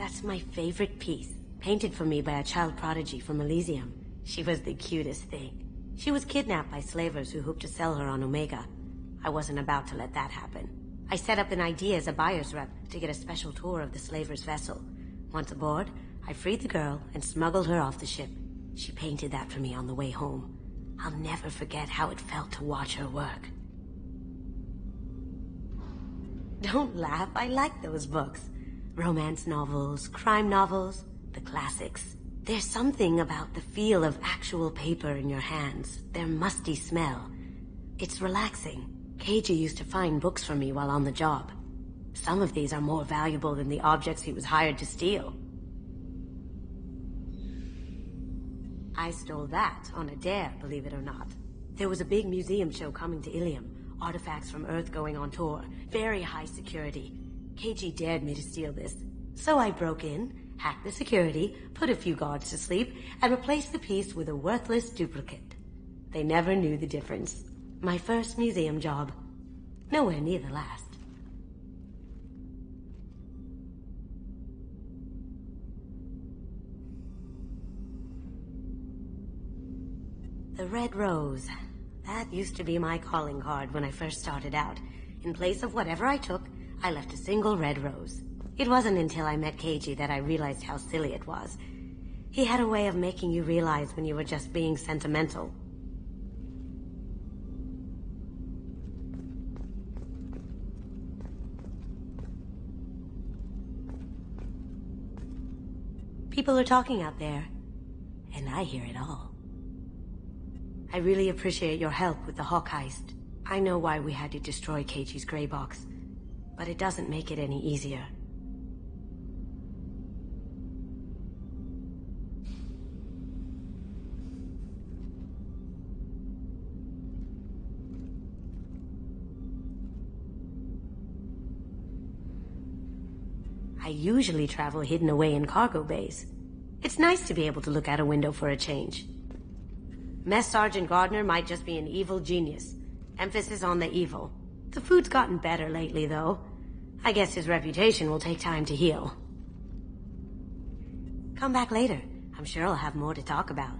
That's my favorite piece, painted for me by a child prodigy from Elysium. She was the cutest thing. She was kidnapped by slavers who hoped to sell her on Omega. I wasn't about to let that happen. I set up an idea as a buyer's rep to get a special tour of the slaver's vessel. Once aboard, I freed the girl and smuggled her off the ship. She painted that for me on the way home. I'll never forget how it felt to watch her work. Don't laugh, I like those books. Romance novels, crime novels, the classics. There's something about the feel of actual paper in your hands, their musty smell. It's relaxing. Keiji used to find books for me while on the job. Some of these are more valuable than the objects he was hired to steal. I stole that on a dare, believe it or not. There was a big museum show coming to Ilium. Artifacts from Earth going on tour. Very high security. Keiji dared me to steal this. So I broke in, hacked the security, put a few guards to sleep, and replaced the piece with a worthless duplicate. They never knew the difference. My first museum job. Nowhere near the last. The Red Rose. That used to be my calling card when I first started out. In place of whatever I took, I left a single red rose. It wasn't until I met Keiji that I realized how silly it was. He had a way of making you realize when you were just being sentimental. People are talking out there, and I hear it all. I really appreciate your help with the Hawk heist. I know why we had to destroy Keiji's gray box, but it doesn't make it any easier. I usually travel hidden away in cargo bays. It's nice to be able to look out a window for a change. Mess Sergeant Gardner might just be an evil genius. Emphasis on the evil. The food's gotten better lately, though. I guess his reputation will take time to heal. Come back later. I'm sure I'll have more to talk about.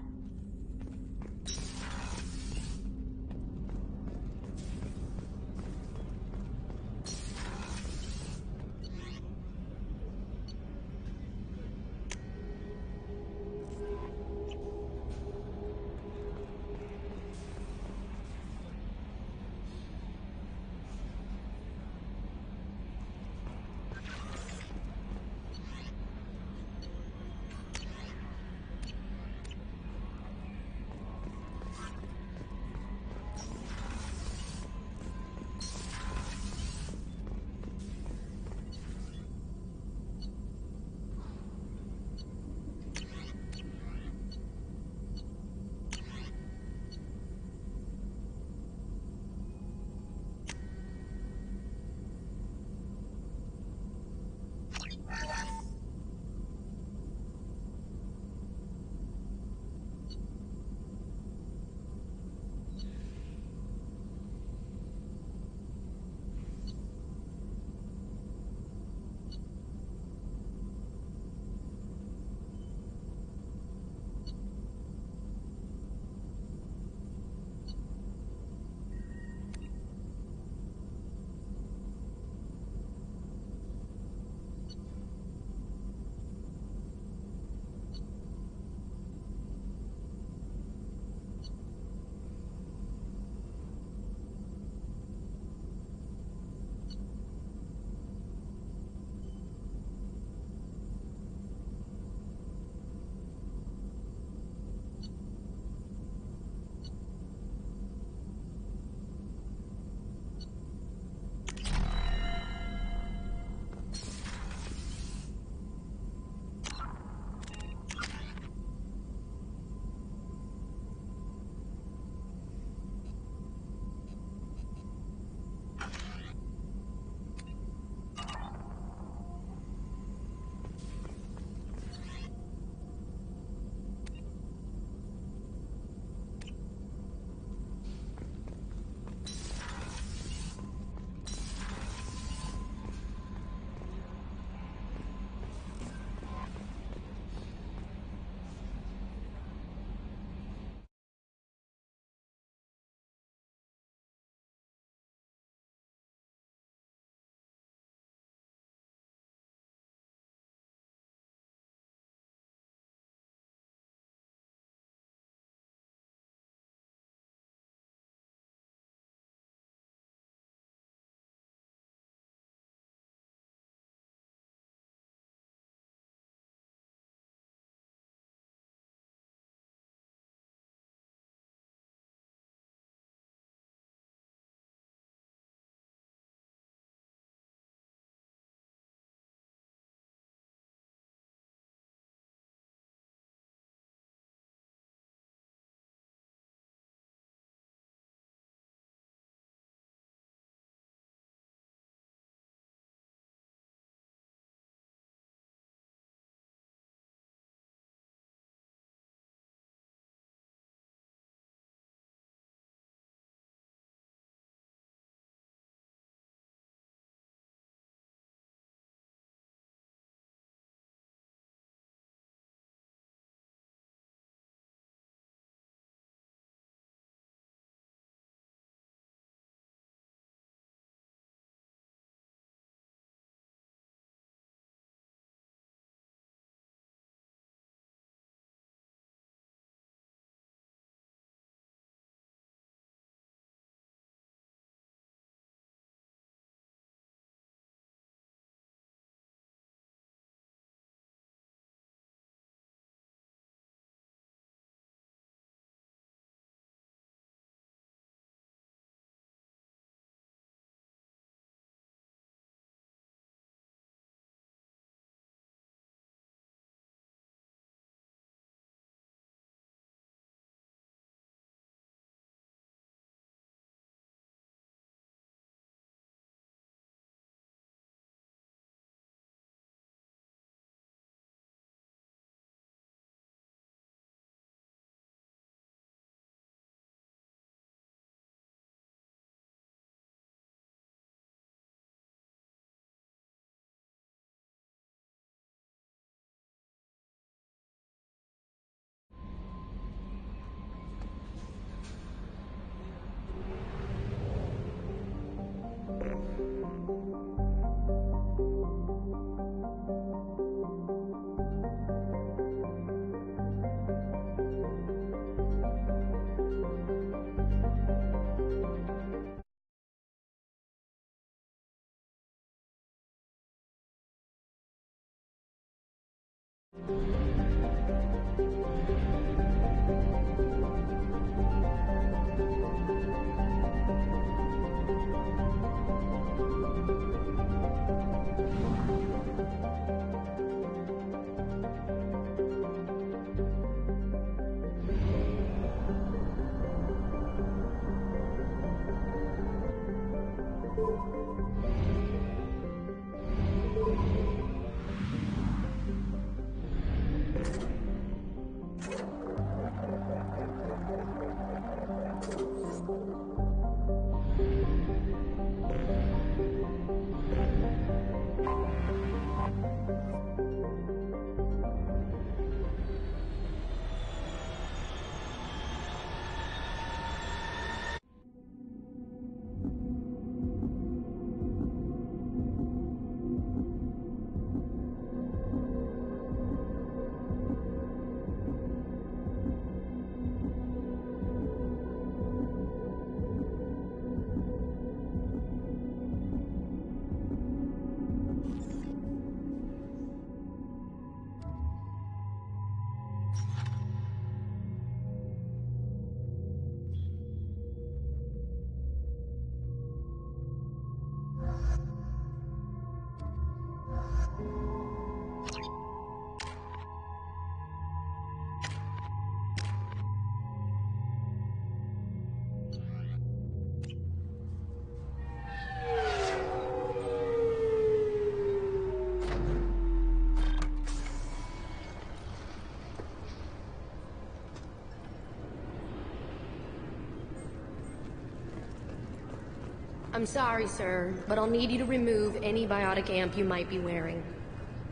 I'm sorry, sir, but I'll need you to remove any biotic amp you might be wearing.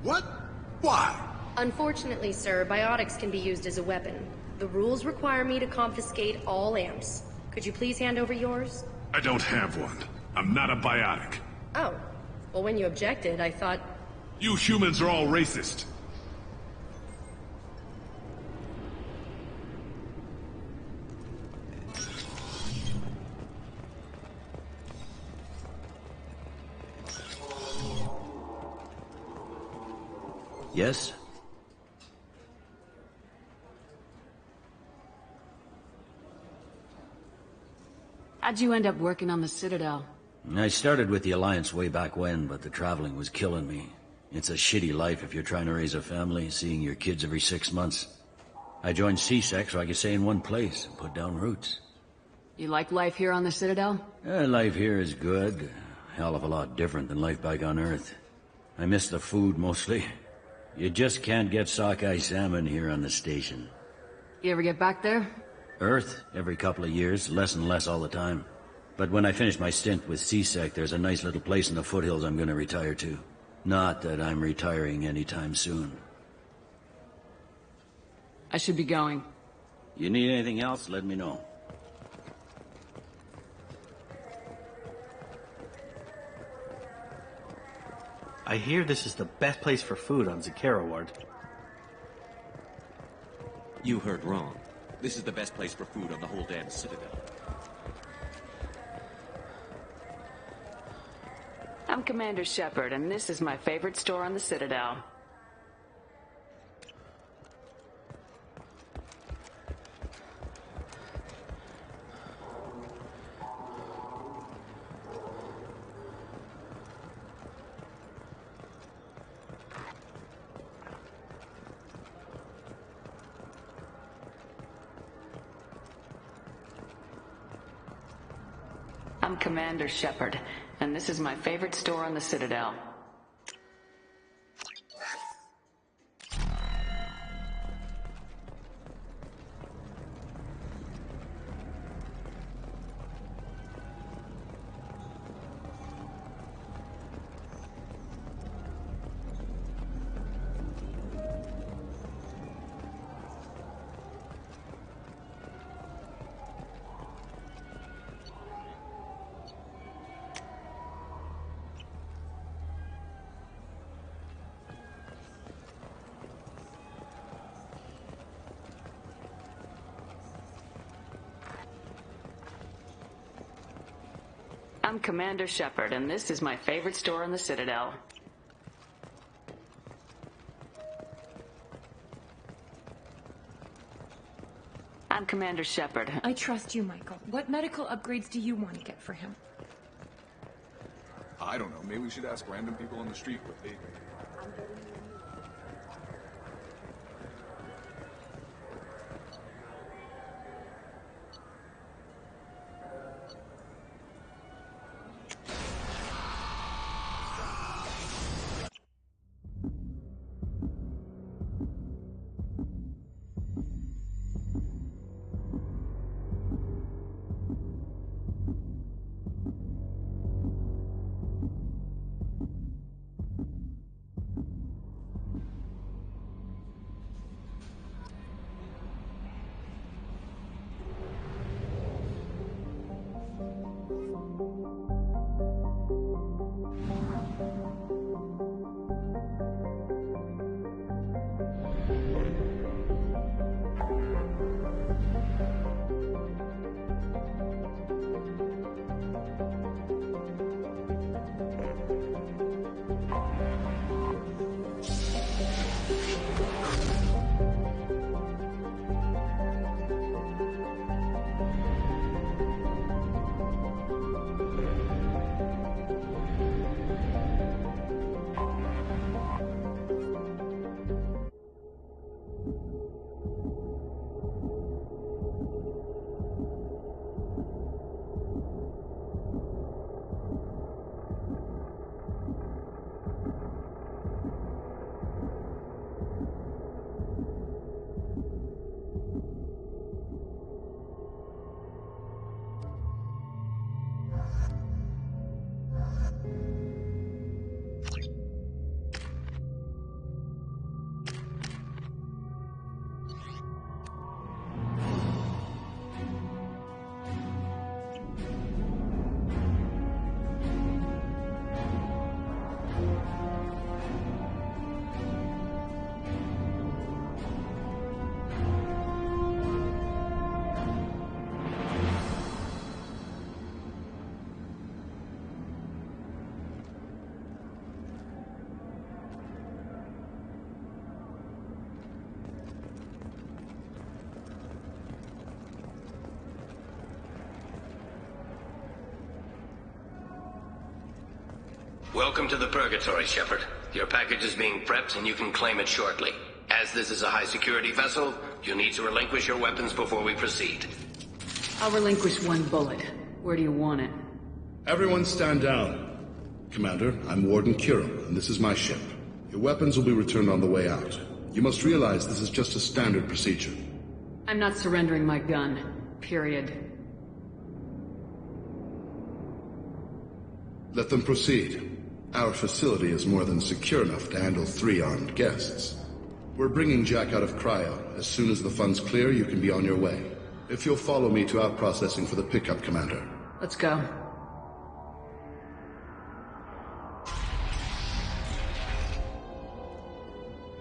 What? Why? Unfortunately, sir, biotics can be used as a weapon. The rules require me to confiscate all amps. Could you please hand over yours? I don't have one. I'm not a biotic. Oh. Well, when you objected, I thought... You humans are all racist. Yes? How'd you end up working on the Citadel? I started with the Alliance way back when, but the traveling was killing me. It's a shitty life if you're trying to raise a family, seeing your kids every 6 months. I joined CSEC so I could stay in one place and put down roots. You like life here on the Citadel? Life here is good. A hell of a lot different than life back on Earth. I miss the food mostly. You just can't get sockeye salmon here on the station. You ever get back there? Earth, every couple of years, less and less all the time. But when I finish my stint with CSEC, there's a nice little place in the foothills I'm gonna retire to. Not that I'm retiring anytime soon. I should be going. You need anything else, let me know. I hear this is the best place for food on Zakera Ward. You heard wrong. This is the best place for food on the whole damn Citadel. I'm Commander Shepard, and this is my favorite store on the Citadel. I'm Commander Shepard, and this is my favorite store on the Citadel. I'm Commander Shepard, and this is my favorite store on the Citadel. I'm Commander Shepard. I trust you, Michael. What medical upgrades do you want to get for him? I don't know. Maybe we should ask random people on the street what they think. Welcome to the Purgatory, Shepard. Your package is being prepped and you can claim it shortly. As this is a high-security vessel, you'll need to relinquish your weapons before we proceed. I'll relinquish one bullet. Where do you want it? Everyone stand down. Commander, I'm Warden Kiram, and this is my ship. Your weapons will be returned on the way out. You must realize this is just a standard procedure. I'm not surrendering my gun. Period. Let them proceed. Our facility is more than secure enough to handle 3 armed guests. We're bringing Jack out of cryo. As soon as the funds clear, you can be on your way. If you'll follow me to out-processing for the pickup, Commander. Let's go.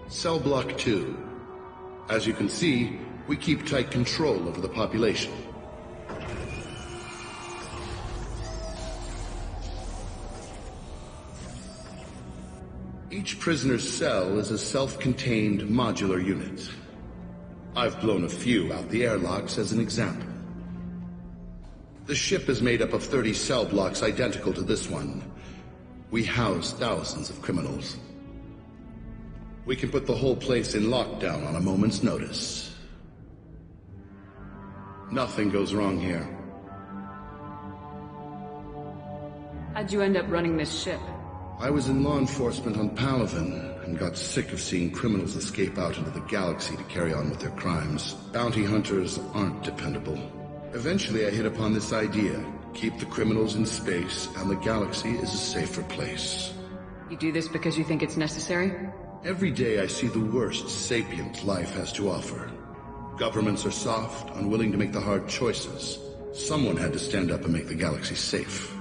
Cell Block 2. As you can see, we keep tight control over the population. Each prisoner's cell is a self-contained modular unit. I've blown a few out the airlocks as an example. The ship is made up of 30 cell blocks identical to this one. We house thousands of criminals. We can put the whole place in lockdown on a moment's notice. Nothing goes wrong here. How'd you end up running this ship? I was in law enforcement on Palaven and got sick of seeing criminals escape out into the galaxy to carry on with their crimes. Bounty hunters aren't dependable. Eventually I hit upon this idea. Keep the criminals in space and the galaxy is a safer place. You do this because you think it's necessary? Every day I see the worst sapient life has to offer. Governments are soft, unwilling to make the hard choices. Someone had to stand up and make the galaxy safe.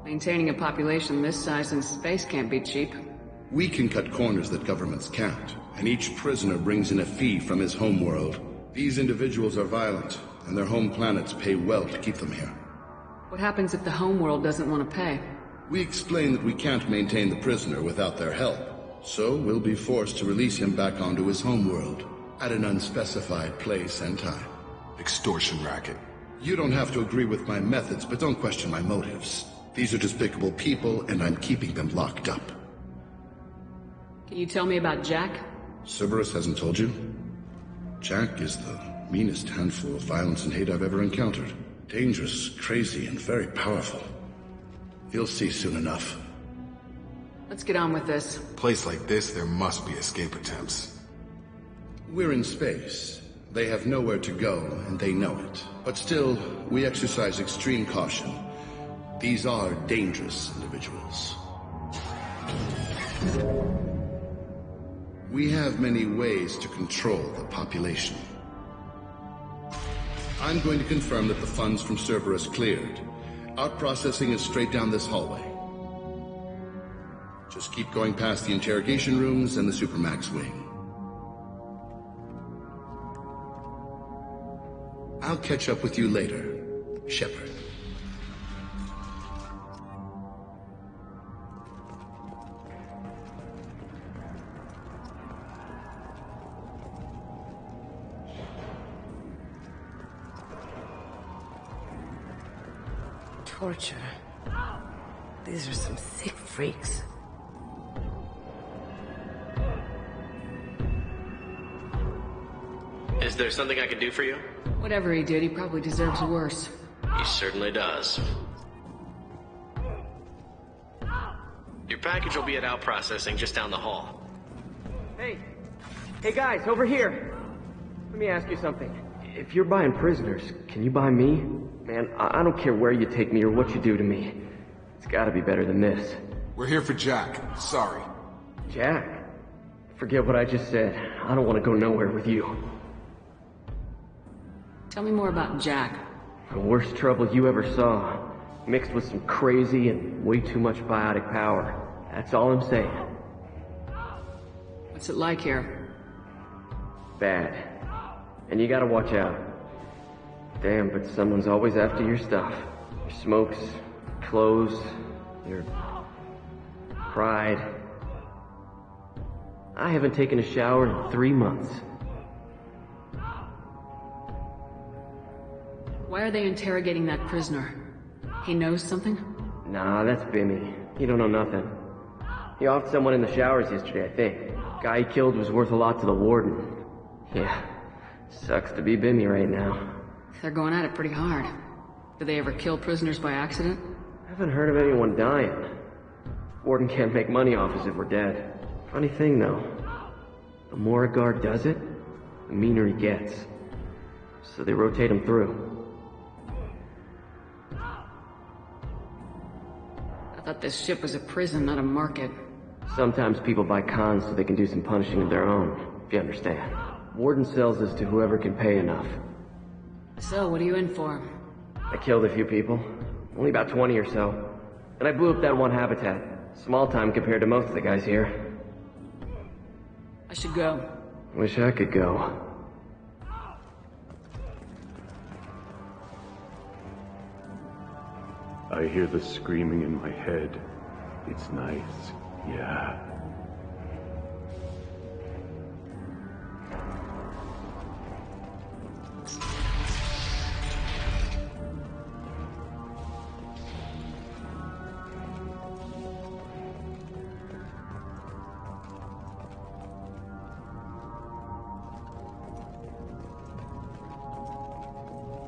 Maintaining a population this size in space can't be cheap. We can cut corners that governments can't, and each prisoner brings in a fee from his homeworld. These individuals are violent, and their home planets pay well to keep them here. What happens if the homeworld doesn't want to pay? We explain that we can't maintain the prisoner without their help, so we'll be forced to release him back onto his homeworld at an unspecified place and time. Extortion racket. You don't have to agree with my methods, but don't question my motives. These are despicable people, and I'm keeping them locked up. Can you tell me about Jack? Cerberus hasn't told you? Jack is the meanest handful of violence and hate I've ever encountered. Dangerous, crazy, and very powerful. You'll see soon enough. Let's get on with this. Place like this, there must be escape attempts. We're in space. They have nowhere to go, and they know it. But still, we exercise extreme caution. These are dangerous individuals. We have many ways to control the population. I'm going to confirm that the funds from Cerberus cleared. Out processing is straight down this hallway. Just keep going past the interrogation rooms and the Supermax wing. I'll catch up with you later, Shepard. Torture. These are some sick freaks. Is there something I can do for you? Whatever he did, he probably deserves worse. He certainly does. Your package will be at out processing just down the hall. Hey! Hey guys, over here! Let me ask you something. If you're buying prisoners, can you buy me? Man, I don't care where you take me or what you do to me. It's gotta be better than this. We're here for Jack. Sorry. Jack? Forget what I just said. I don't want to go nowhere with you. Tell me more about Jack. The worst trouble you ever saw. Mixed with some crazy and way too much biotic power. That's all I'm saying. What's it like here? Bad. And you gotta watch out. Damn, but someone's always after your stuff. Your smokes, clothes, your pride. I haven't taken a shower in 3 months. Why are they interrogating that prisoner? He knows something? Nah, that's Bimmy. He don't know nothing. He offed someone in the showers yesterday, I think. Guy he killed was worth a lot to the warden. Yeah, sucks to be Bimmy right now. They're going at it pretty hard. Do they ever kill prisoners by accident? I haven't heard of anyone dying. Warden can't make money off us if we're dead. Funny thing, though. The more a guard does it, the meaner he gets. So they rotate him through. I thought this ship was a prison, not a market. Sometimes people buy cons so they can do some punishing of their own, if you understand. Warden sells us to whoever can pay enough. So, what are you in for? I killed a few people. Only about 20 or so. And I blew up that one habitat. Small time compared to most of the guys here. I should go. Wish I could go. I hear the screaming in my head. It's nice, yeah.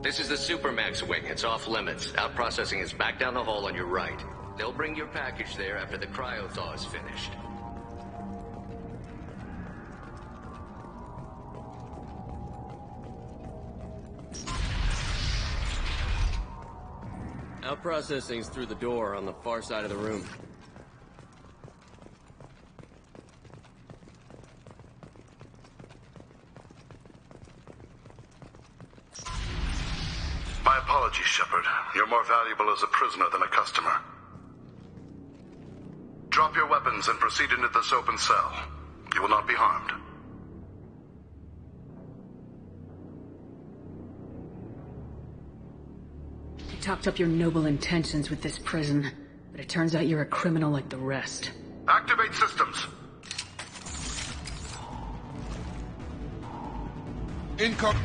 This is the Supermax wing. It's off limits. Out processing is back down the hall on your right. They'll bring your package there after the cryo-thaw is finished. Out processing's through the door on the far side of the room. My apologies, Shepard. You're more valuable as a prisoner than a customer. Drop your weapons and proceed into this open cell. You will not be harmed. talked up your noble intentions with this prison, but it turns out you're a criminal like the rest. Activate systems. Income.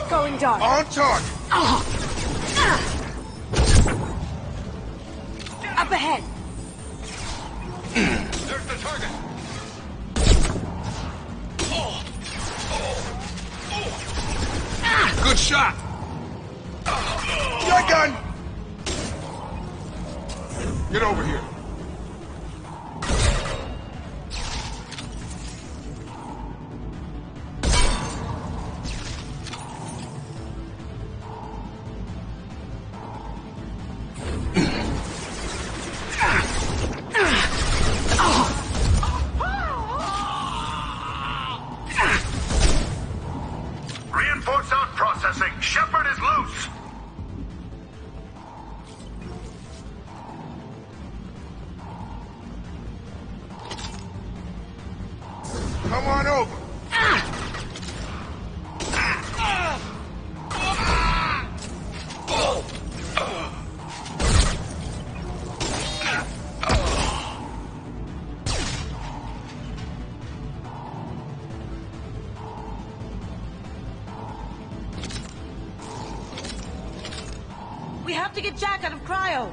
Going dark. On target. Up ahead. There's the target. Good shot. Your gun. Get over here. Reinforce sound processing. Shepard is loose. Come on over. We have to get Jack out of cryo.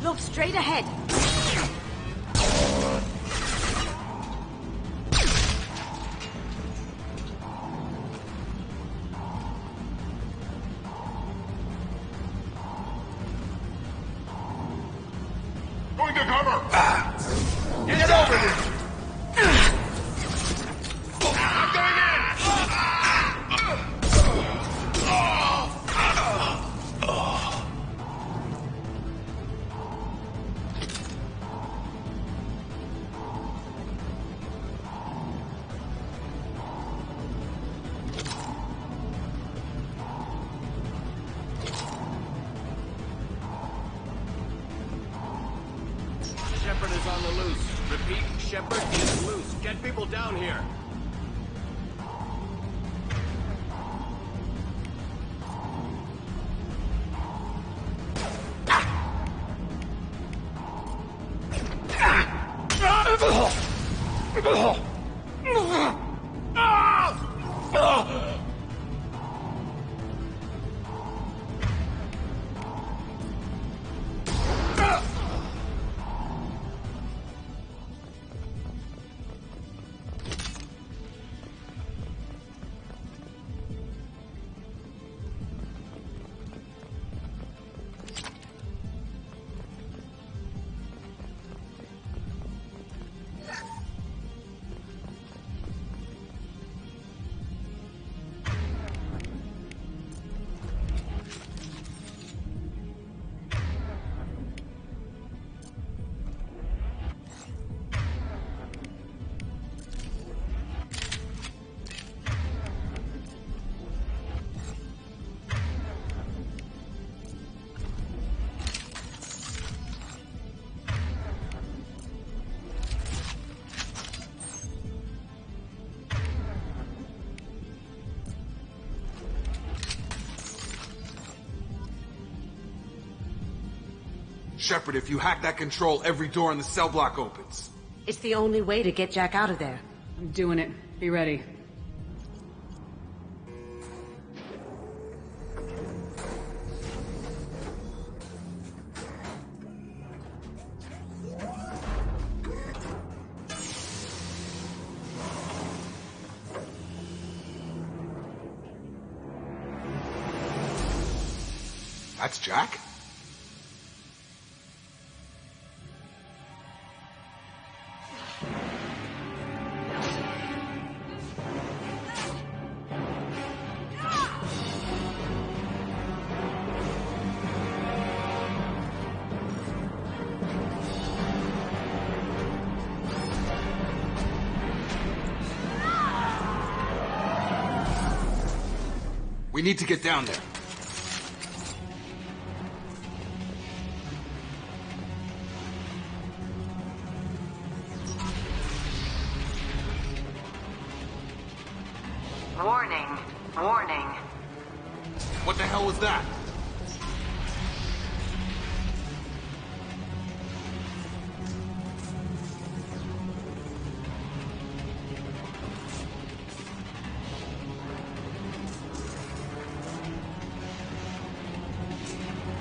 Look straight ahead. Going to cover. Get over here. I'm going in. Shepard is on the loose. Repeat, Shepard is loose. Get people down here. Shepard, if you hack that control, every door in the cell block opens. It's the only way to get Jack out of there. I'm doing it. Be ready. That's Jack? We need to get down there. Warning. Warning. What the hell was that?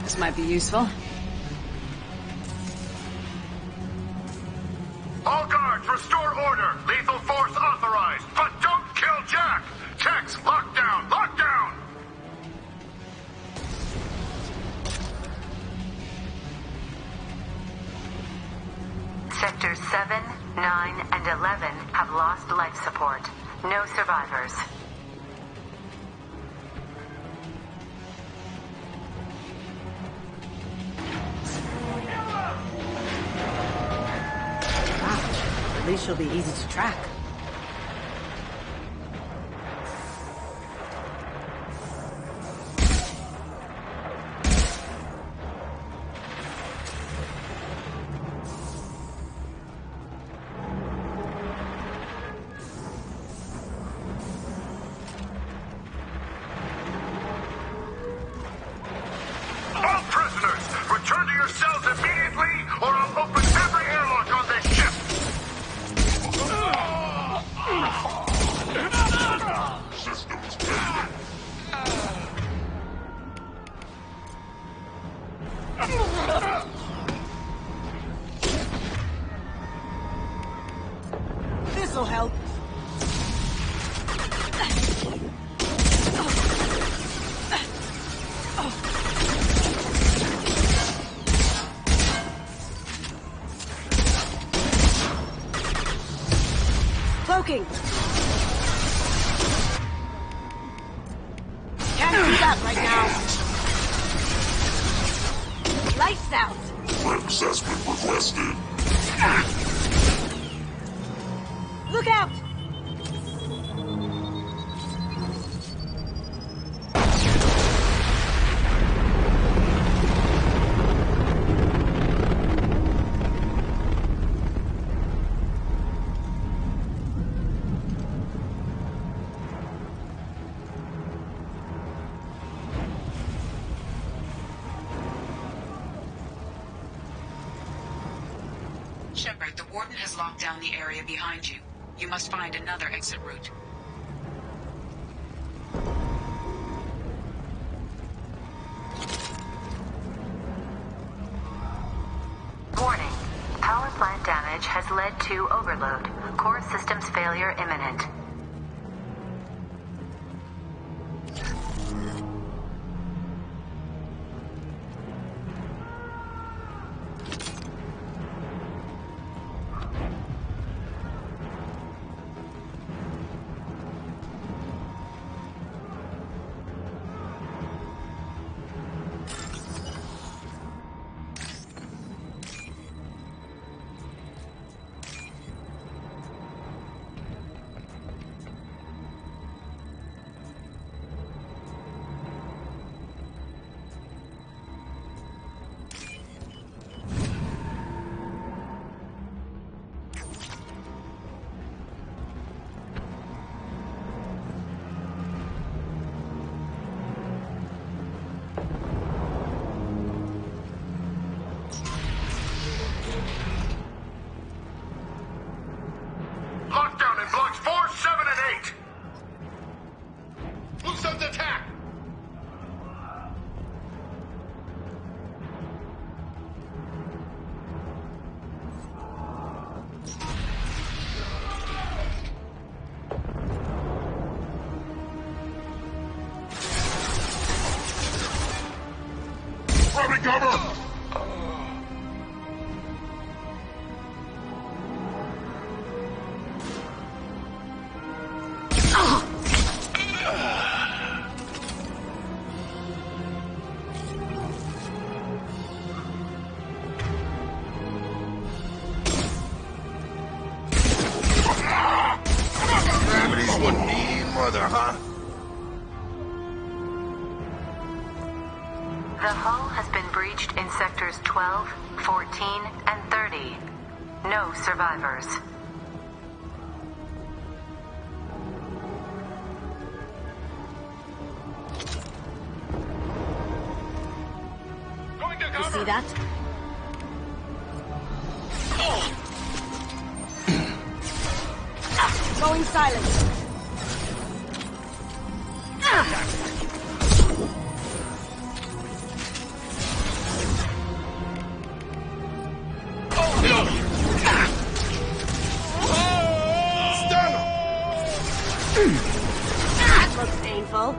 This might be useful. All guards, restore order. Lethal force authorized, but don't kill Jack. Techs, lock down, lock down. Sectors 7, 9, and 11 have lost life support. No survivors. At least she'll be easy to track. All prisoners, return to your cells immediately, or I'll open every airlock on this ship. Systems pending. This'll help. Cloaking. Can't do that right now. Lights out. Assessment requested. Look out! Shepard, the Warden has locked down the area behind you. You must find another exit route. Warning. Power plant damage has led to overload. Core systems failure imminent. Take cover! Gravity's one mean mother, huh? The hull has been breached in sectors 12, 14, and 30. No survivors. You see that? Going silent. That looks painful.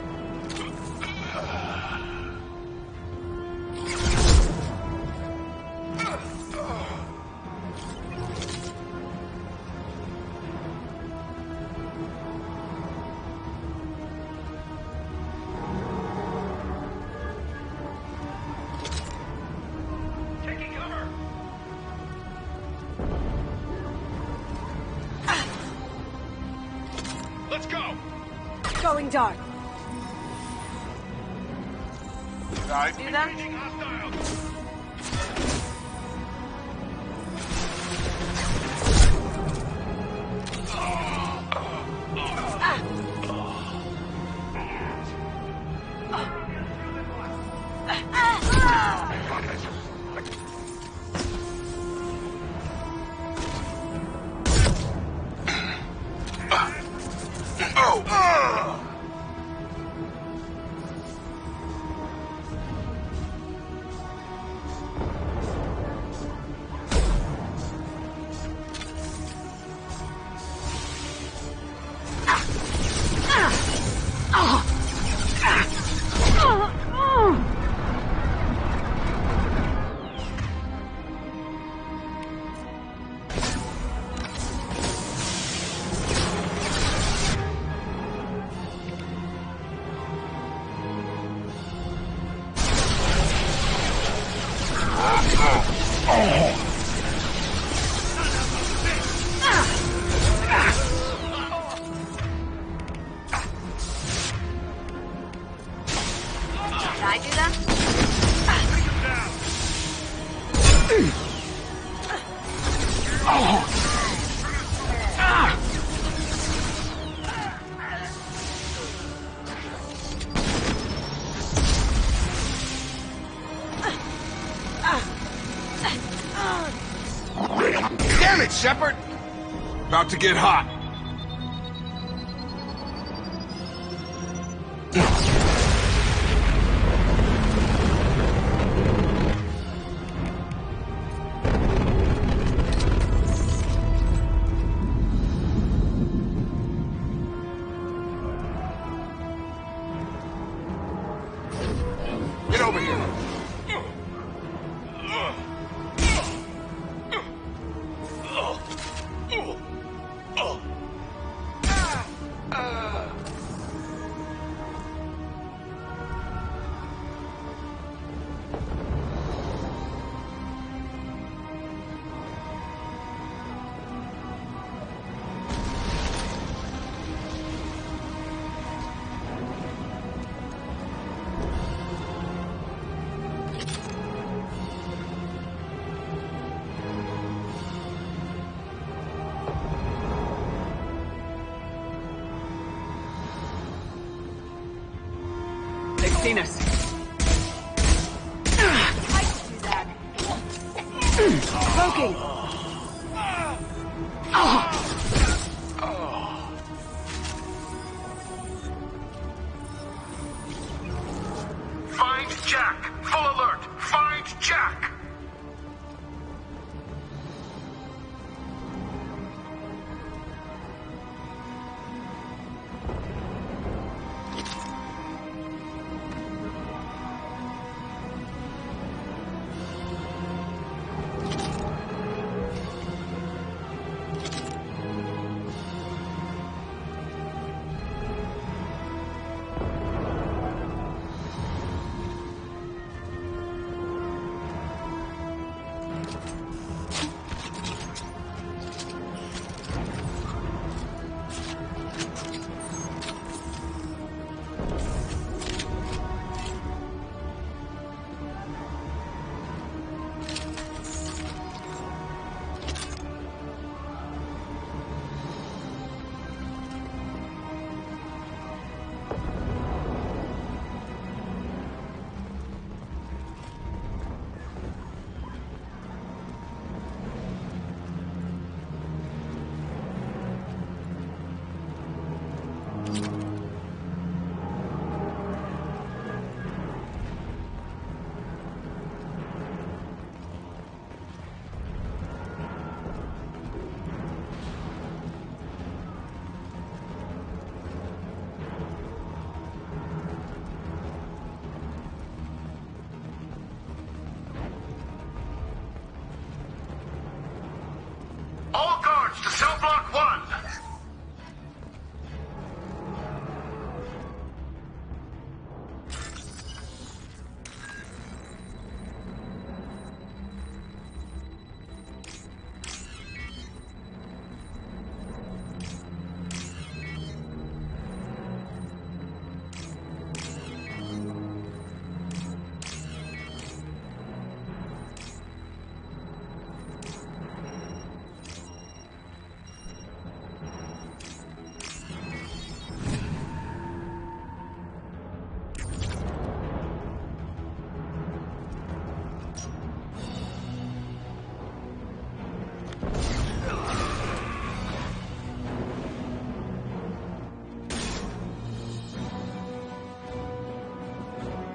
Let's go! Going dark. Guys, Do that? engaging hostiles! Can I do that? Damn it, Shepard! About to get hot. Get over here! They've seen us. I can do that. Poking. Find Jack! Full alert! Find Jack!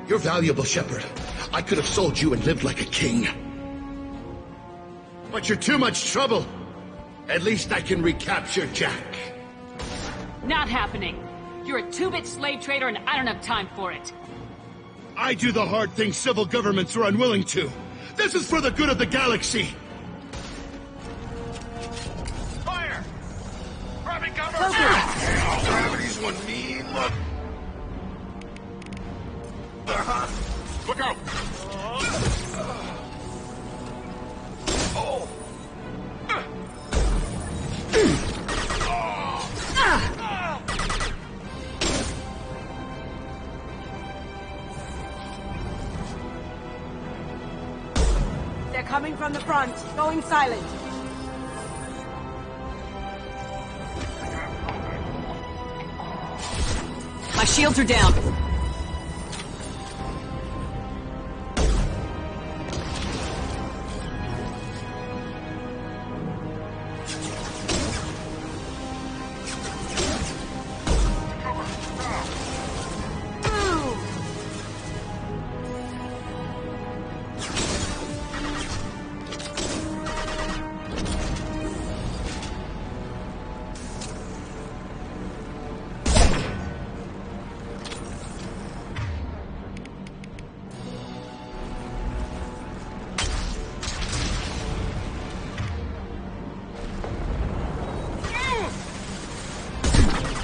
You're valuable, Shepard. I could have sold you and lived like a king. But you're too much trouble. At least I can recapture Jack. Not happening. You're a two-bit slave trader and I don't have time for it. I do the hard things civil governments are unwilling to. This is for the good of the galaxy. Fire! Grabbing cover! Gravity's one mean mother. Look out! Oh! They're coming from the front, going silent. My shields are down.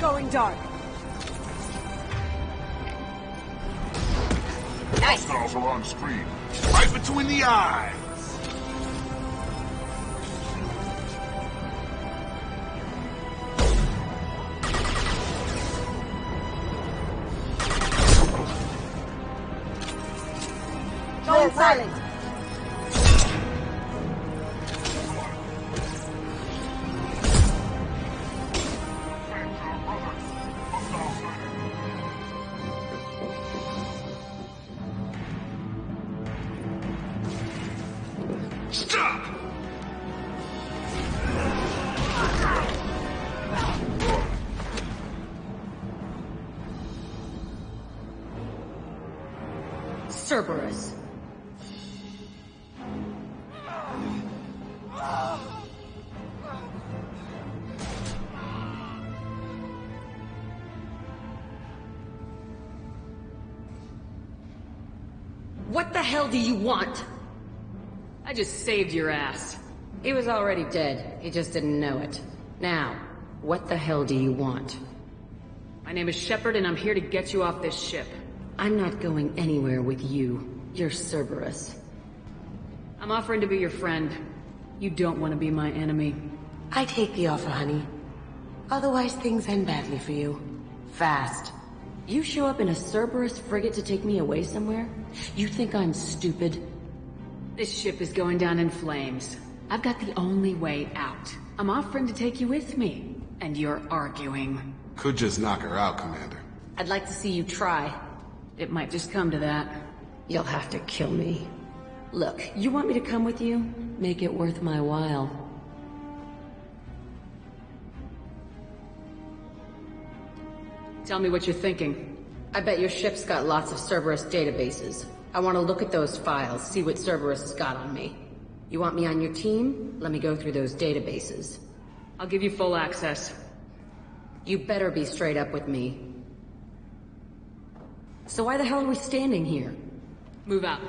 Going dark. Hostiles are on screen. Right between the eyes. Going silent. Stop! Cerberus. What the hell do you want? I just saved your ass. He was already dead. He just didn't know it. Now, what the hell do you want? My name is Shepard and I'm here to get you off this ship. I'm not going anywhere with you. You're Cerberus. I'm offering to be your friend. You don't want to be my enemy. I take the offer, honey. Otherwise, things end badly for you. Fast. You show up in a Cerberus frigate to take me away somewhere? You think I'm stupid? This ship is going down in flames. I've got the only way out. I'm offering to take you with me. And you're arguing. Could just knock her out, Commander. I'd like to see you try. It might just come to that. You'll have to kill me. Look, you want me to come with you? Make it worth my while. Tell me what you're thinking. I bet your ship's got lots of Cerberus databases. I want to look at those files, see what Cerberus has got on me. You want me on your team? Let me go through those databases. I'll give you full access. You better be straight up with me. So why the hell are we standing here? Move out.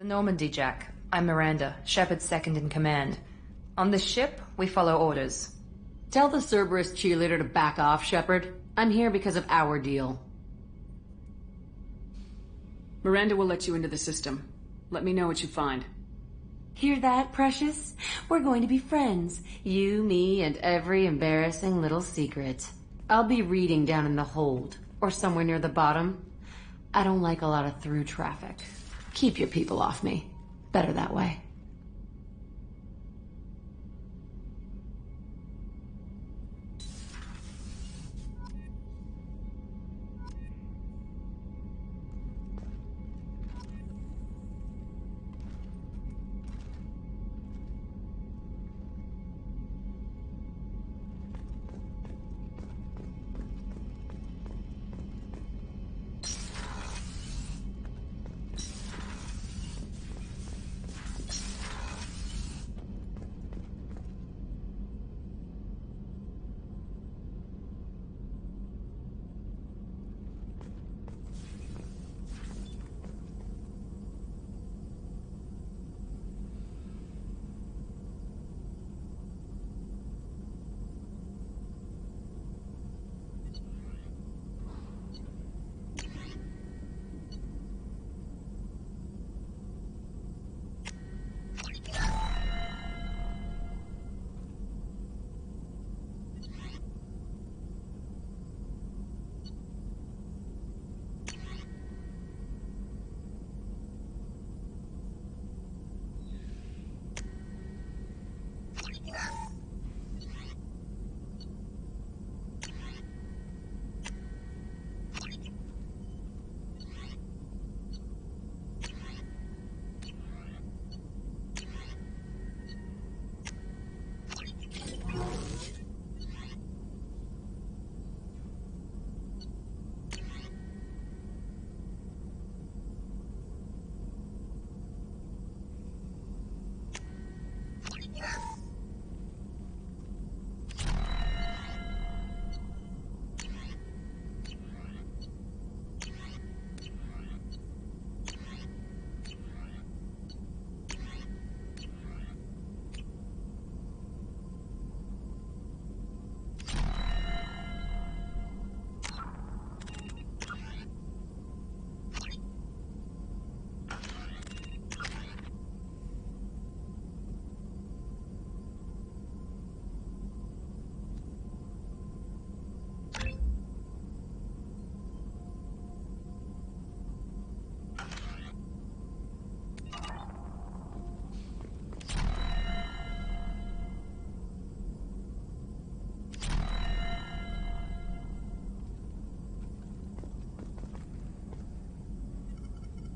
The Normandy, Jack. I'm Miranda, Shepard's second in command. On this ship, we follow orders. Tell the Cerberus cheerleader to back off, Shepard. I'm here because of our deal. Miranda will let you into the system. Let me know what you find. Hear that, Precious? We're going to be friends. You, me, and every embarrassing little secret. I'll be reading down in the hold, or somewhere near the bottom. I don't like a lot of through traffic. Keep your people off me. Better that way.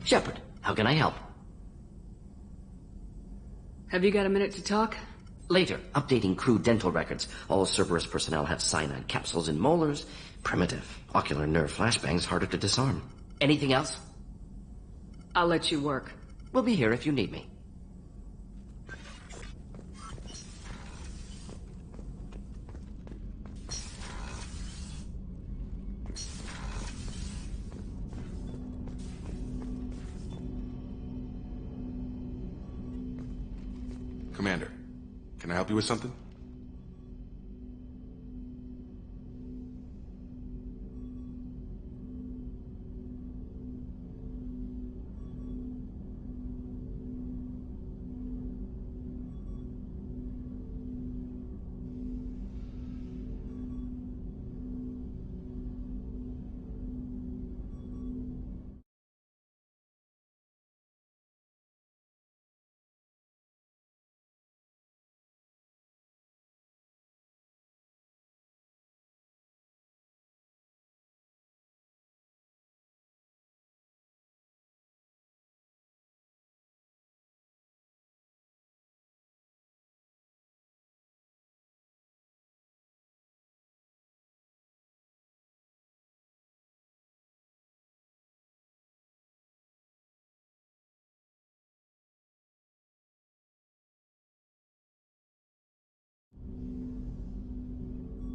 Shepard, how can I help? Have you got a minute to talk? Later, updating crew dental records. All Cerberus personnel have cyanide capsules in molars. Primitive. Ocular nerve flashbangs harder to disarm. Anything else? I'll let you work. We'll be here if you need me. Commander, can I help you with something?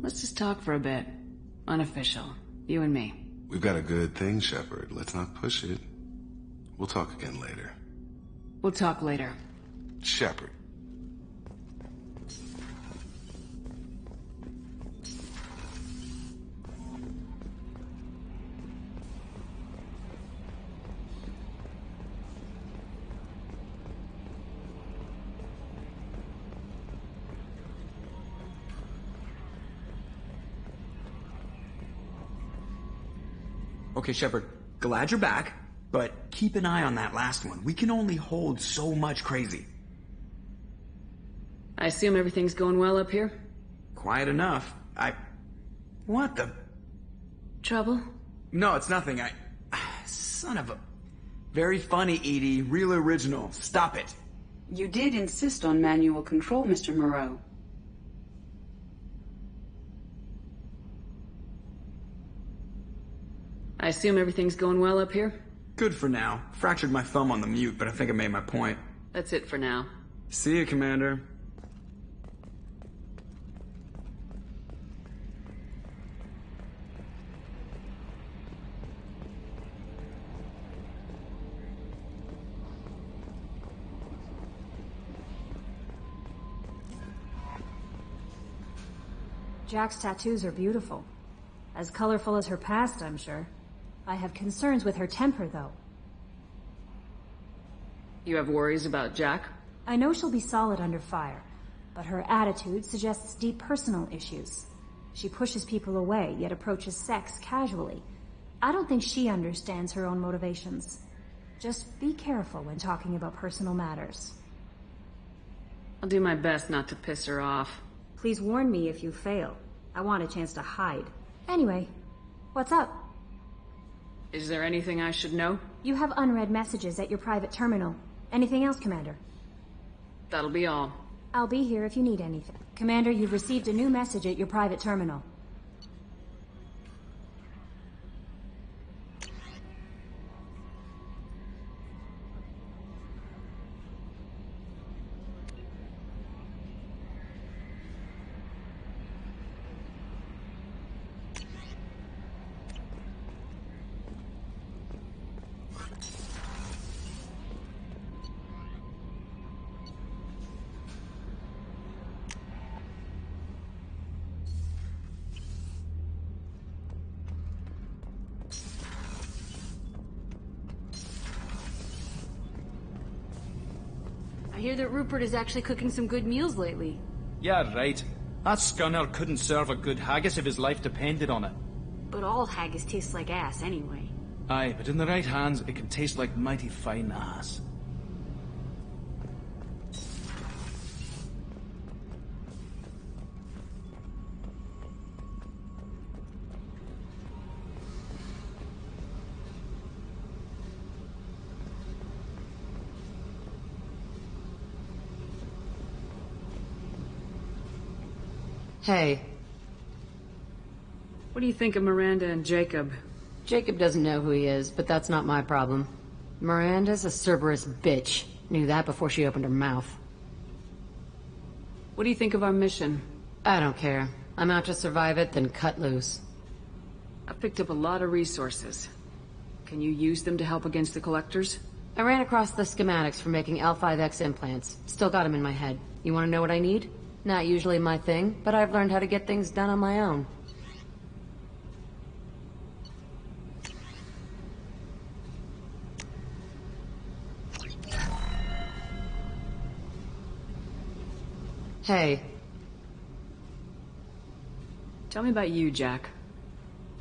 Let's just talk for a bit. Unofficial. You and me. We've got a good thing, Shepard. Let's not push it. We'll talk again later. We'll talk later. Shepard. Okay, Shepard, glad you're back, but keep an eye on that last one. We can only hold so much crazy. I assume everything's going well up here? Quiet enough. What the... Trouble? No, it's nothing. Son of a... Very funny, Edie. Real original. Stop it. You did insist on manual control, Mr. Moreau. I assume everything's going well up here? Good for now. Fractured my thumb on the mute, but I think I made my point. That's it for now. See you, Commander. Jack's tattoos are beautiful. As colorful as her past, I'm sure. I have concerns with her temper, though. You have worries about Jack? I know she'll be solid under fire, but her attitude suggests deep personal issues. She pushes people away, yet approaches sex casually. I don't think she understands her own motivations. Just be careful when talking about personal matters. I'll do my best not to piss her off. Please warn me if you fail. I want a chance to hide. Anyway, what's up? Is there anything I should know? You have unread messages at your private terminal. Anything else, Commander? That'll be all. I'll be here if you need anything. Commander, you've received a new message at your private terminal. I hear that Rupert is actually cooking some good meals lately. Yeah, right. That scunner couldn't serve a good haggis if his life depended on it. But all haggis tastes like ass anyway. Aye, but in the right hands, it can taste like mighty fine ass. Hey. What do you think of Miranda and Jacob? Jacob doesn't know who he is, but that's not my problem. Miranda's a Cerberus bitch. Knew that before she opened her mouth. What do you think of our mission? I don't care. I'm out to survive it, then cut loose. I've picked up a lot of resources. Can you use them to help against the Collectors? I ran across the schematics for making L5X implants. Still got them in my head. You want to know what I need? Not usually my thing, but I've learned how to get things done on my own. Hey. Tell me about you, Jack.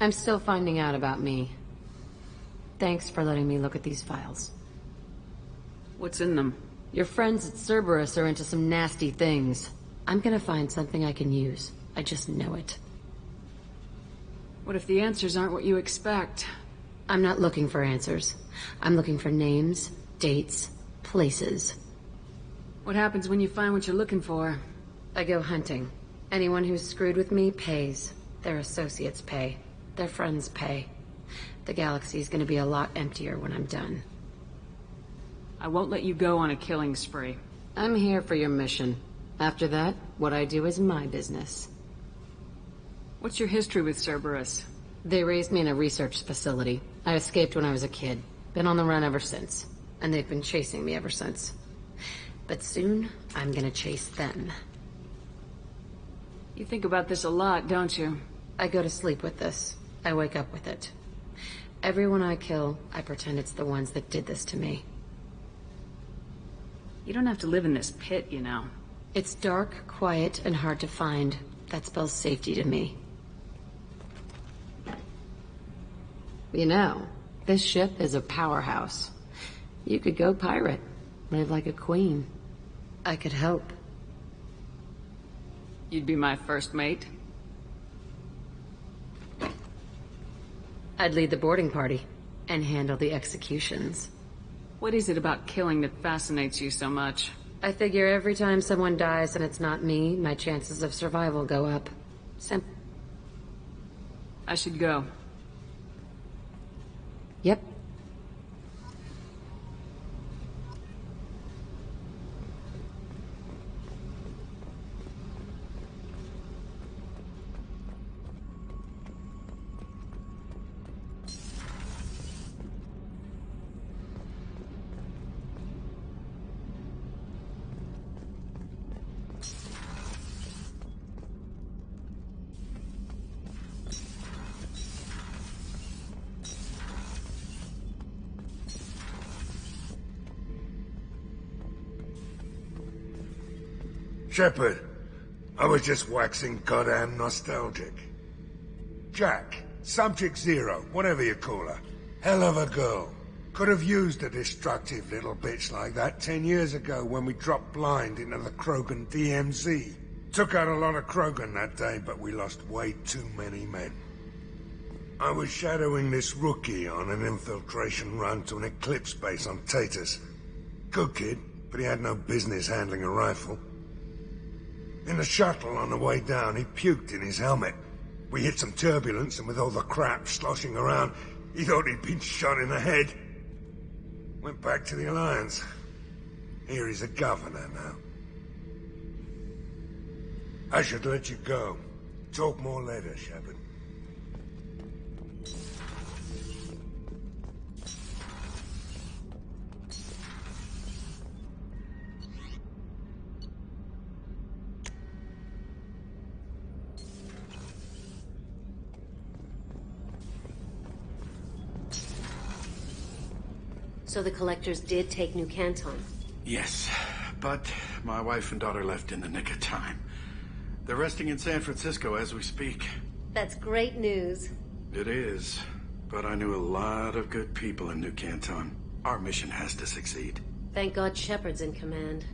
I'm still finding out about me. Thanks for letting me look at these files. What's in them? Your friends at Cerberus are into some nasty things. I'm gonna find something I can use. I just know it. What if the answers aren't what you expect? I'm not looking for answers. I'm looking for names, dates, places. What happens when you find what you're looking for? I go hunting. Anyone who's screwed with me pays. Their associates pay. Their friends pay. The galaxy's gonna be a lot emptier when I'm done. I won't let you go on a killing spree. I'm here for your mission. After that, what I do is my business. What's your history with Cerberus? They raised me in a research facility. I escaped when I was a kid. Been on the run ever since. and they've been chasing me ever since. But soon, I'm gonna chase them. You think about this a lot, don't you? I go to sleep with this. I wake up with it. Everyone I kill, I pretend it's the ones that did this to me. You don't have to live in this pit, you know. It's dark, quiet, and hard to find. That spells safety to me. You know, this ship is a powerhouse. You could go pirate, live like a queen. I could help. You'd be my first mate. I'd lead the boarding party and handle the executions. What is it about killing that fascinates you so much? I figure every time someone dies and it's not me, my chances of survival go up. I should go. Yep. Shepard, I was just waxing goddamn nostalgic. Jack, Subject Zero, whatever you call her. Hell of a girl. Could have used a destructive little bitch like that 10 years ago when we dropped blind into the Krogan DMZ. Took out a lot of Krogan that day, but we lost way too many men. I was shadowing this rookie on an infiltration run to an Eclipse base on Tatus. Good kid, but he had no business handling a rifle. In the shuttle on the way down, he puked in his helmet. We hit some turbulence, and with all the crap sloshing around, he thought he'd been shot in the head. Went back to the Alliance. Here he's a governor now. I should let you go. Talk more later, Shepard. So the collectors did take New Canton? Yes, but my wife and daughter left in the nick of time. They're resting in San Francisco as we speak. That's great news. It is, but I knew a lot of good people in New Canton. Our mission has to succeed. Thank God Shepard's in command.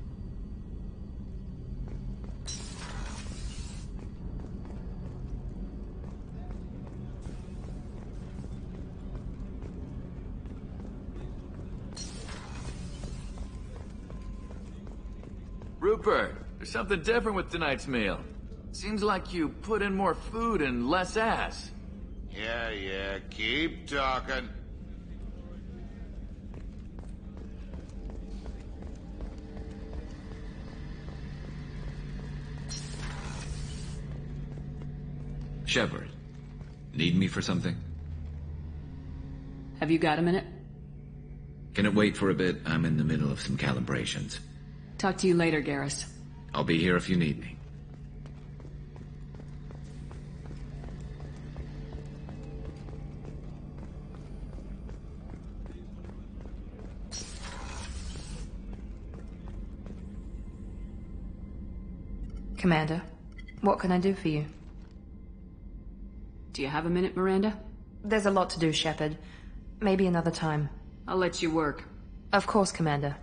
Rupert, there's something different with tonight's meal. Seems like you put in more food and less ass. Yeah, keep talking. Shepard, need me for something? Have you got a minute? Can it wait for a bit? I'm in the middle of some calibrations. Talk to you later, Garrus. I'll be here if you need me. Commander, what can I do for you? Do you have a minute, Miranda? There's a lot to do, Shepard. Maybe another time. I'll let you work. Of course, Commander.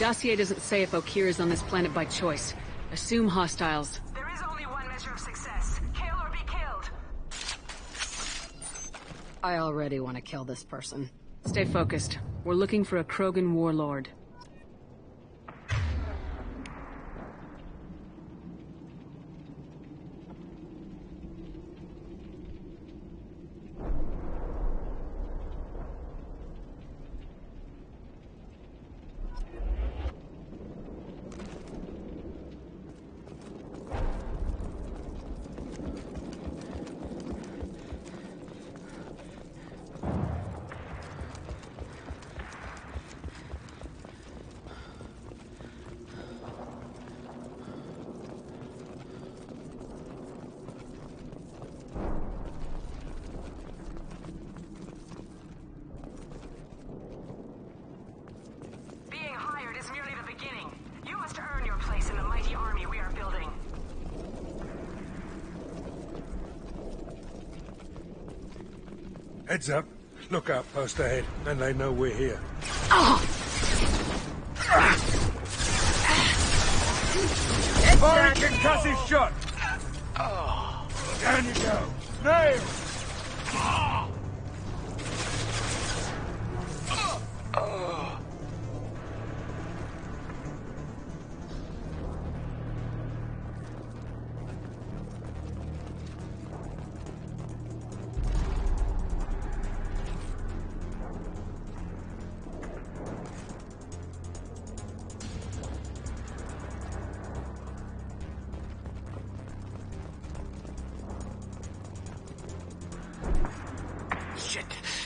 Dossier doesn't say if Okeer is on this planet by choice. Assume hostiles. There is only one measure of success. Kill or be killed. I already want to kill this person. Stay focused. We're looking for a Krogan warlord. Being hired is merely the beginning. You must earn your place in the mighty army we are building. Heads up. Look out, post ahead, and they know we're here. Firing concussive shot! Down you go. Nail!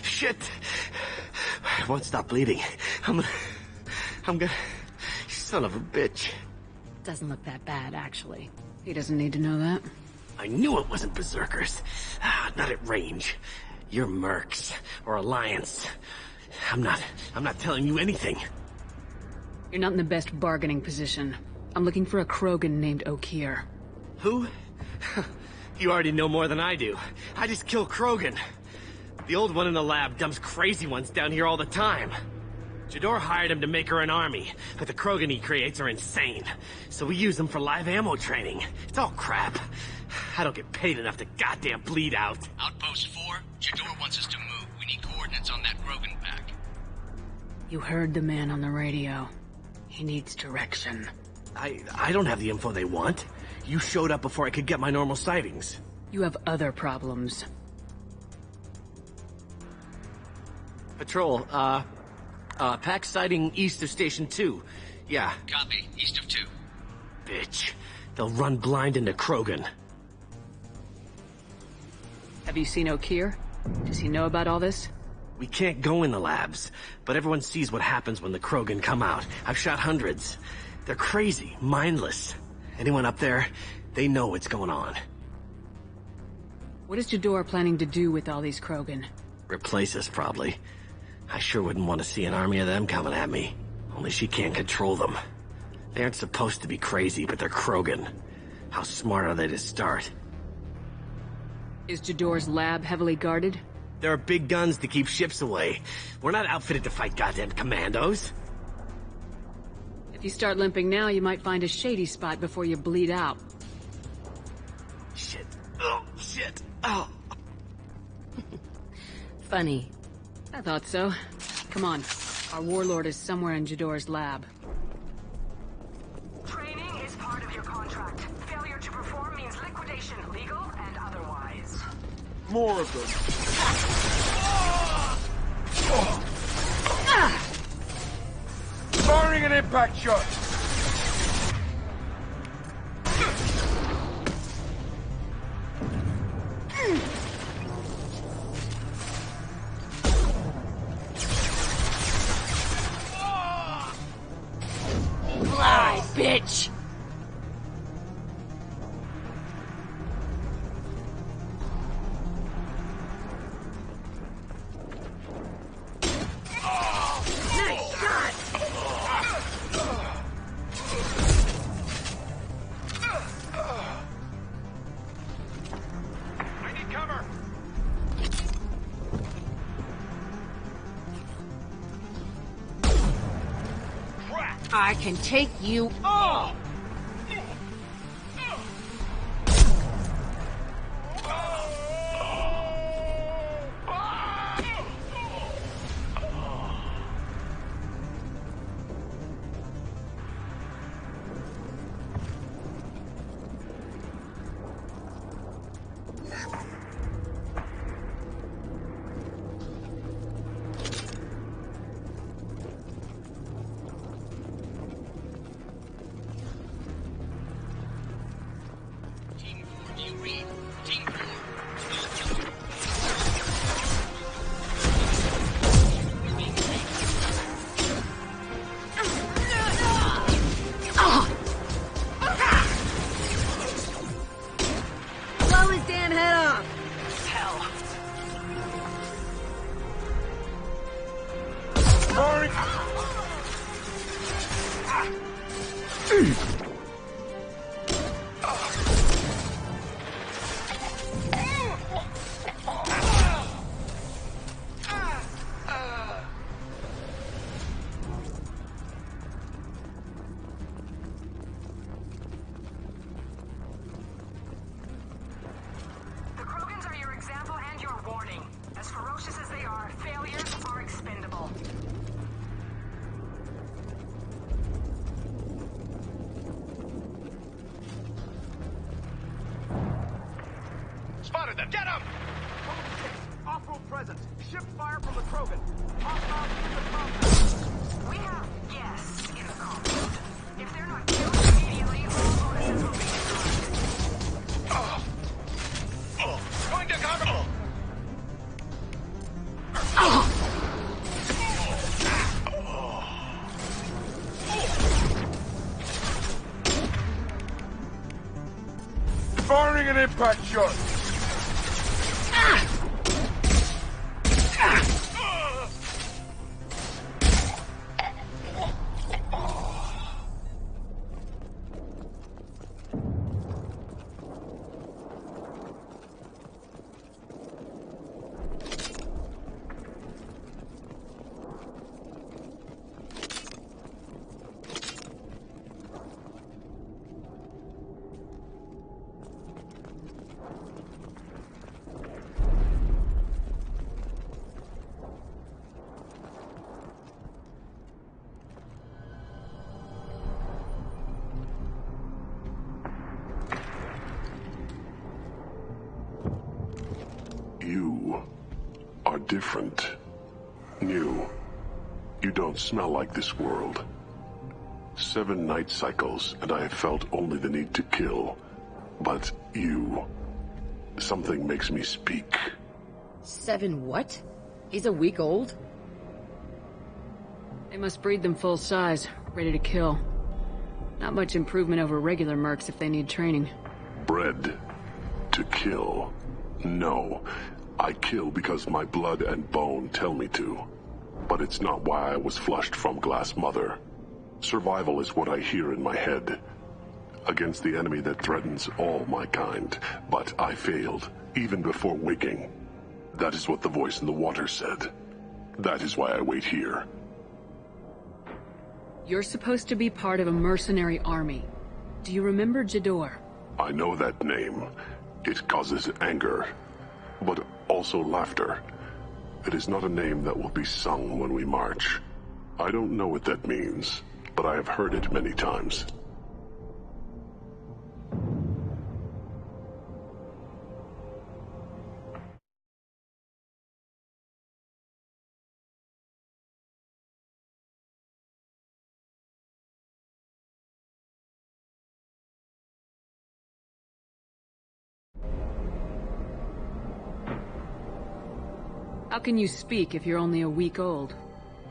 Shit! I won't stop bleeding. I'm gonna... Son of a bitch. Doesn't look that bad, actually. He doesn't need to know that. I knew it wasn't Berserkers. Not at range. You're Mercs. Or Alliance. I'm not telling you anything. You're not in the best bargaining position. I'm looking for a Krogan named Okeer. Who? You already know more than I do. I just kill Krogan. The old one in the lab dumps crazy ones down here all the time. Jador hired him to make her an army, but the Krogan he creates are insane. So we use them for live ammo training. It's all crap. I don't get paid enough to goddamn bleed out. Outpost 4, Jador wants us to move. We need coordinates on that Krogan pack. You heard the man on the radio. He needs direction. I don't have the info they want. You showed up before I could get my normal sightings. You have other problems. Patrol, pack sighting east of Station 2. Yeah. Copy. East of 2. Bitch. They'll run blind into Krogan. Have you seen Okeer? Does he know about all this? We can't go in the labs, but everyone sees what happens when the Krogan come out. I've shot hundreds. They're crazy, mindless. Anyone up there, they know what's going on. What is Jador planning to do with all these Krogan? Replace us, probably. I sure wouldn't want to see an army of them coming at me. Only she can't control them. They aren't supposed to be crazy, but they're Krogan. How smart are they to start? Is Jador's lab heavily guarded? There are big guns to keep ships away. We're not outfitted to fight goddamn commandos. If you start limping now, you might find a shady spot before you bleed out. Shit. Oh, shit. Oh. Funny. I thought so. Come on. Our warlord is somewhere in Jador's lab. Training is part of your contract. Failure to perform means liquidation, legal and otherwise. More of them. Firing an impact shot. Fly, bitch! Crack! I can take you all! Blow his damn head off! Hell. The Krogans are your example and your warning. As ferocious as they are, failures are expendable. Spotted them! Get them! Off-road presence. Ship fire from the Krogan. Hostile in the compound. We have guests in the compound. If they're not killed immediately, all bonuses will be Going to cover! Firing an impact shot. You are different. New. You don't smell like this world. 7 night cycles, and I have felt only the need to kill. But you... something makes me speak. 7 what? He's a week old? They must breed them full size, ready to kill. Not much improvement over regular mercs if they need training. Bred to kill. No. I kill because my blood and bone tell me to. But it's not why I was flushed from Glass Mother. Survival is what I hear in my head. Against the enemy that threatens all my kind. But I failed, even before waking. That is what the voice in the water said. That is why I wait here. You're supposed to be part of a mercenary army. Do you remember Jador? I know that name. It causes anger, but also laughter. It is not a name that will be sung when we march. I don't know what that means, but I have heard it many times. How can you speak if you're only a week old?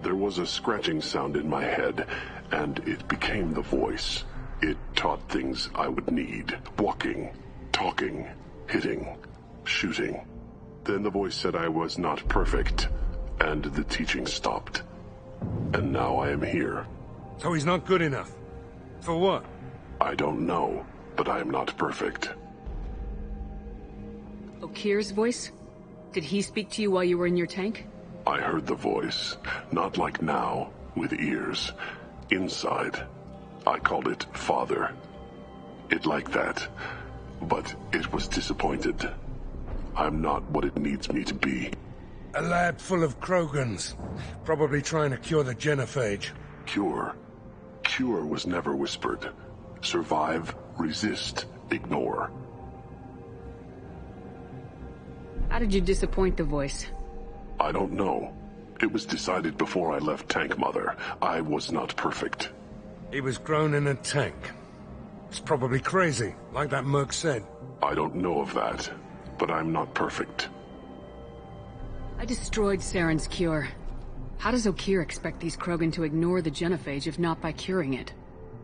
There was a scratching sound in my head, and it became the voice. It taught things I would need. Walking, talking, hitting, shooting. Then the voice said I was not perfect, and the teaching stopped. And now I am here. So he's not good enough? For what? I don't know, but I am not perfect. Okir's voice? Did he speak to you while you were in your tank? I heard the voice, not like now, with ears. inside. I called it Father. It liked that, but it was disappointed. I'm not what it needs me to be. A lab full of Krogans. Probably trying to cure the genophage. Cure? Cure was never whispered. Survive, resist, ignore. How did you disappoint the voice? I don't know. It was decided before I left Tank Mother. I was not perfect. He was grown in a tank. It's probably crazy, like that merc said. I don't know of that, but I'm not perfect. I destroyed Saren's cure. How does Okeer expect these Krogan to ignore the genophage if not by curing it?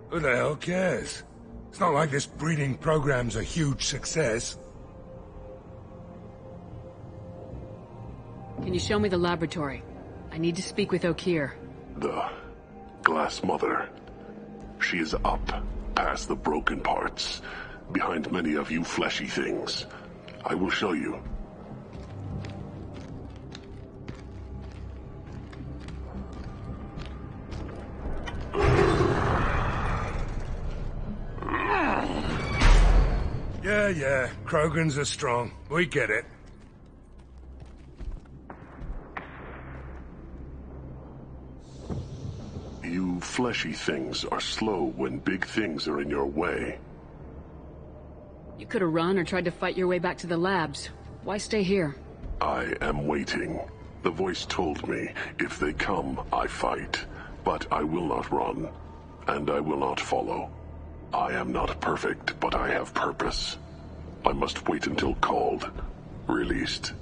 Who the hell cares? It's not like this breeding program's a huge success. Can you show me the laboratory? I need to speak with Okeer. The Glass Mother. She is up, past the broken parts, behind many of you fleshy things. I will show you. Yeah, Krogans are strong. We get it. You fleshy things are slow when big things are in your way. You could have run or tried to fight your way back to the labs. Why stay here? I am waiting. The voice told me, if they come, I fight. But I will not run, and I will not follow. I am not perfect, but I have purpose. I must wait until called, released.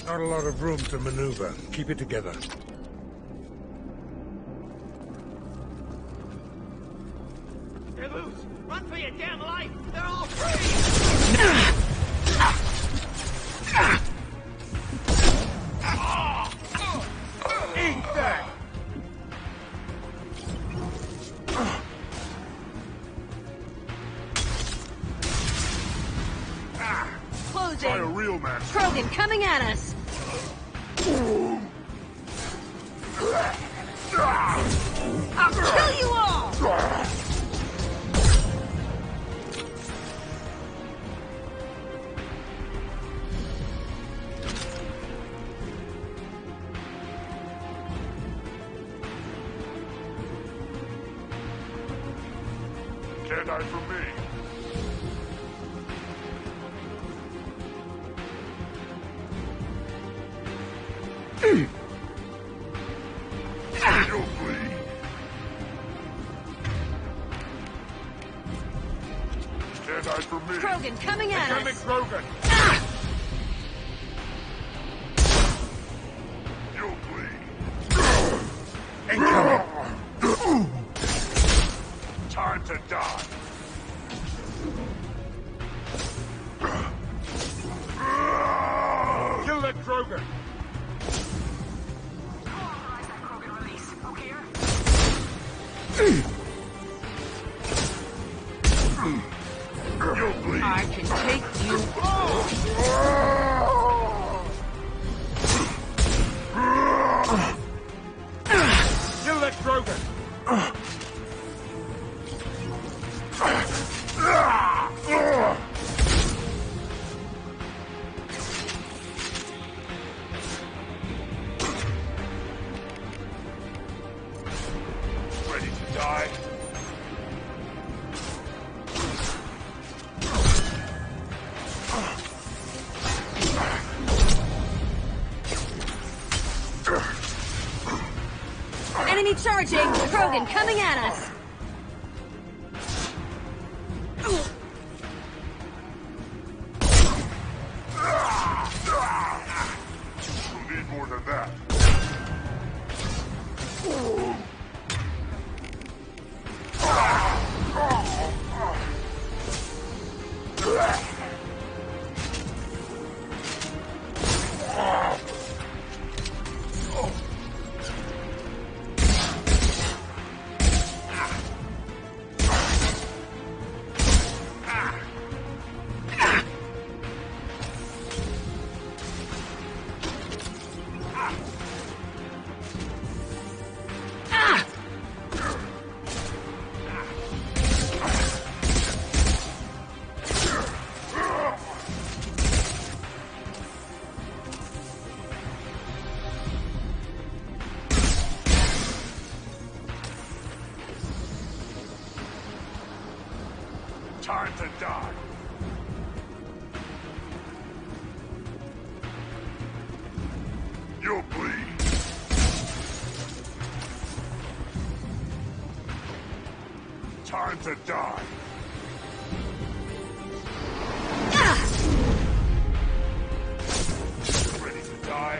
Not a lot of room to maneuver. Keep it together. They're loose! Run for your damn life! They're all free! Eat that! Closing! Try a real man. Krogan coming at us! I'll kill you all! Can't hide from me. You'll bleed. Can't hide from me. Krogan coming at Incoming us! Krogan. You'll bleed. Incoming. Time to die. Kill that Krogan! You'll bleed. I can take you all! Kill that Krogan! Ready to die? Enemy charging! Krogan coming at us! We'll need more than that. Time to die. You'll bleed. Time to die. Ready to die?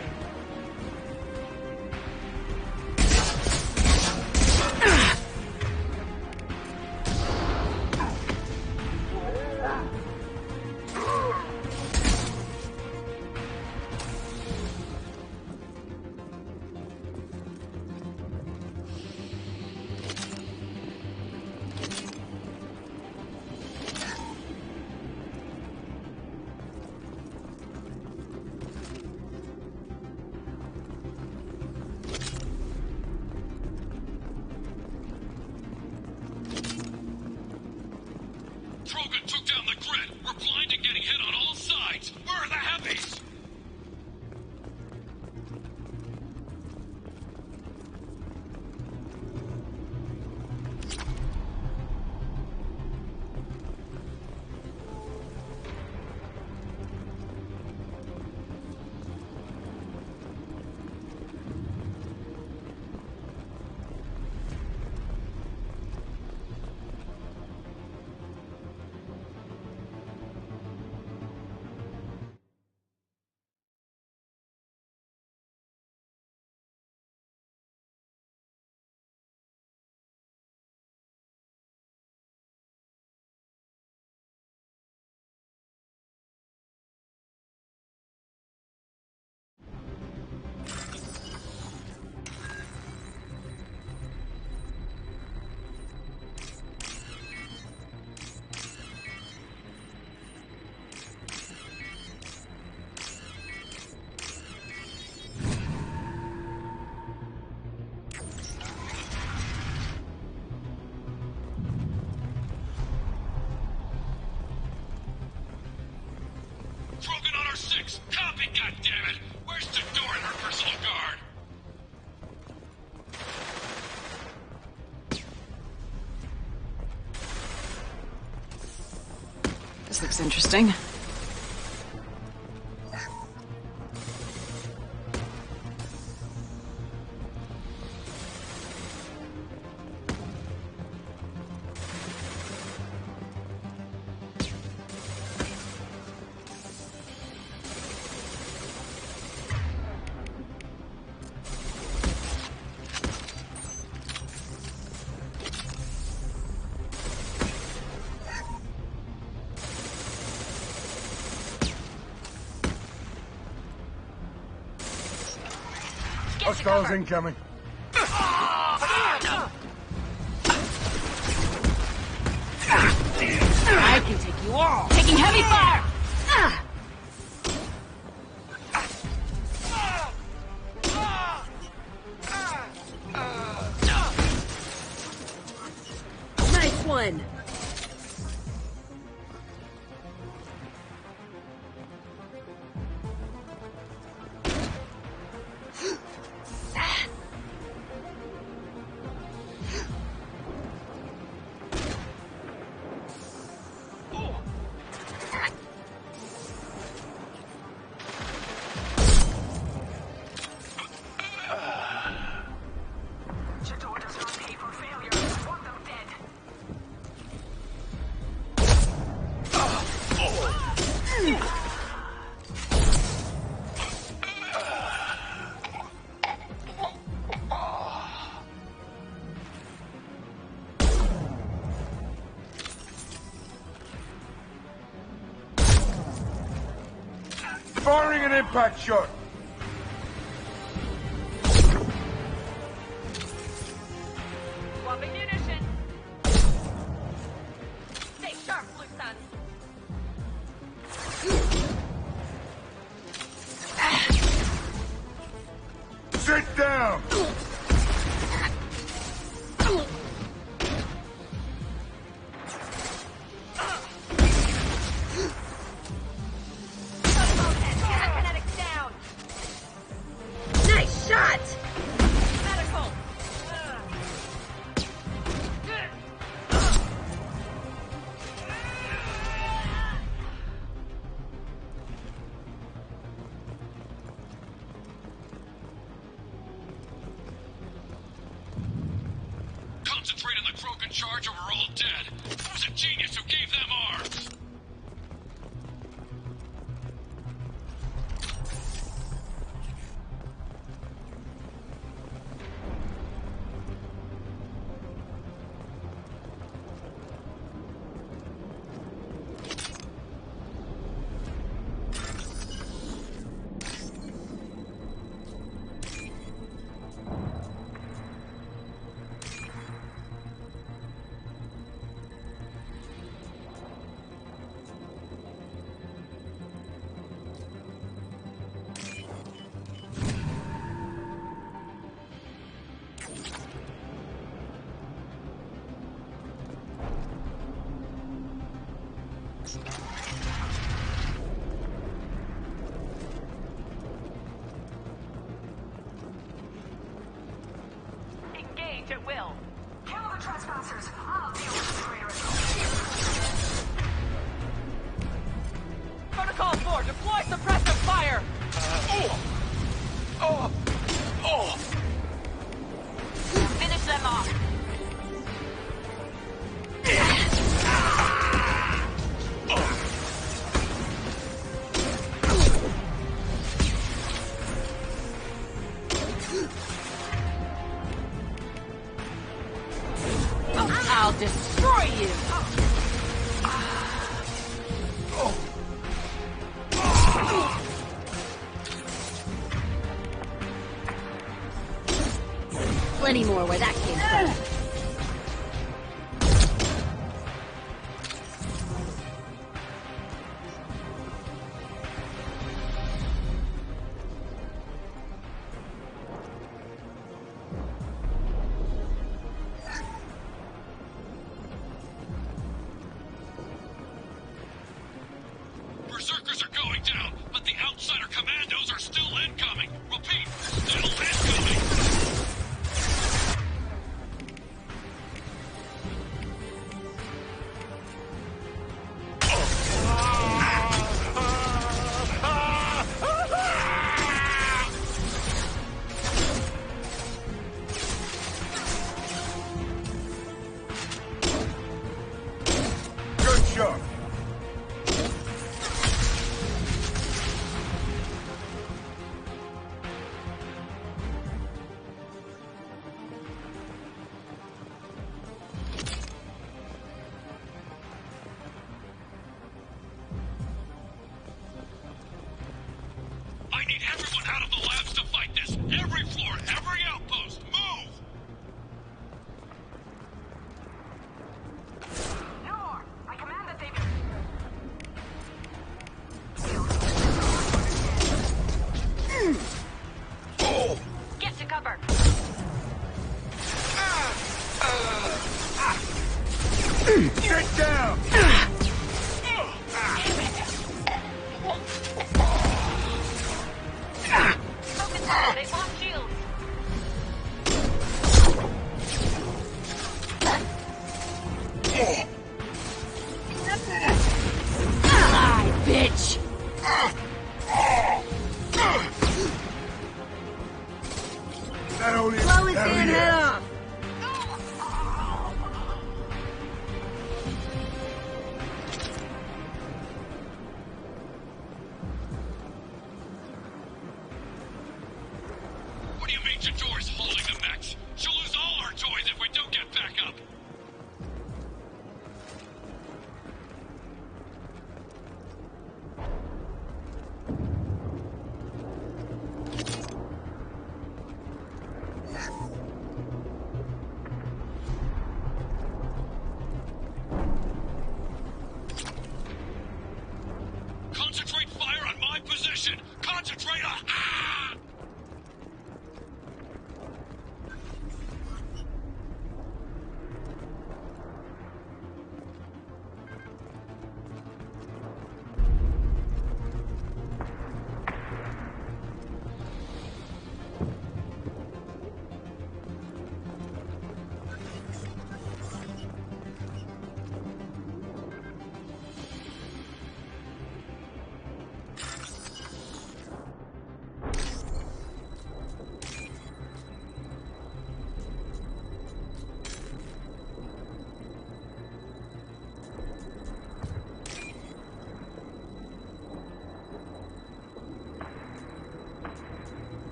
Krogan took down the grid. We're blind and getting hit on all sides. Where are the heavies? Krogan on our 6. Copy, goddammit! Where's Tador and her personal guard? This looks interesting. Hostiles incoming. I can take you all. Taking heavy fire. Nice one. Firing an impact shot. Swapping munition. Stay sharp, Lusan. Sit down. Nice shot! Medical. took in charge and we're all dead. Who's a genius who gave them arms? Engage at will. Kill the trespassers. I'll deal with the traitors. Protocol 4, deploy suppressive fire! Finish them off. I'll destroy you! Plenty more where that came from. Berserkers are going down, but the outsider commandos are still incoming. Repeat, still incoming.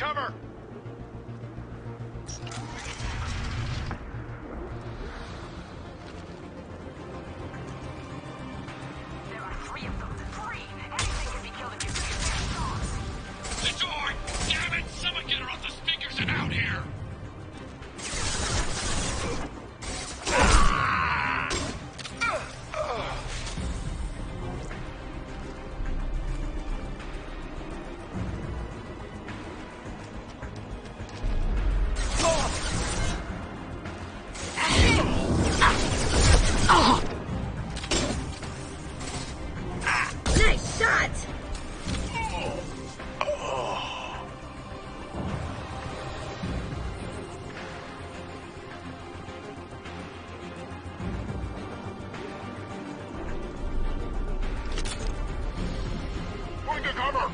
cover! There are 3 of them. 3! Anything can be killed if you see The door! Damn it! Someone get her off the speakers and out here! Nice shot! Point to cover!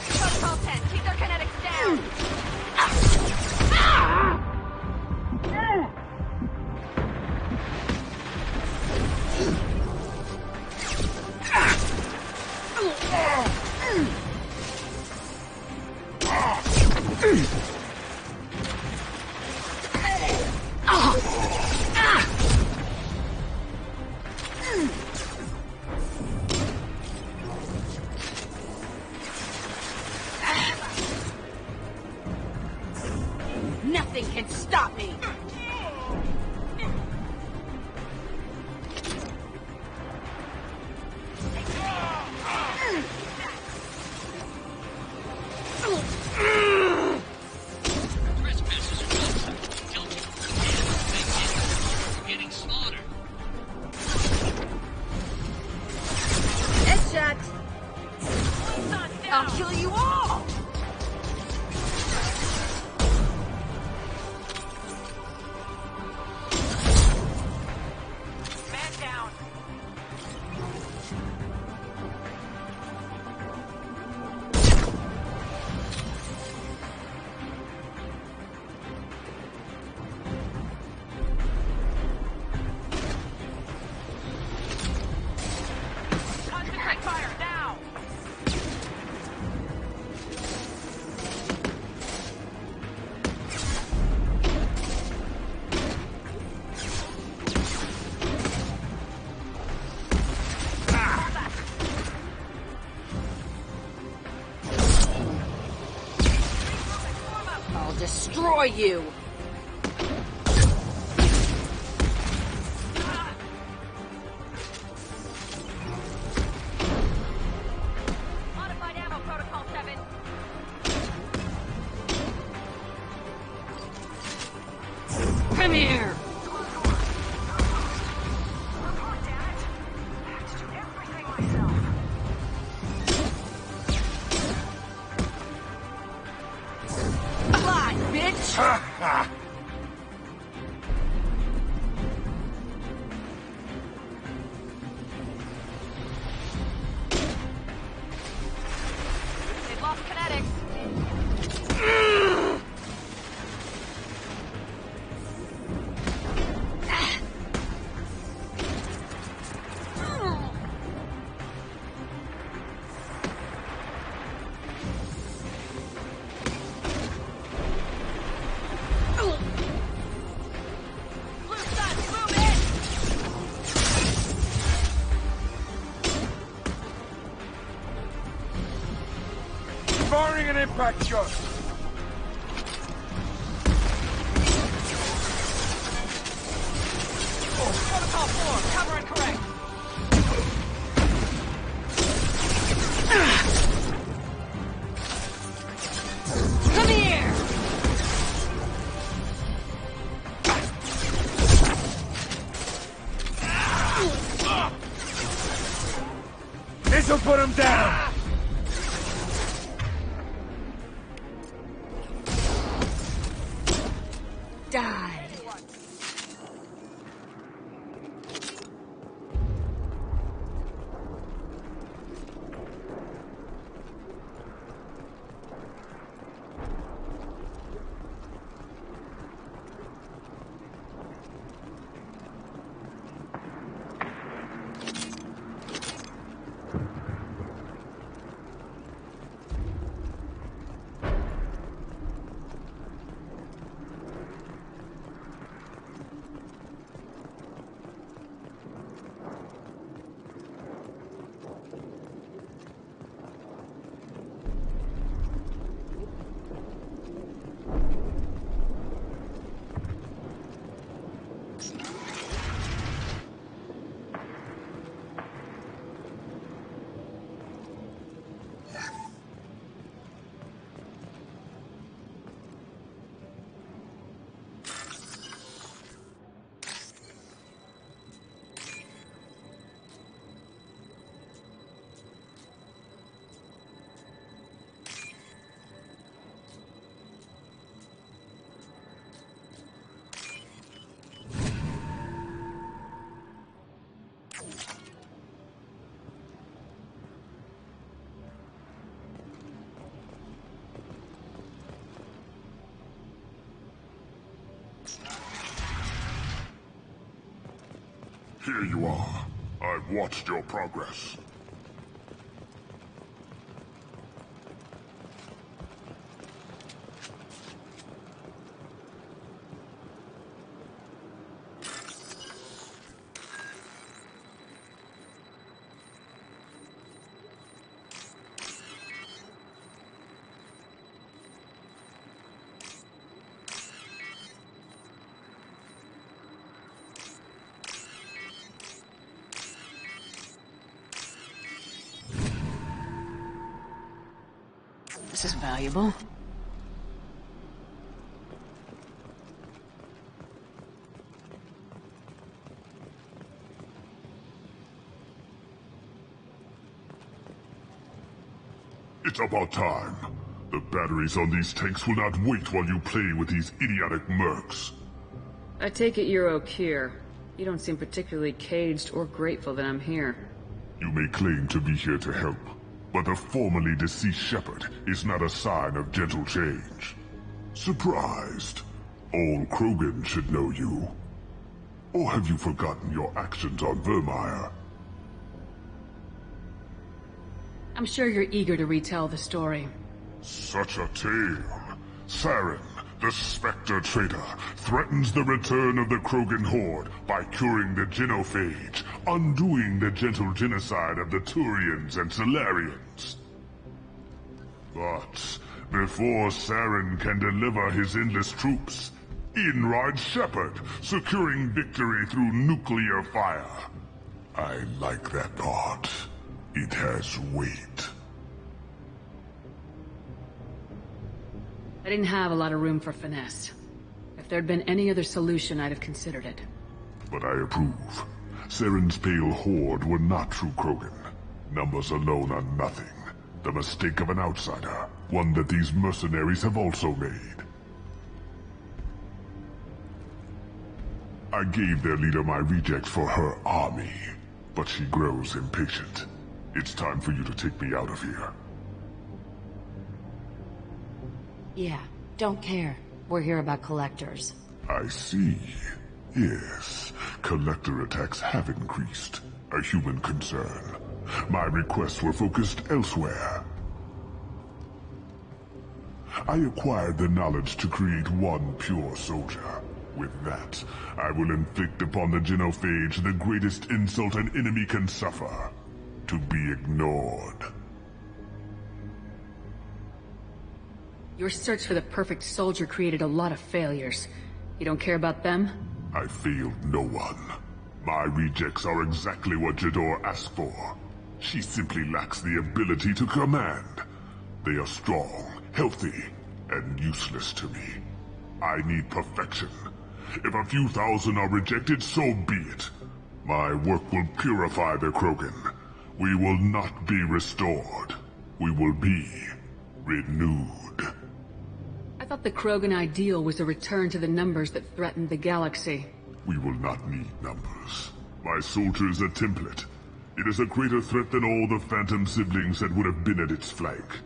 Protocol 10, keep their kinetics down! Nothing can stop me! Trespassers are welcome. Tell people getting slaughtered. Headshot! I'll kill you all! Man down! Concentrate fire now! I'll destroy you! Modified ammo protocol 7. Come here! Fly, bitch! They've lost kinetics. Blue sun, move in! Firing an impact shot. Protocol 4, cover and correct. Come here! This'll put him down. Die! Here you are. I've watched your progress. This is valuable. It's about time. The batteries on these tanks will not wait while you play with these idiotic mercs. I take it you're Okir. You don't seem particularly caged or grateful that I'm here. You may claim to be here to help, but the formerly deceased shepherd is not a sign of gentle change. Surprised? All Krogan should know you. Or have you forgotten your actions on Vermeer? I'm sure you're eager to retell the story. Such a tale. Saren, the Spectre traitor, threatens the return of the Krogan horde by curing the genophage, undoing the gentle genocide of the Turians and Solarians. But before Saren can deliver his endless troops, in rides Shepard, securing victory through nuclear fire. I like that part. It has weight. I didn't have a lot of room for finesse. If there'd been any other solution, I'd have considered it. But I approve. Saren's pale horde were not true Krogan. Numbers alone are nothing. The mistake of an outsider, one that these mercenaries have also made. I gave their leader my rejects for her army, but she grows impatient. It's time for you to take me out of here. Yeah, don't care. We're here about collectors. I see. Yes, collector attacks have increased. A human concern. My requests were focused elsewhere. I acquired the knowledge to create one pure soldier. With that, I will inflict upon the genophage the greatest insult an enemy can suffer. To be ignored. Your search for the perfect soldier created a lot of failures. You don't care about them? I failed no one. My rejects are exactly what Jador asked for. She simply lacks the ability to command. They are strong, healthy, and useless to me. I need perfection. If a few thousand are rejected, so be it. My work will purify the Krogan. We will not be restored. We will be renewed. I thought the Krogan ideal was a return to the numbers that threatened the galaxy. We will not need numbers. My soldier is a template. It is a greater threat than all the Phantom siblings that would have been at its flank.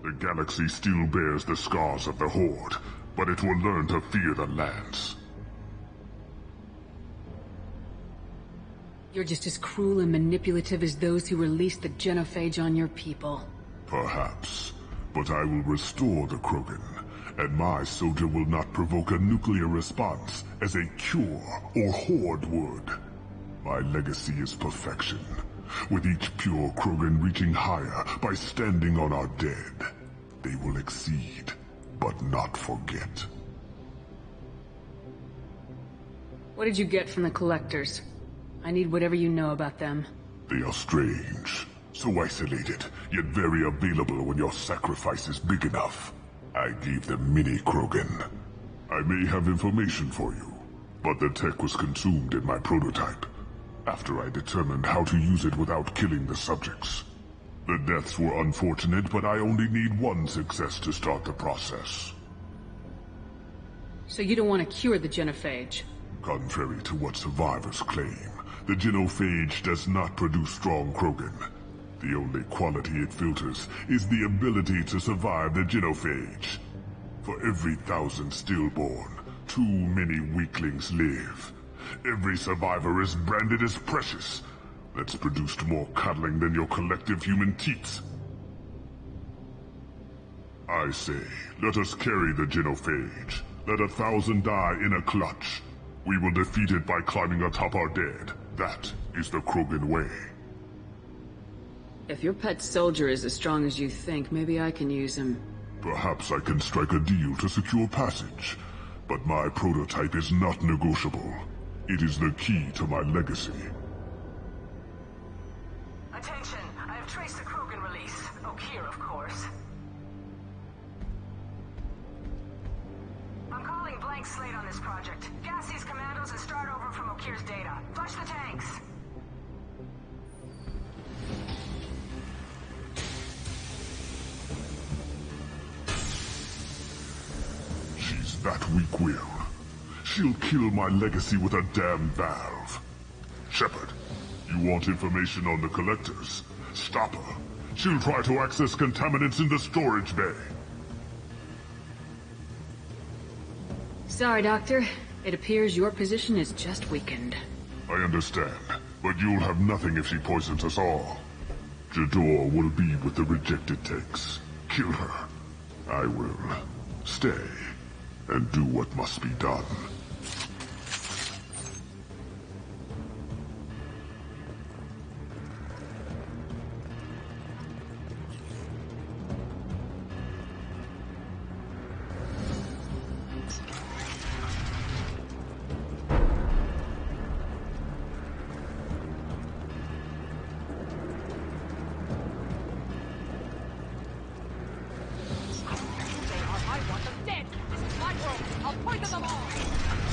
The galaxy still bears the scars of the Horde, but it will learn to fear the Lance. You're just as cruel and manipulative as those who released the genophage on your people. Perhaps, but I will restore the Krogan, and my soldier will not provoke a nuclear response as a cure or Horde would. My legacy is perfection, with each pure Krogan reaching higher by standing on our dead. They will exceed, but not forget. What did you get from the Collectors? I need whatever you know about them. They are strange, so isolated, yet very available when your sacrifice is big enough. I gave them mini Krogan. I may have information for you, but the tech was consumed in my prototype, after I determined how to use it without killing the subjects. The deaths were unfortunate, but I only need one success to start the process. So you don't want to cure the genophage? Contrary to what survivors claim, the genophage does not produce strong Krogan. The only quality it filters is the ability to survive the genophage. For every 1,000 stillborn, too many weaklings live. Every survivor is branded as precious. That's produced more cuddling than your collective human teats. I say, let us carry the genophage. Let 1,000 die in a clutch. We will defeat it by climbing atop our dead. That is the Krogan way. If your pet soldier is as strong as you think, maybe I can use him. Perhaps I can strike a deal to secure passage. But my prototype is not negotiable. It is the key to my legacy. Attention, I have traced the Krogan release. Okeer, of course. I'm calling blank slate on this project. Gas these commandos and start over from Okeer's data. Flush the tanks. She's that weak-willed. She'll kill my legacy with a damn valve. Shepard, you want information on the Collectors? Stop her. She'll try to access contaminants in the storage bay. Sorry, Doctor. It appears your position is just weakened. I understand, but you'll have nothing if she poisons us all. Jador will be with the rejected tanks. Kill her. I will stay and do what must be done.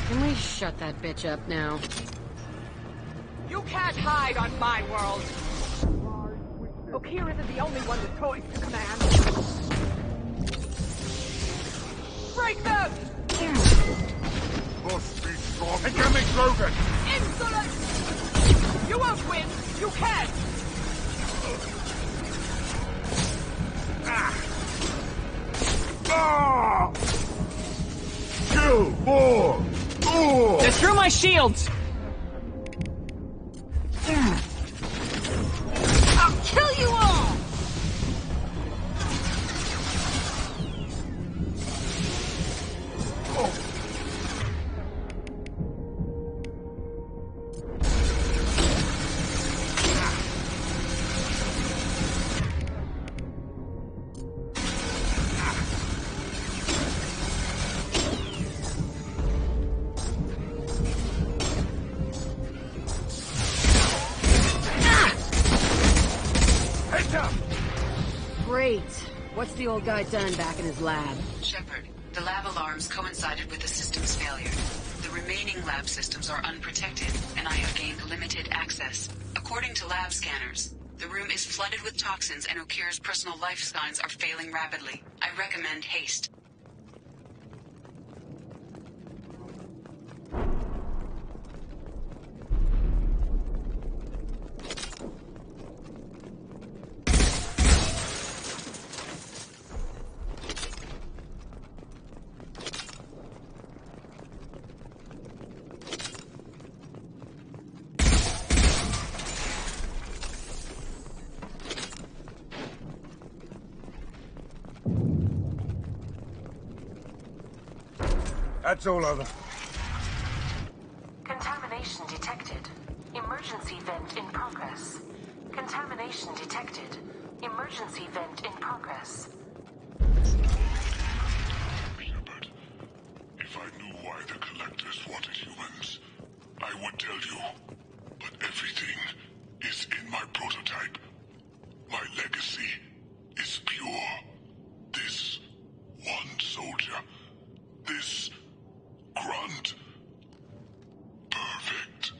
Can we shut that bitch up now? You can't hide on my world! Okeer isn't the only one with toys to command. Break them! Must be strong. Incoming Krogan! Insolent! You won't win! You can't! Kill more! They're through my shields! I'll kill you all! Great. What's the old guy done back in his lab? Shepard, the lab alarms coincided with the system's failure. The remaining lab systems are unprotected, and I have gained limited access. According to lab scanners, the room is flooded with toxins and Okeer's personal life signs are failing rapidly. I recommend haste. That's all over. Contamination detected. Emergency vent in progress. Contamination detected. Emergency vent in progress. Shepard, if I knew why the Collectors wanted humans, I would tell you. But everything is in my prototype. My legacy is pure. This one soldier. This grunt. Perfect.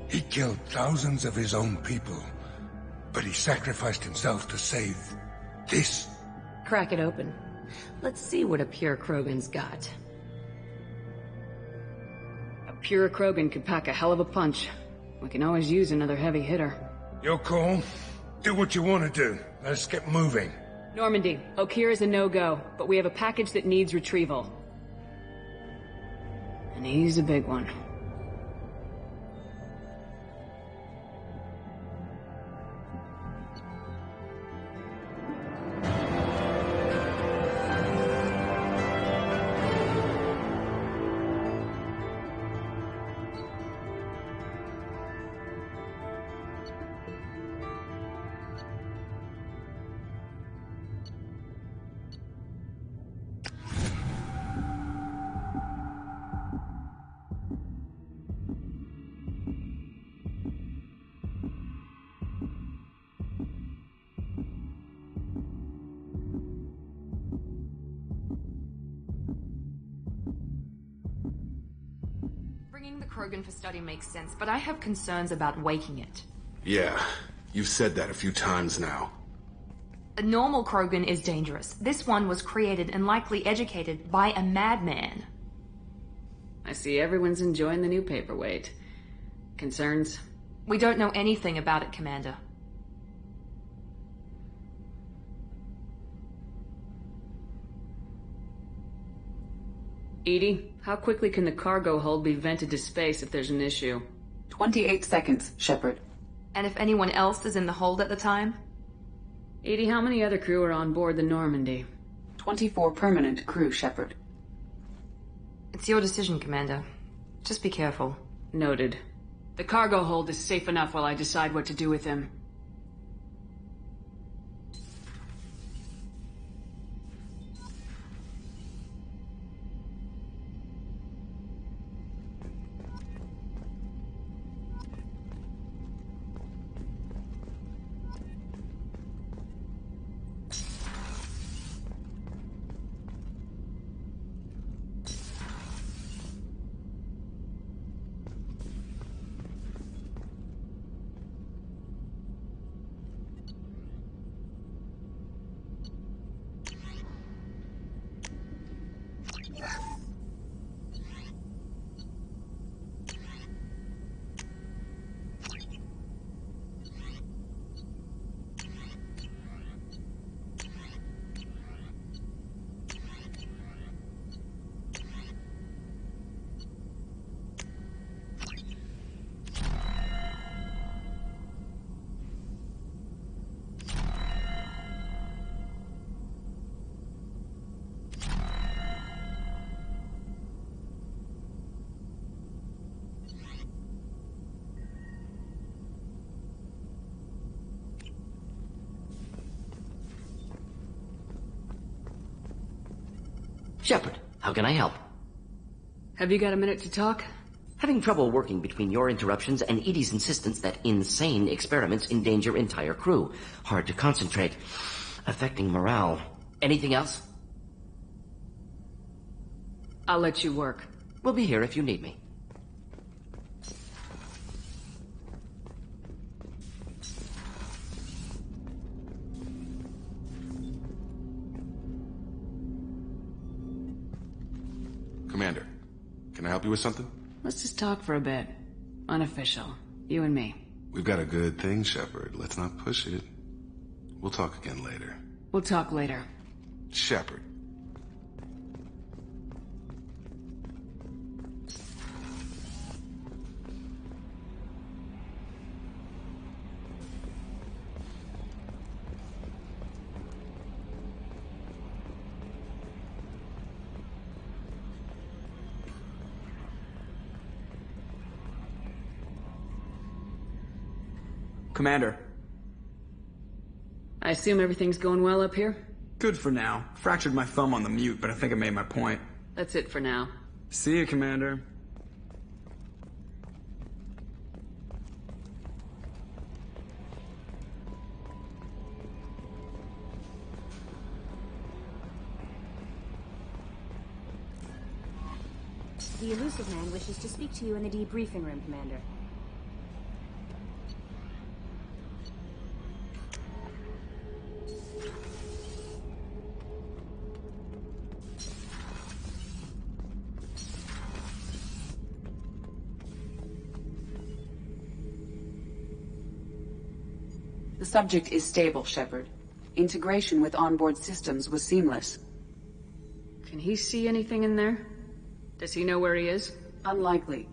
He killed thousands of his own people, but he sacrificed himself to save this. Crack it open. Let's see what a pure Krogan's got. A pure Krogan could pack a hell of a punch. We can always use another heavy hitter. Your call. Do what you want to do. Let's get moving. Normandy, Okeer is a no-go, but we have a package that needs retrieval. And he's a big one. Bringing the Krogan for study makes sense, but I have concerns about waking it. Yeah, you've said that a few times now. A normal Krogan is dangerous. This one was created and likely educated by a madman. I see everyone's enjoying the new paperweight. Concerns? We don't know anything about it, Commander. Edie, how quickly can the cargo hold be vented to space if there's an issue? 28 seconds, Shepard. And if anyone else is in the hold at the time? Edie, how many other crew are on board the Normandy? 24 permanent crew, Shepard. It's your decision, Commander. Just be careful. Noted. The cargo hold is safe enough while I decide what to do with him. Shepard, how can I help? Have you got a minute to talk? Having trouble working between your interruptions and Edie's insistence that insane experiments endanger entire crew. Hard to concentrate. Affecting morale. Anything else? I'll let you work. We'll be here if you need me. Commander, can I help you with something? Let's just talk for a bit. Unofficial. You and me. We've got a good thing, Shepard. Let's not push it. We'll talk again later. We'll talk later. Shepard. Commander. I assume everything's going well up here? Good for now. Fractured my thumb on the mute, but I think I made my point. That's it for now. See you, Commander. The elusive man wishes to speak to you in the debriefing room, Commander. The subject is stable, Shepard. Integration with onboard systems was seamless. Can he see anything in there? Does he know where he is? Unlikely.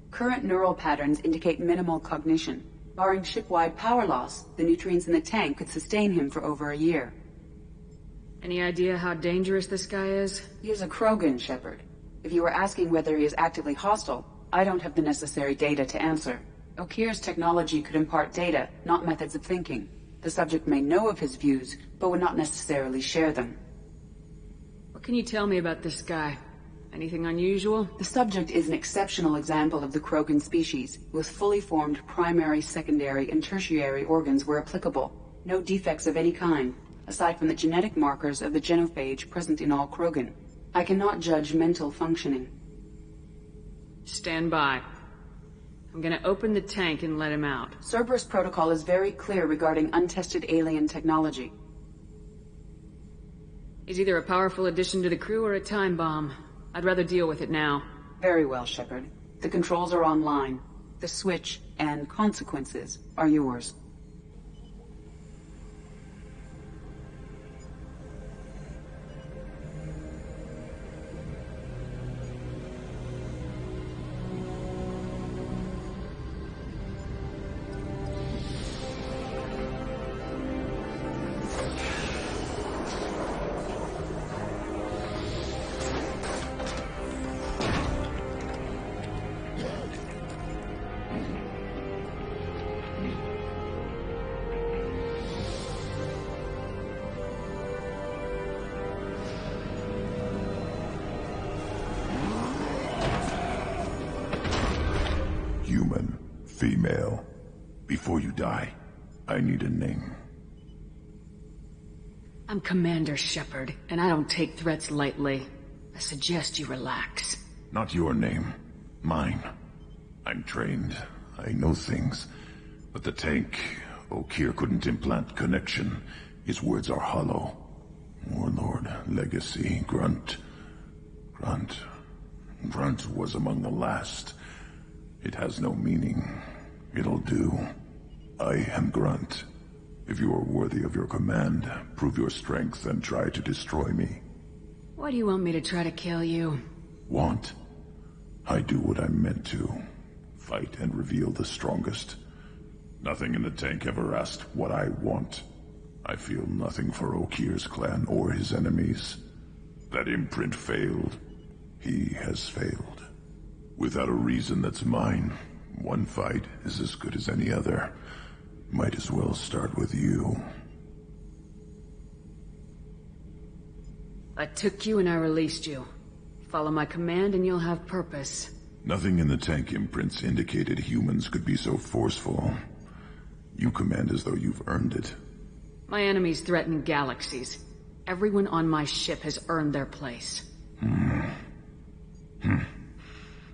Current neural patterns indicate minimal cognition. Barring ship-wide power loss, the nutrients in the tank could sustain him for over a year. Any idea how dangerous this guy is? He is a Krogan, Shepard. If you were asking whether he is actively hostile, I don't have the necessary data to answer. Okeer's technology could impart data, not methods of thinking. The subject may know of his views, but would not necessarily share them. What can you tell me about this guy? Anything unusual? The subject is an exceptional example of the Krogan species, with fully formed primary, secondary, and tertiary organs where applicable. No defects of any kind, aside from the genetic markers of the genophage present in all Krogan. I cannot judge mental functioning. Stand by. I'm gonna open the tank and let him out. Cerberus protocol is very clear regarding untested alien technology. He's either a powerful addition to the crew or a time bomb. I'd rather deal with it now. Very well, Shepard. The controls are online. The switch and consequences are yours. Human, female. Before you die, I need a name. I'm Commander Shepard, and I don't take threats lightly. I suggest you relax. Not your name. Mine. I'm trained. I know things. But the tank, Okeer couldn't implant connection. His words are hollow. Warlord, Legacy, Grunt. Grunt was among the last. It has no meaning. It'll do. I am Grunt. If you are worthy of your command, prove your strength and try to destroy me. Why do you want me to try to kill you? Want? I do what I'm meant to. Fight and reveal the strongest. Nothing in the tank ever asked what I want. I feel nothing for Okeer's clan or his enemies. That imprint failed. He has failed. Without a reason that's mine, one fight is as good as any other. Might as well start with you. I took you and I released you. Follow my command and you'll have purpose. Nothing in the tank imprints indicated humans could be so forceful. You command as though you've earned it. My enemies threaten galaxies. Everyone on my ship has earned their place.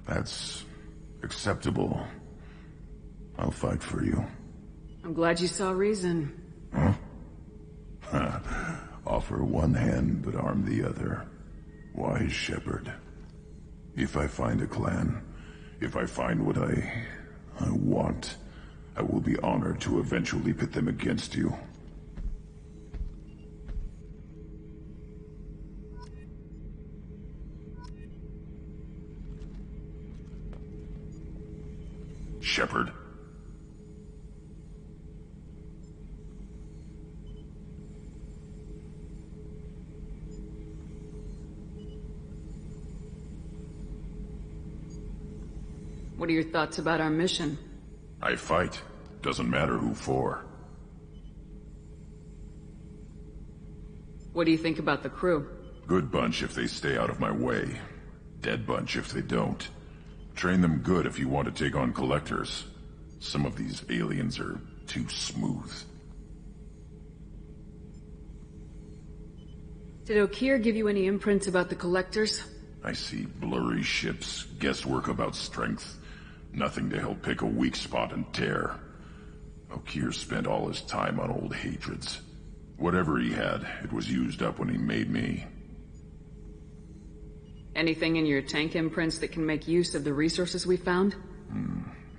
That's acceptable. I'll fight for you. I'm glad you saw reason. Huh? Offer one hand, but arm the other. Wise Shepard. If I find a clan, if I find what I want, I will be honored to eventually pit them against you. Shepard. What are your thoughts about our mission? I fight. Doesn't matter who for. What do you think about the crew? Good bunch if they stay out of my way. Dead bunch if they don't. Train them good if you want to take on collectors. Some of these aliens are too smooth. Did Okeer give you any imprints about the collectors? I see blurry ships, guesswork about strength. Nothing to help pick a weak spot and tear. Okeer spent all his time on old hatreds. Whatever he had, it was used up when he made me. Anything in your tank imprints that can make use of the resources we found?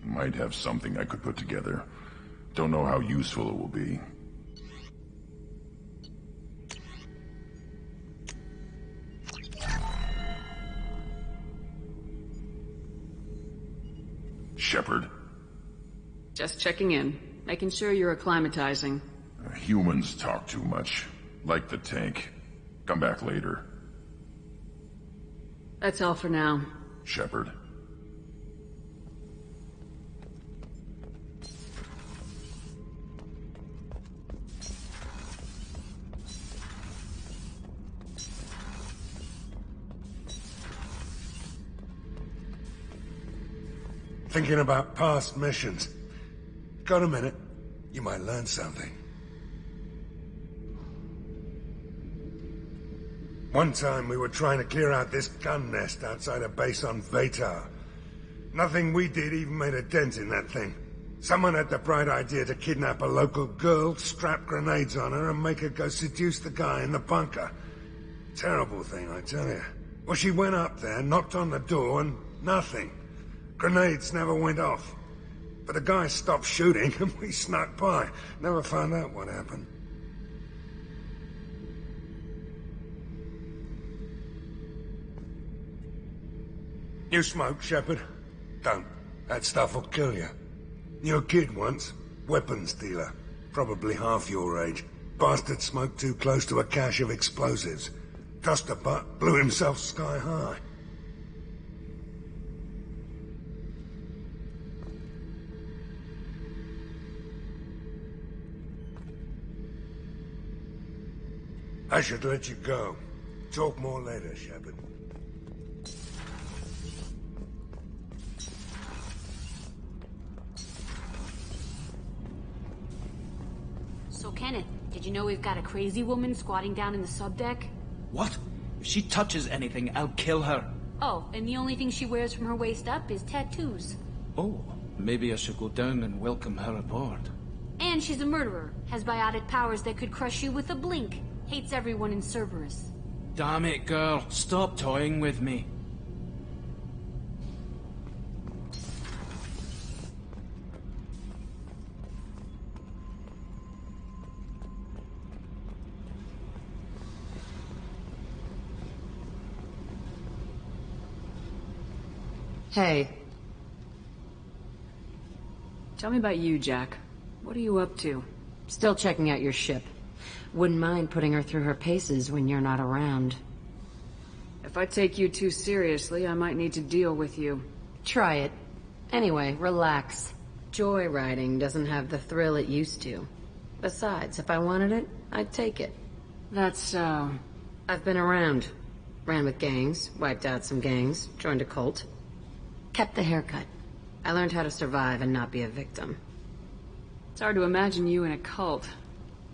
Might have something I could put together. Don't know how useful it will be. Shepard? Just checking in. Making sure you're acclimatizing. Humans talk too much. Like the tank. Come back later. That's all for now. Shepard. Thinking about past missions. Got a minute? You might learn something. One time we were trying to clear out this gun nest outside a base on Vetar. Nothing we did even made a dent in that thing. Someone had the bright idea to kidnap a local girl, strap grenades on her, and make her go seduce the guy in the bunker. Terrible thing, I tell you. Well, she went up there, knocked on the door, and nothing. Grenades never went off. But the guy stopped shooting, and we snuck by. Never found out what happened. You smoke, Shepard? Don't. That stuff will kill you. Knew a kid once. Weapons dealer. Probably half your age. Bastard smoked too close to a cache of explosives. Tossed a butt, blew himself sky high. I should let you go. Talk more later, Shepard. So, Kenneth, did you know we've got a crazy woman squatting down in the subdeck? What? If she touches anything, I'll kill her. Oh, and the only thing she wears from her waist up is tattoos. Oh, maybe I should go down and welcome her aboard. And she's a murderer, has biotic powers that could crush you with a blink. Hates everyone in Cerberus. Damn it, girl. Stop toying with me. Hey. Tell me about you, Jack. What are you up to? Still checking out your ship. Wouldn't mind putting her through her paces when you're not around. If I take you too seriously, I might need to deal with you. Try it. Anyway, relax. Joyriding doesn't have the thrill it used to. Besides, if I wanted it, I'd take it. That's so... I've been around. Ran with gangs, wiped out some gangs, joined a cult. Kept the haircut. I learned how to survive and not be a victim. It's hard to imagine you in a cult.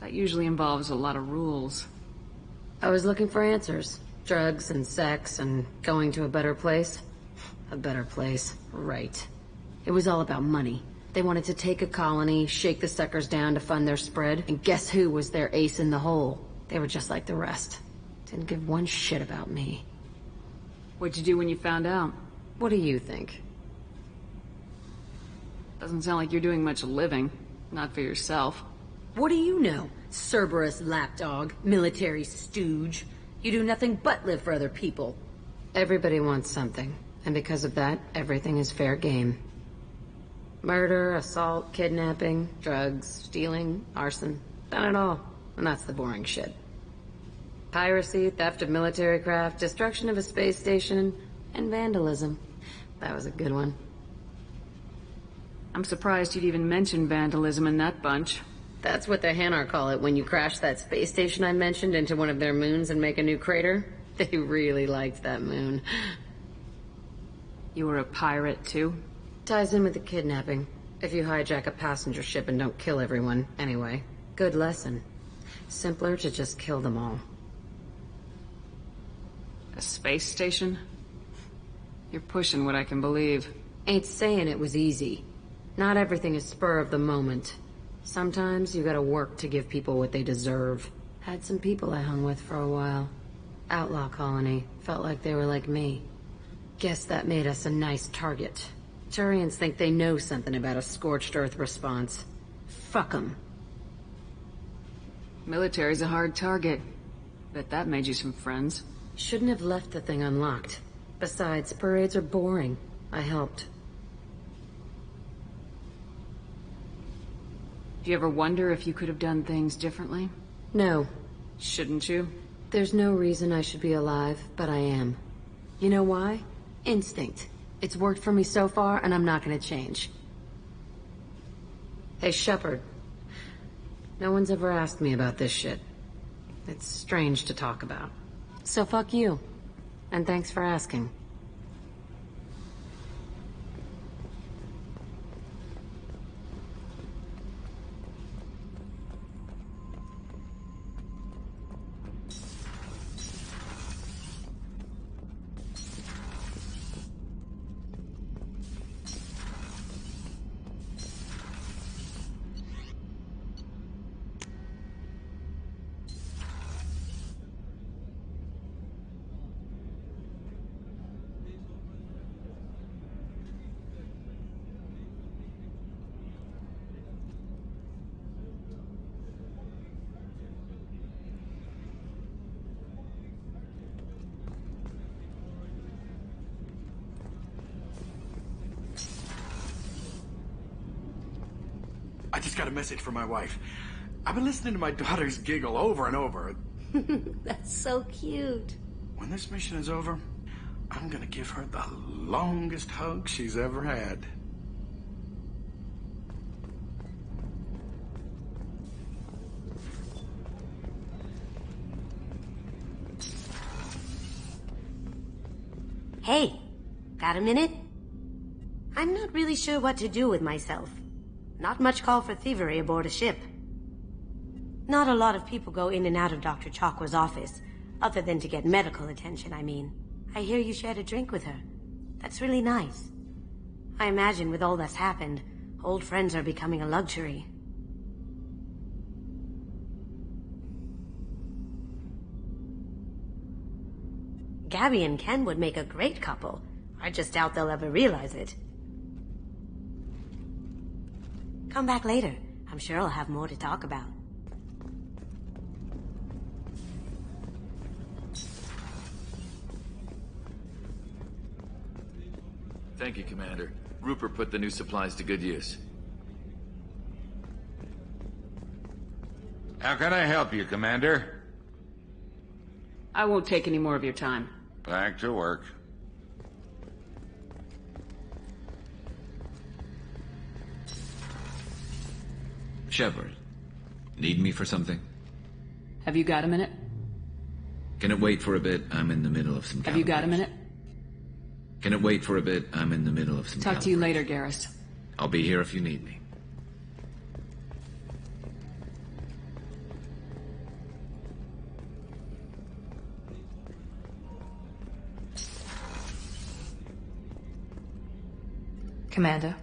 That usually involves a lot of rules. I was looking for answers. Drugs and sex and going to a better place. A better place, right. It was all about money. They wanted to take a colony, shake the suckers down to fund their spread, and guess who was their ace in the hole? They were just like the rest. Didn't give one shit about me. What'd you do when you found out? What do you think? Doesn't sound like you're doing much living. Not for yourself. What do you know? Cerberus lapdog, military stooge. You do nothing but live for other people. Everybody wants something, and because of that, everything is fair game. Murder, assault, kidnapping, drugs, stealing, arson. Done it all. And that's the boring shit. Piracy, theft of military craft, destruction of a space station, and vandalism. That was a good one. I'm surprised you'd even mention vandalism in that bunch. That's what the Hanar call it when you crash that space station I mentioned into one of their moons and make a new crater. They really liked that moon. You were a pirate, too? Ties in with the kidnapping. If you hijack a passenger ship and don't kill everyone, anyway. Good lesson. Simpler to just kill them all. A space station? You're pushing what I can believe. Ain't saying it was easy. Not everything is spur of the moment. Sometimes you gotta work to give people what they deserve. Had some people I hung with for a while. Outlaw colony. Felt like they were like me. Guess that made us a nice target. Turians think they know something about a scorched earth response. Fuck 'em. Military's a hard target. Bet that made you some friends. Shouldn't have left the thing unlocked. Besides, parades are boring. I helped. Do you ever wonder if you could have done things differently? No. Shouldn't you? There's no reason I should be alive, but I am. You know why? Instinct. It's worked for me so far, and I'm not gonna change. Hey, Shepard. No one's ever asked me about this shit. It's strange to talk about. So fuck you. And thanks for asking. I just got a message from my wife. I've been listening to my daughter's giggle over and over. That's so cute. When this mission is over, I'm gonna give her the longest hug she's ever had. Hey, got a minute? I'm not really sure what to do with myself. Not much call for thievery aboard a ship. Not a lot of people go in and out of Dr. Chakwa's office, other than to get medical attention, I mean. I hear you shared a drink with her. That's really nice. I imagine with all that's happened, old friends are becoming a luxury. Gabby and Ken would make a great couple. I just doubt they'll ever realize it. Come back later. I'm sure I'll have more to talk about. Thank you, Commander. Rupert put the new supplies to good use. How can I help you, Commander? I won't take any more of your time. Back to work. Shepard, need me for something? Have you got a minute? Can it wait for a bit? I'm in the middle of some Have you got a minute? Can it wait for a bit? I'm in the middle of some Talk to you later, Garrus. I'll be here if you need me. Commander,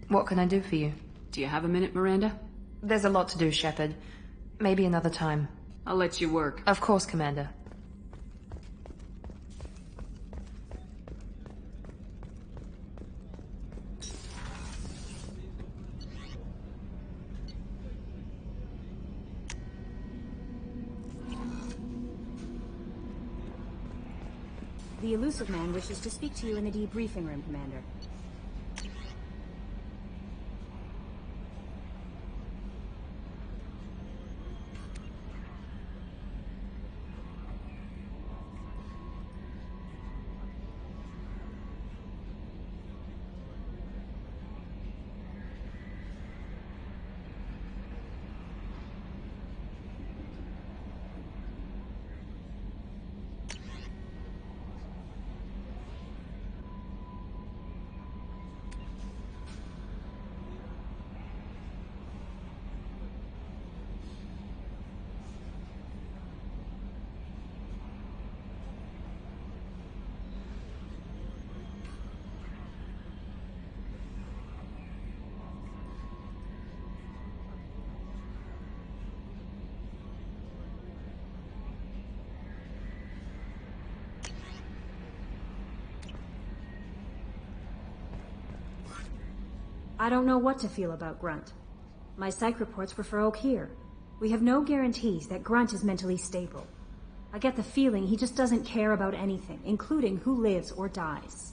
what can I do for you? Do you have a minute, Miranda? There's a lot to do, Shepard. Maybe another time. I'll let you work. Of course, Commander. The elusive man wishes to speak to you in the debriefing room, Commander. I don't know what to feel about Grunt. My psych reports were for Okier. We have no guarantees that Grunt is mentally stable. I get the feeling he just doesn't care about anything, including who lives or dies.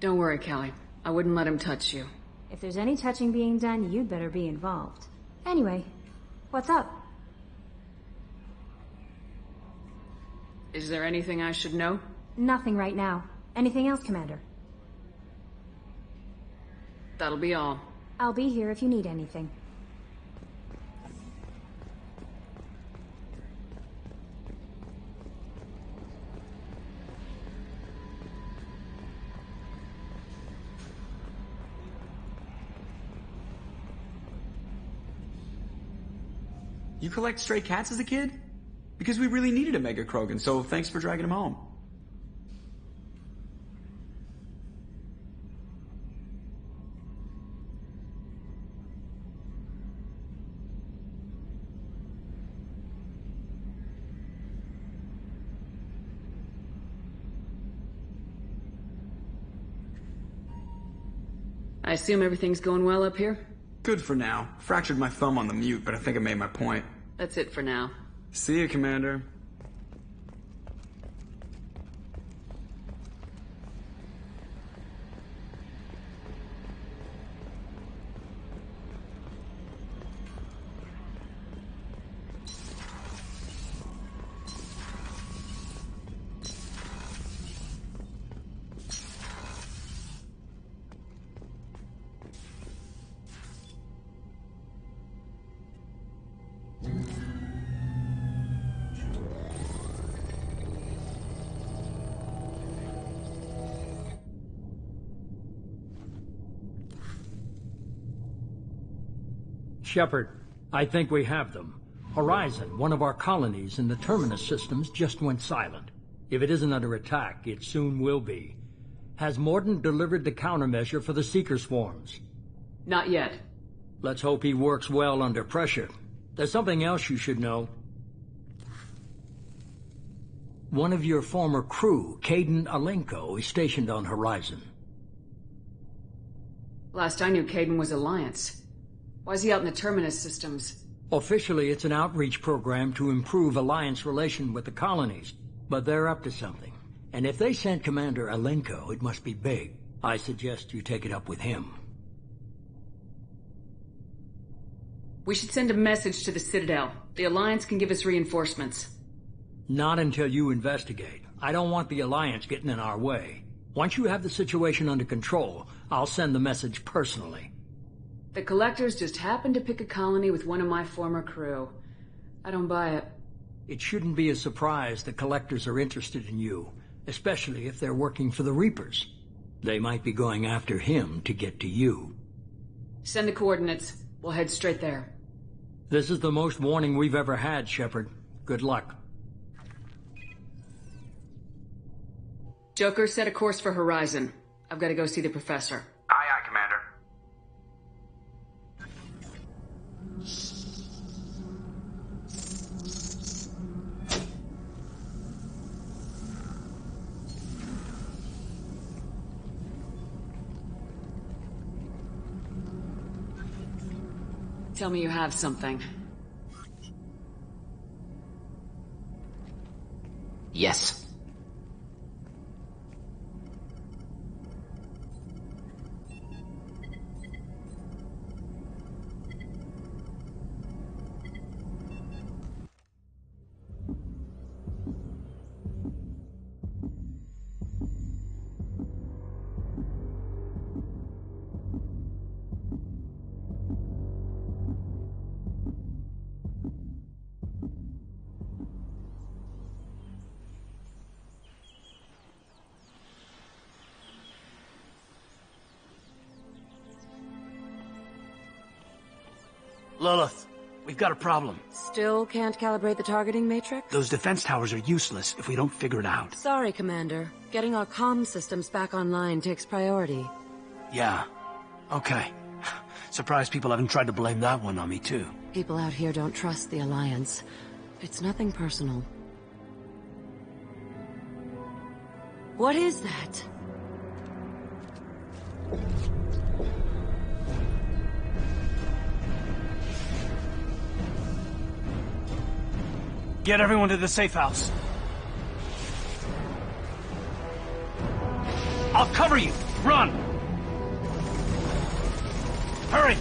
Don't worry, Callie. I wouldn't let him touch you. If there's any touching being done, you'd better be involved. Anyway, what's up? Is there anything I should know? Nothing right now. Anything else, Commander? That'll be all. I'll be here if you need anything. You collect stray cats as a kid? Because we really needed a Mega Krogan, so thanks for dragging him home. I assume everything's going well up here? Good for now. Fractured my thumb on the mute, but I think I made my point. That's it for now. See you, Commander. Shepard, I think we have them. Horizon, one of our colonies in the Terminus systems, just went silent. If it isn't under attack, it soon will be. Has Mordant delivered the countermeasure for the Seeker swarms? Not yet. Let's hope he works well under pressure. There's something else you should know. One of your former crew, Kaidan Alenko, is stationed on Horizon. Last I knew, Kaidan was Alliance. Why is he out in the Terminus systems? Officially, it's an outreach program to improve Alliance relation with the colonies, but they're up to something. And if they sent Commander Alenko, it must be big. I suggest you take it up with him. We should send a message to the Citadel. The Alliance can give us reinforcements. Not until you investigate. I don't want the Alliance getting in our way. Once you have the situation under control, I'll send the message personally. The Collectors just happened to pick a colony with one of my former crew. I don't buy it. It shouldn't be a surprise the Collectors are interested in you, especially if they're working for the Reapers. They might be going after him to get to you. Send the coordinates. We'll head straight there. This is the most warning we've ever had, Shepard. Good luck. Joker, set a course for Horizon. I've got to go see the Professor. Aye, aye, Commander. Tell me you have something. Yes. Lilith, we've got a problem. Still can't calibrate the targeting matrix? Those defense towers are useless if we don't figure it out. Sorry, Commander. Getting our comm systems back online takes priority. Yeah. Okay. Surprised people haven't tried to blame that one on me, too. People out here don't trust the Alliance. It's nothing personal. What is that? Get everyone to the safe house. I'll cover you! Run! Hurry!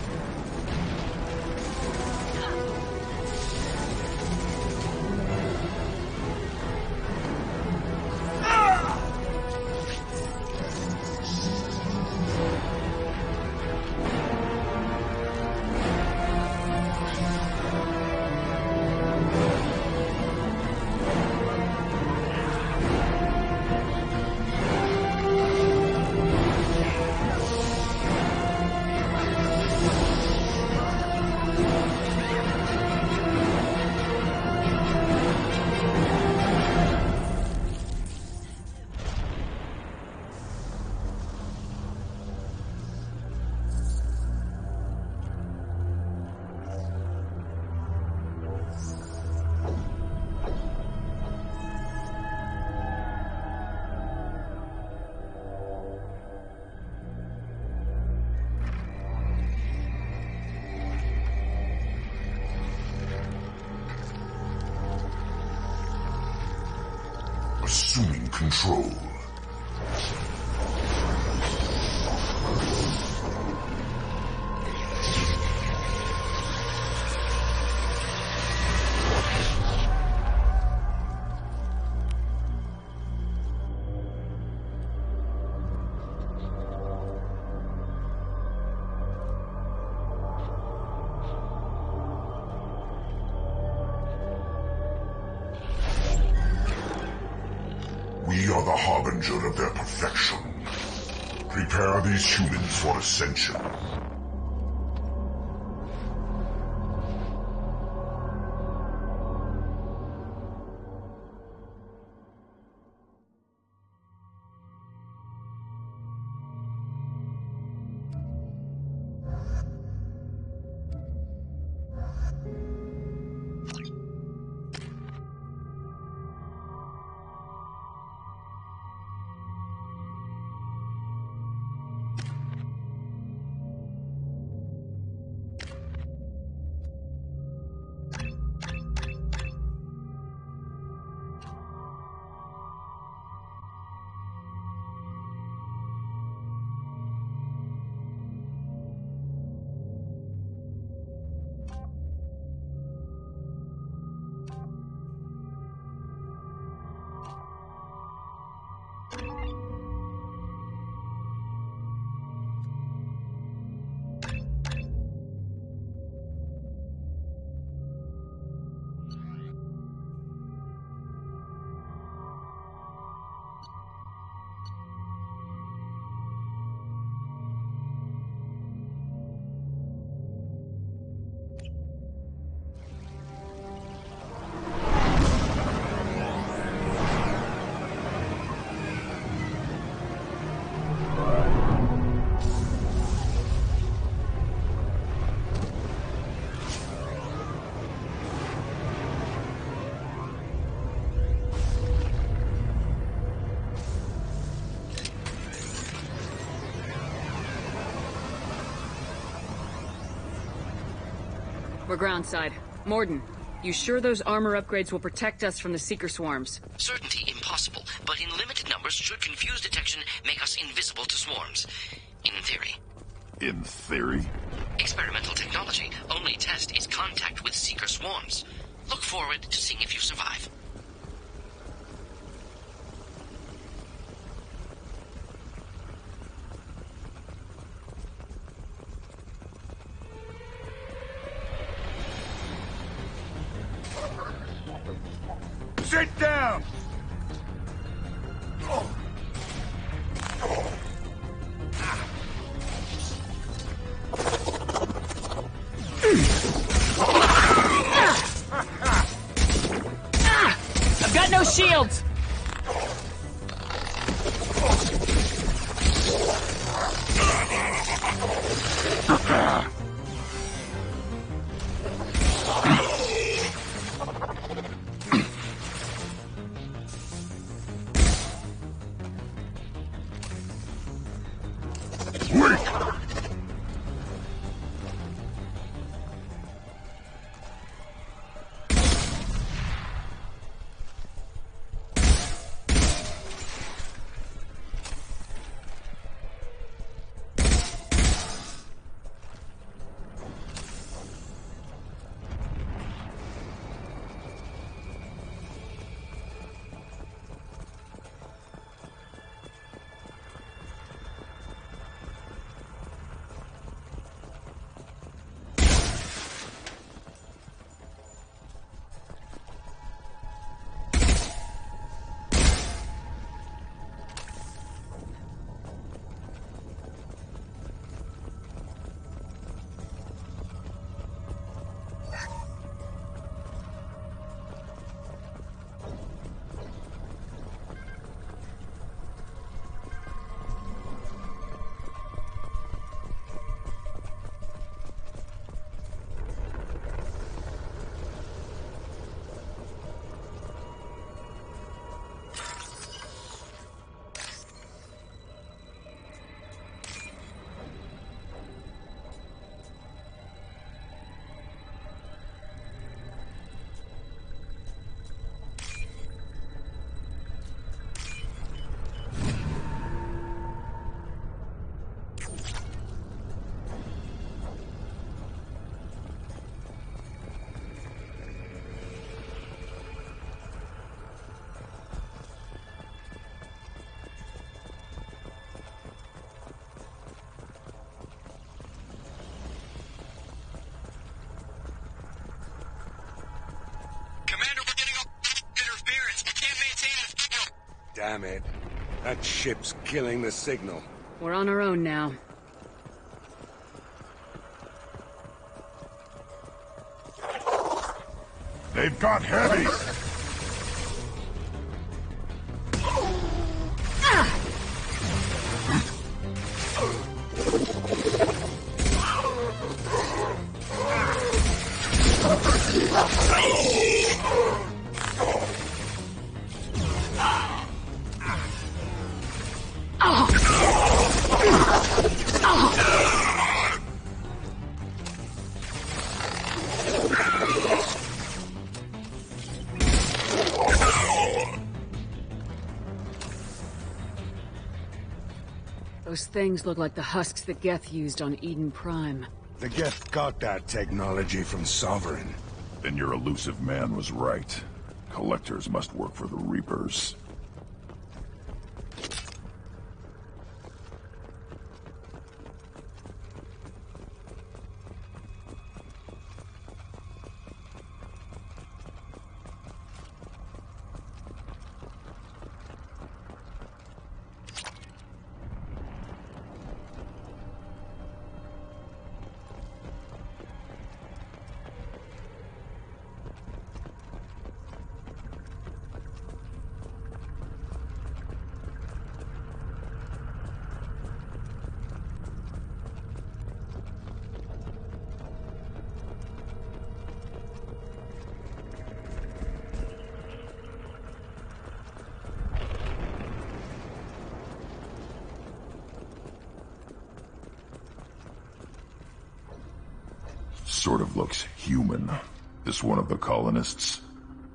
Assuming control. We are the harbinger of their perfection. Prepare these humans for ascension. We're groundside. Morden, you sure those armor upgrades will protect us from the Seeker swarms? Certainty impossible, but in limited numbers should confuse detection make us invisible to swarms. In theory. In theory? Experimental technology. Only test is contact with Seeker swarms. Look forward to seeing if you survive. Sit down! I've got no shields! Damn it. That ship's killing the signal. We're on our own now. They've got heavies! Those things look like the husks that Geth used on Eden Prime. The Geth got that technology from Sovereign. Then your elusive man was right. Collectors must work for the Reapers. Sort of looks human. This one of the colonists?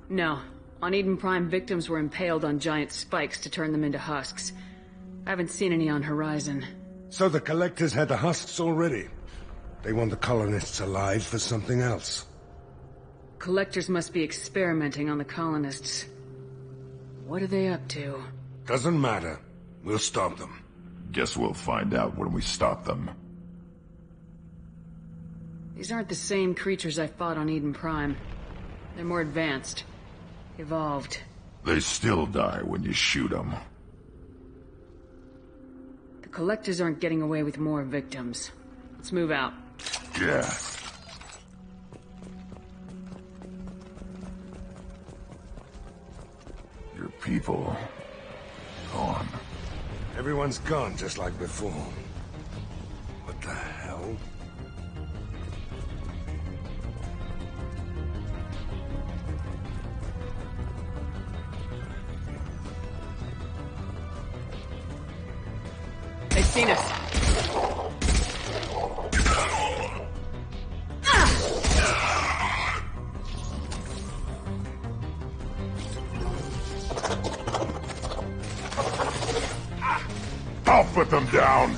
No. On Eden Prime, victims were impaled on giant spikes to turn them into husks. I haven't seen any on Horizon. So the Collectors had the husks already. They want the colonists alive for something else. Collectors must be experimenting on the colonists. What are they up to? Doesn't matter. We'll stop them. Guess we'll find out when we stop them. These aren't the same creatures I fought on Eden Prime. They're more advanced. Evolved. They still die when you shoot them. The Collectors aren't getting away with more victims. Let's move out. Yeah. Your people... gone. Everyone's gone just like before. What the hell? They've seen us. I'll put them down.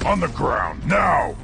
On the ground, now!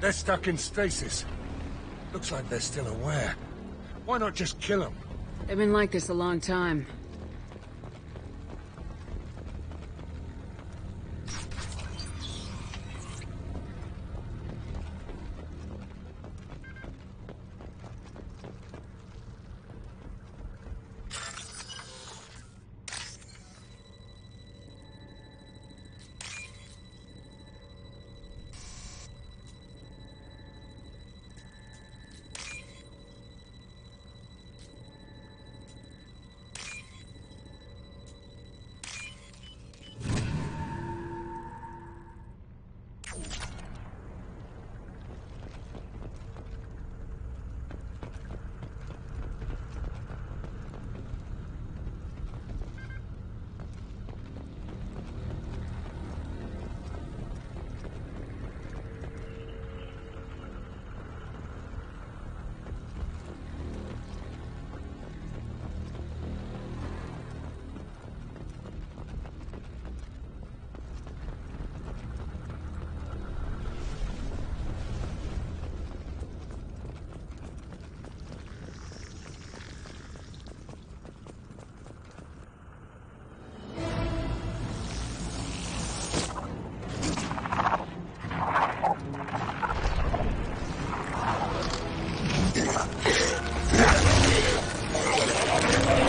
They're stuck in stasis. Looks like they're still aware. Why not just kill them? They've been like this a long time.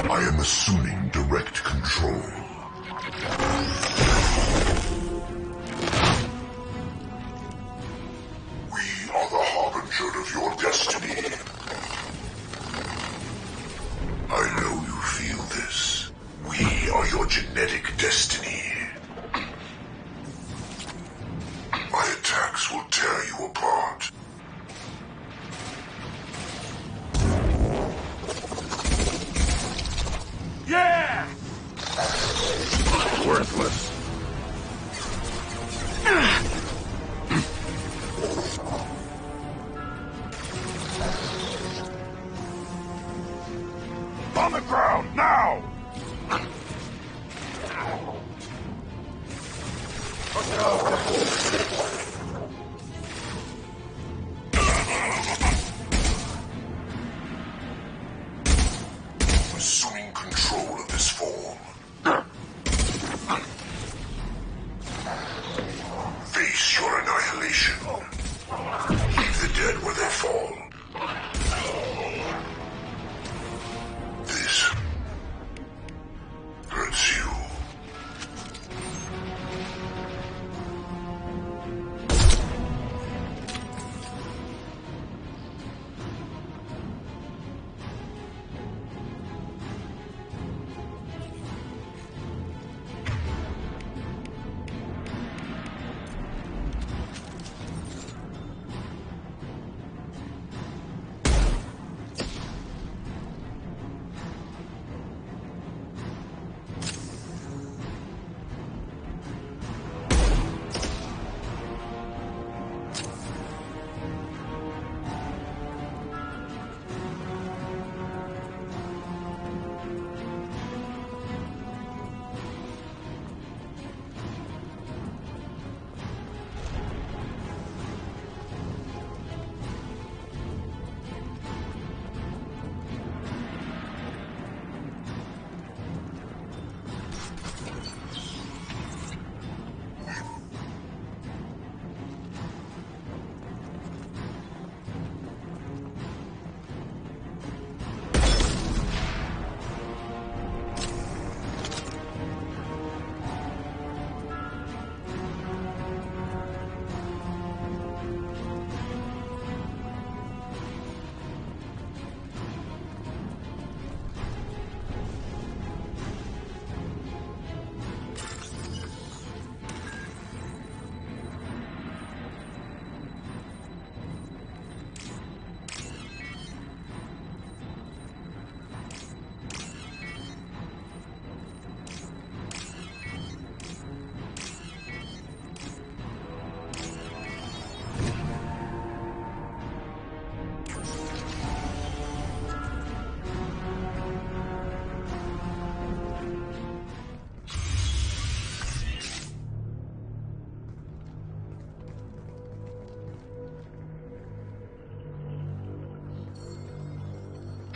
I am assuming direct control. We are the harbinger of your destiny. I know you feel this. We are your genetic destiny. My attacks will tear you apart. Yeah! Worthless. On the ground, now! Assuming control of this form. Face your annihilation. Leave the dead where they fall. This hurts you.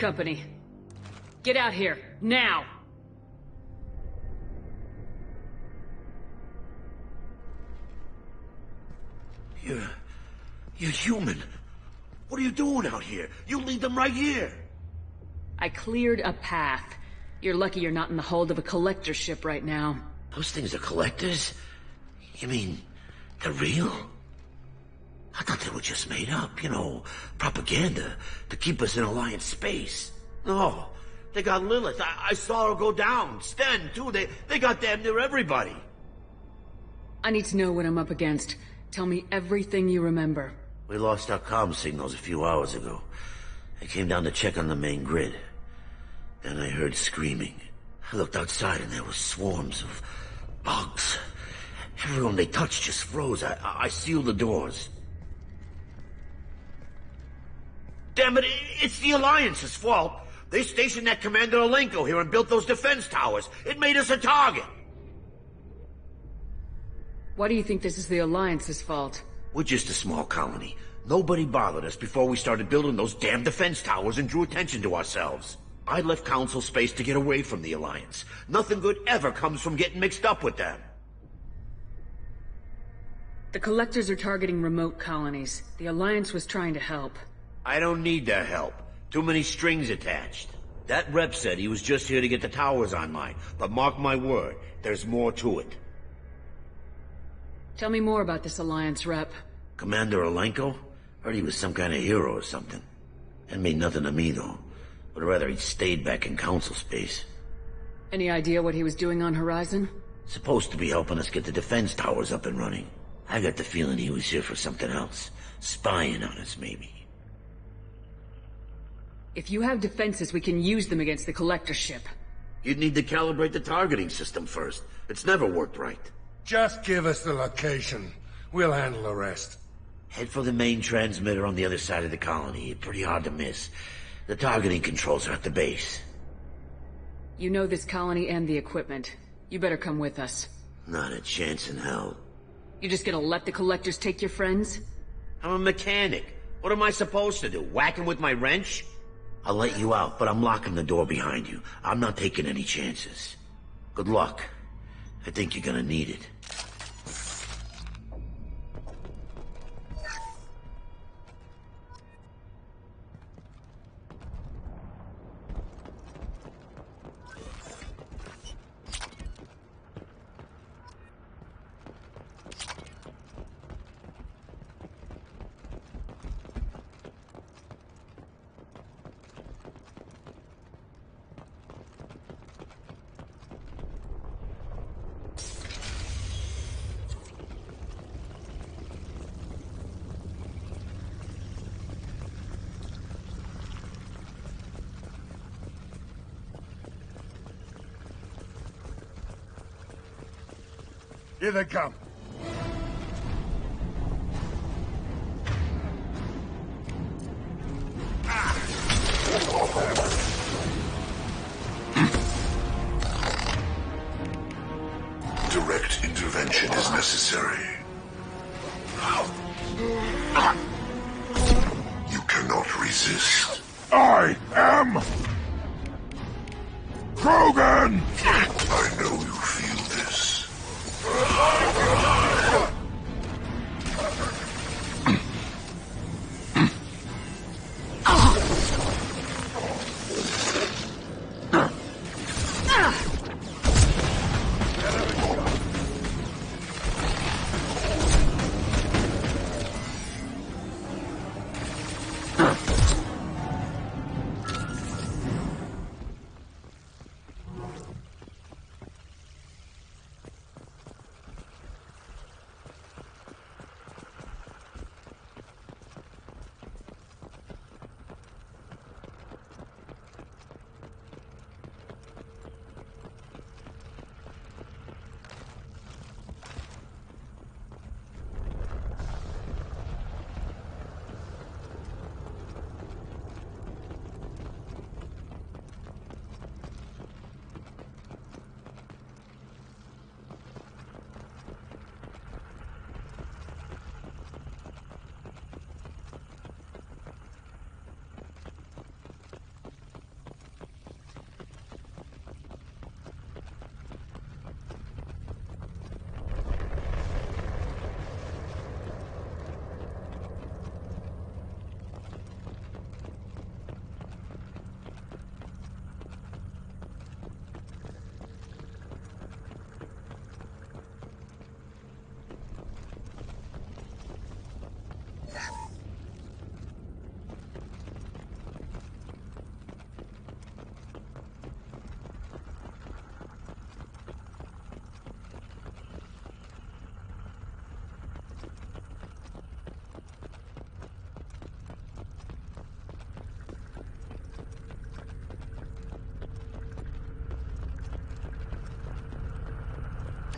Company. Get out here, now! You're human. What are you doing out here? You lead them right here. I cleared a path. You're lucky you're not in the hold of a collector ship right now. Those things are collectors? You mean, they're real? I thought they were just made up, you know, propaganda to keep us in Alliance space. No, they got Lilith. I saw her go down. Sten, too. They got damn near everybody. I need to know what I'm up against. Tell me everything you remember. We lost our comm signals a few hours ago. I came down to check on the main grid. Then I heard screaming. I looked outside and there were swarms of bugs. Everyone they touched just froze. I sealed the doors. Damn it, it's the Alliance's fault. They stationed that Commander Alenko here and built those defense towers. It made us a target. Why do you think this is the Alliance's fault? We're just a small colony. Nobody bothered us before we started building those damn defense towers and drew attention to ourselves. I left Council space to get away from the Alliance. Nothing good ever comes from getting mixed up with them. The Collectors are targeting remote colonies. The Alliance was trying to help. I don't need their help. Too many strings attached. That rep said he was just here to get the towers online, but mark my word, there's more to it. Tell me more about this Alliance rep. Commander Alenko? Heard he was some kind of hero or something. That mean nothing to me, though. Would rather he'd stayed back in Council space. Any idea what he was doing on Horizon? Supposed to be helping us get the defense towers up and running. I got the feeling he was here for something else. Spying on us, maybe. If you have defenses, we can use them against the Collector ship. You'd need to calibrate the targeting system first. It's never worked right. Just give us the location. We'll handle the rest. Head for the main transmitter on the other side of the colony. Pretty hard to miss. The targeting controls are at the base. You know this colony and the equipment. You better come with us. Not a chance in hell. You just gonna let the Collectors take your friends? I'm a mechanic. What am I supposed to do? Whack him with my wrench? I'll let you out, but I'm locking the door behind you. I'm not taking any chances. Good luck. I think you're gonna need it. Here they come. Direct intervention is necessary. You cannot resist. I am Krogan! I know you feel this.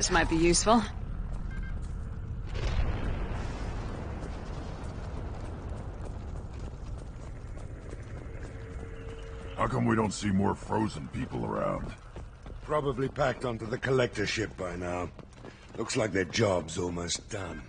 This might be useful. How come we don't see more frozen people around? Probably packed onto the collector ship by now. Looks like their job's almost done.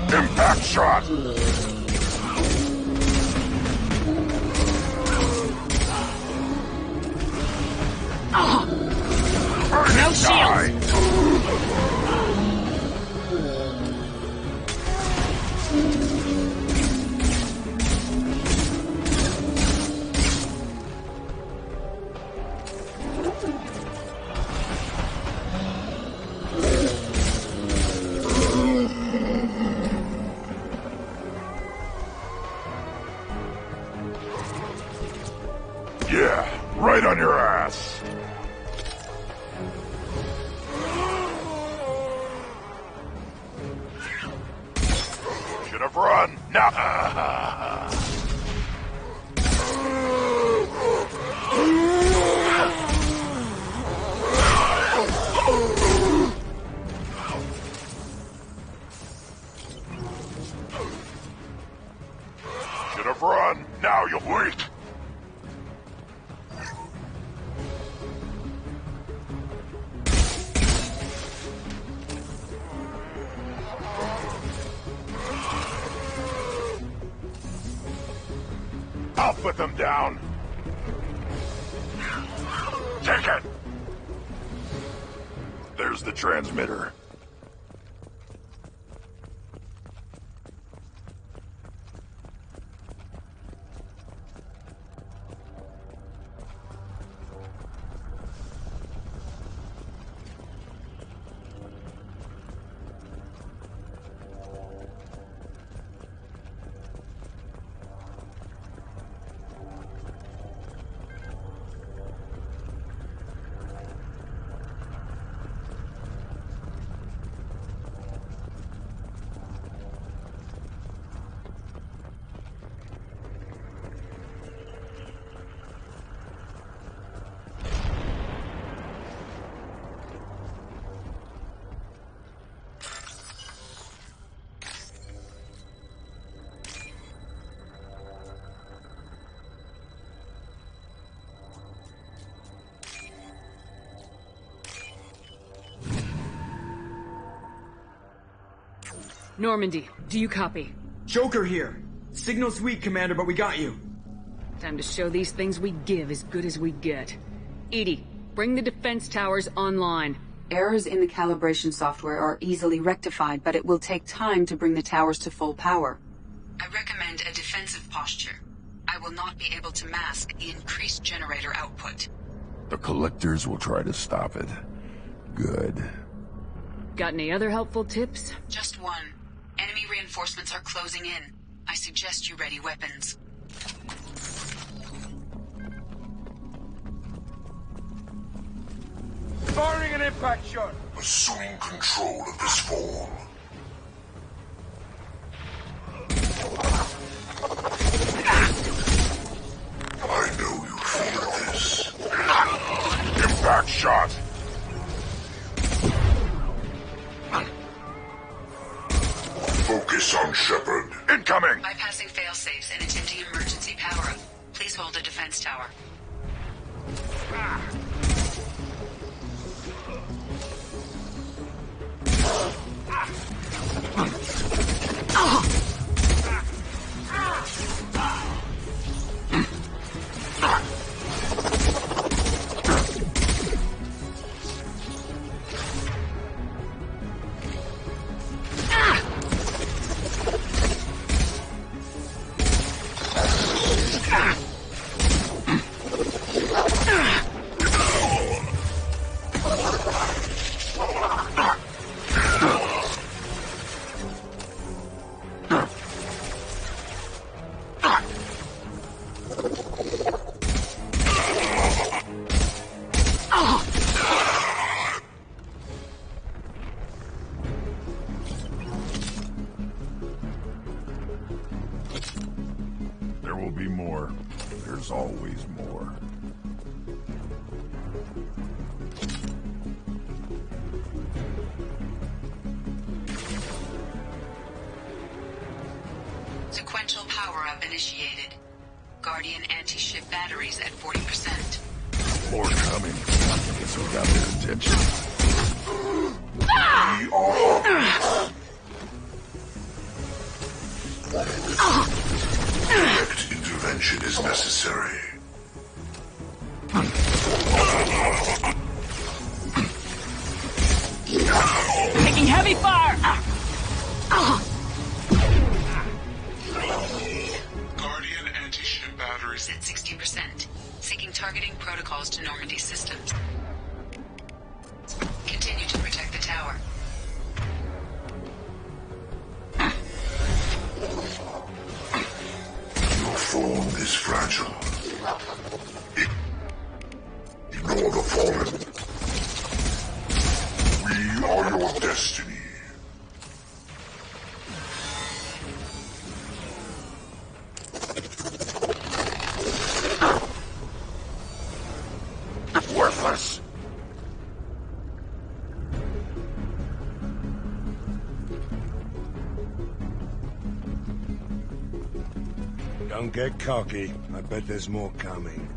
Impact shot! No shields! Yeah, right on your ass. Should have run. Now. Should have run. Now you're weak. I'll put them down. Take it! There's the transmitter. Normandy, do you copy? Joker here. Signal's weak, Commander, but we got you. Time to show these things we give as good as we get. Edie, bring the defense towers online. Errors in the calibration software are easily rectified, but it will take time to bring the towers to full power. I recommend a defensive posture. I will not be able to mask the increased generator output. The Collectors will try to stop it. Good. Got any other helpful tips? Just one. Enemy reinforcements are closing in. I suggest you ready weapons. Firing an impact shot! Assuming control of this form. I know you feel this. Impact shot! Focus on Shepard. Incoming! Bypassing failsafes and attempting emergency power-up. Please hold the defense tower. There will be more. There's always more. Sequential power-up initiated. Guardian anti-ship batteries at 40%. More coming. Guess we got their attention. We are... Direct intervention is necessary. Taking heavy fire! Guardian anti-ship batteries At 60%. Syncing targeting protocols to Normandy systems. Continue to protect the tower. Your form is fragile. Ignore the fallen. We are your destiny. Worthless. Don't get cocky. I bet there's more coming.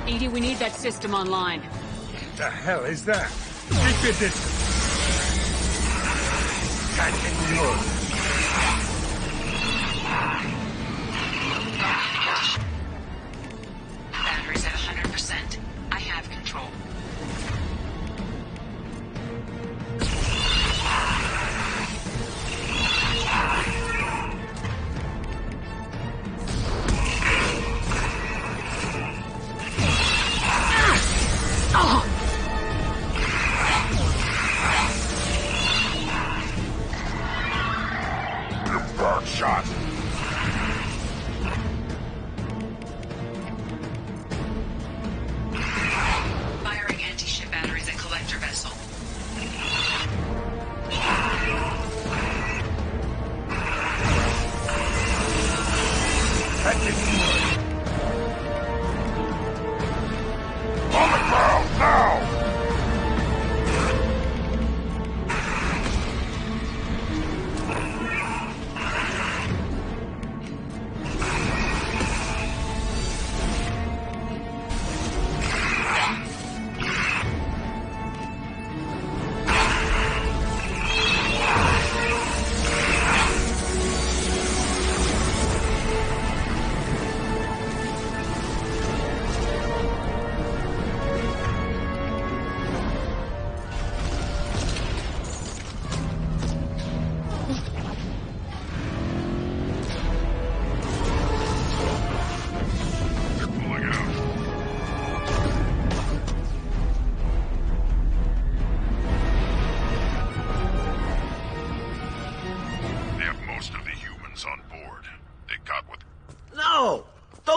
Edie, we need that system online. The hell is that? Keep your distance. Can't ignore. Batteries at 100%. I have control. Impact shot. Firing anti-ship batteries at collector vessel. On the ground now!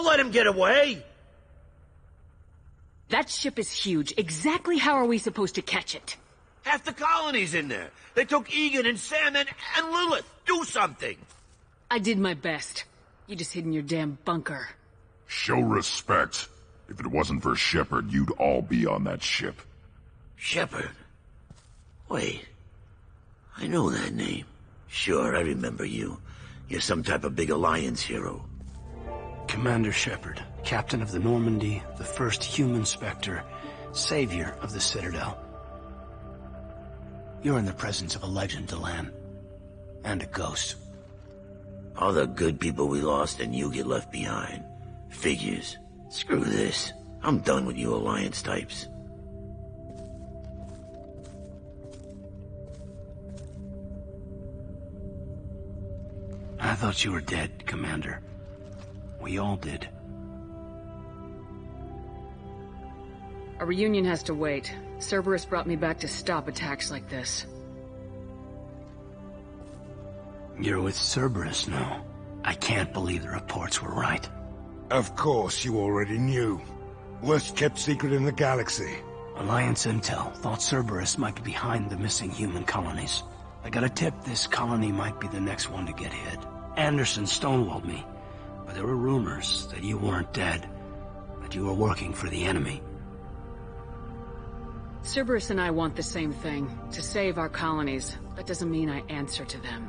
I'll let him get away! That ship is huge. Exactly how are we supposed to catch it? Half the colony's in there. They took Egan and Sam and Lilith. Do something! I did my best. You just hid in your damn bunker. Show respect. If it wasn't for Shepard, you'd all be on that ship. Shepard? Wait. I know that name. Sure, I remember you. You're some type of big Alliance hero. Commander Shepard, captain of the Normandy, the first human Spectre, savior of the Citadel. You're in the presence of a legend, Delan. And a ghost. All the good people we lost and you get left behind. Figures. Screw this. I'm done with you Alliance types. I thought you were dead, Commander. We all did. A reunion has to wait. Cerberus brought me back to stop attacks like this. You're with Cerberus now. I can't believe the reports were right. Of course, you already knew. Worst kept secret in the galaxy. Alliance intel thought Cerberus might be behind the missing human colonies. I got a tip this colony might be the next one to get hit. Anderson stonewalled me, but there were rumors that you weren't dead, that you were working for the enemy. Cerberus and I want the same thing, to save our colonies. That doesn't mean I answer to them.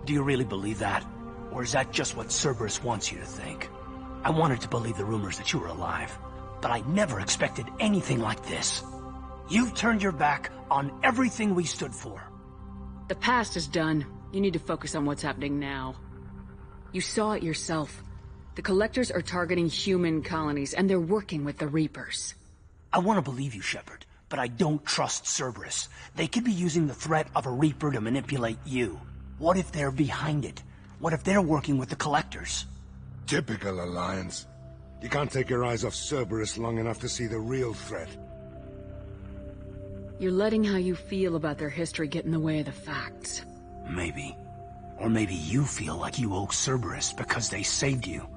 Do you really believe that? Or is that just what Cerberus wants you to think? I wanted to believe the rumors that you were alive, but I never expected anything like this. You've turned your back on everything we stood for. The past is done. You need to focus on what's happening now. You saw it yourself. The Collectors are targeting human colonies, and they're working with the Reapers. I want to believe you, Shepard, but I don't trust Cerberus. They could be using the threat of a Reaper to manipulate you. What if they're behind it? What if they're working with the Collectors? Typical Alliance. You can't take your eyes off Cerberus long enough to see the real threat. You're letting how you feel about their history get in the way of the facts. Maybe. Or maybe you feel like you owe Cerberus because they saved you.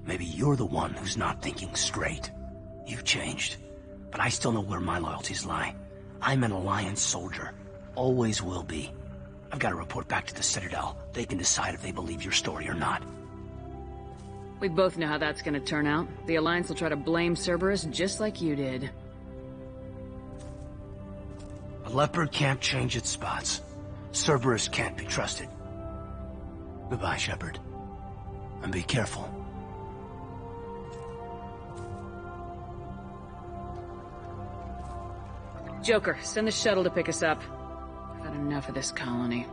Maybe you're the one who's not thinking straight. You've changed, but I still know where my loyalties lie. I'm an Alliance soldier. Always will be. I've got to report back to the Citadel. They can decide if they believe your story or not. We both know how that's gonna turn out. The Alliance will try to blame Cerberus just like you did. A leopard can't change its spots. Cerberus can't be trusted. Goodbye, Shepard. And be careful. Joker, send the shuttle to pick us up. I've had enough of this colony.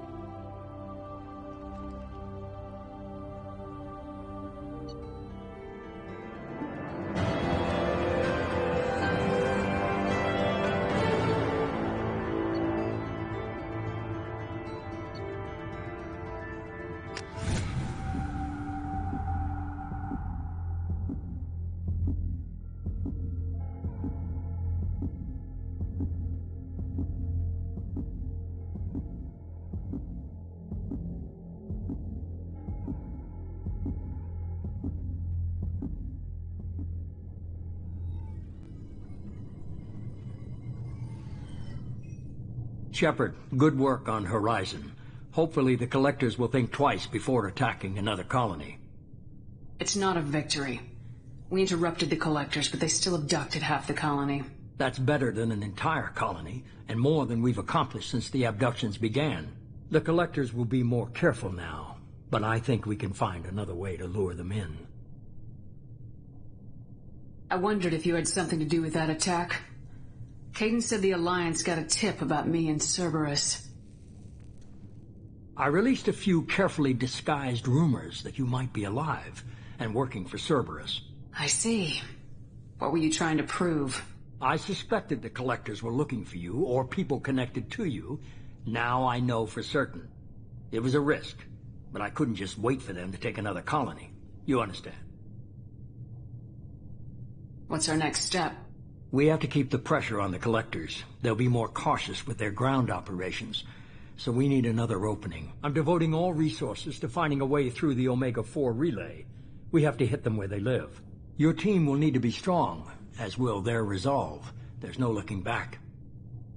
Shepard, good work on Horizon. Hopefully the Collectors will think twice before attacking another colony. It's not a victory. We interrupted the Collectors, but they still abducted half the colony. That's better than an entire colony, and more than we've accomplished since the abductions began. The Collectors will be more careful now, but I think we can find another way to lure them in. I wondered if you had something to do with that attack. Caden said the Alliance got a tip about me and Cerberus. I released a few carefully disguised rumors that you might be alive and working for Cerberus. I see. What were you trying to prove? I suspected the Collectors were looking for you, or people connected to you. Now I know for certain. It was a risk, but I couldn't just wait for them to take another colony. You understand? What's our next step? We have to keep the pressure on the Collectors. They'll be more cautious with their ground operations, so we need another opening. I'm devoting all resources to finding a way through the Omega-4 relay. We have to hit them where they live. Your team will need to be strong, as will their resolve. There's no looking back.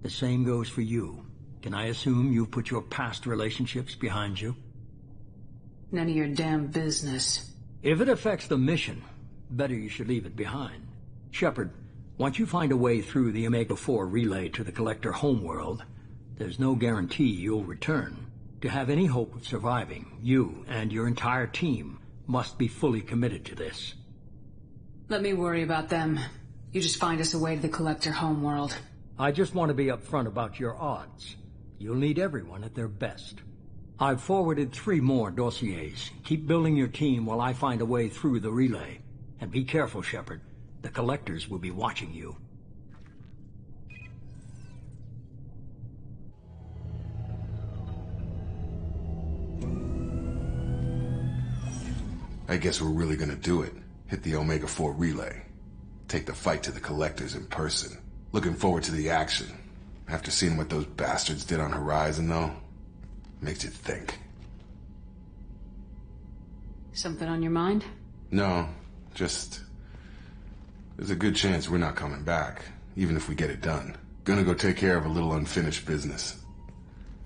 The same goes for you. Can I assume you've put your past relationships behind you? None of your damn business. If it affects the mission, better you should leave it behind. Shepard, once you find a way through the Omega-4 relay to the Collector homeworld, there's no guarantee you'll return. To have any hope of surviving, you and your entire team must be fully committed to this. Let me worry about them. You just find us a way to the Collector homeworld. I just want to be upfront about your odds. You'll need everyone at their best. I've forwarded 3 more dossiers. Keep building your team while I find a way through the relay. And be careful, Shepard. The Collectors will be watching you. I guess we're really gonna do it. Hit the Omega-4 relay. Take the fight to the Collectors in person. Looking forward to the action. After seeing what those bastards did on Horizon, though, makes you think. Something on your mind? No, just... there's a good chance we're not coming back, even if we get it done. Gonna go take care of a little unfinished business.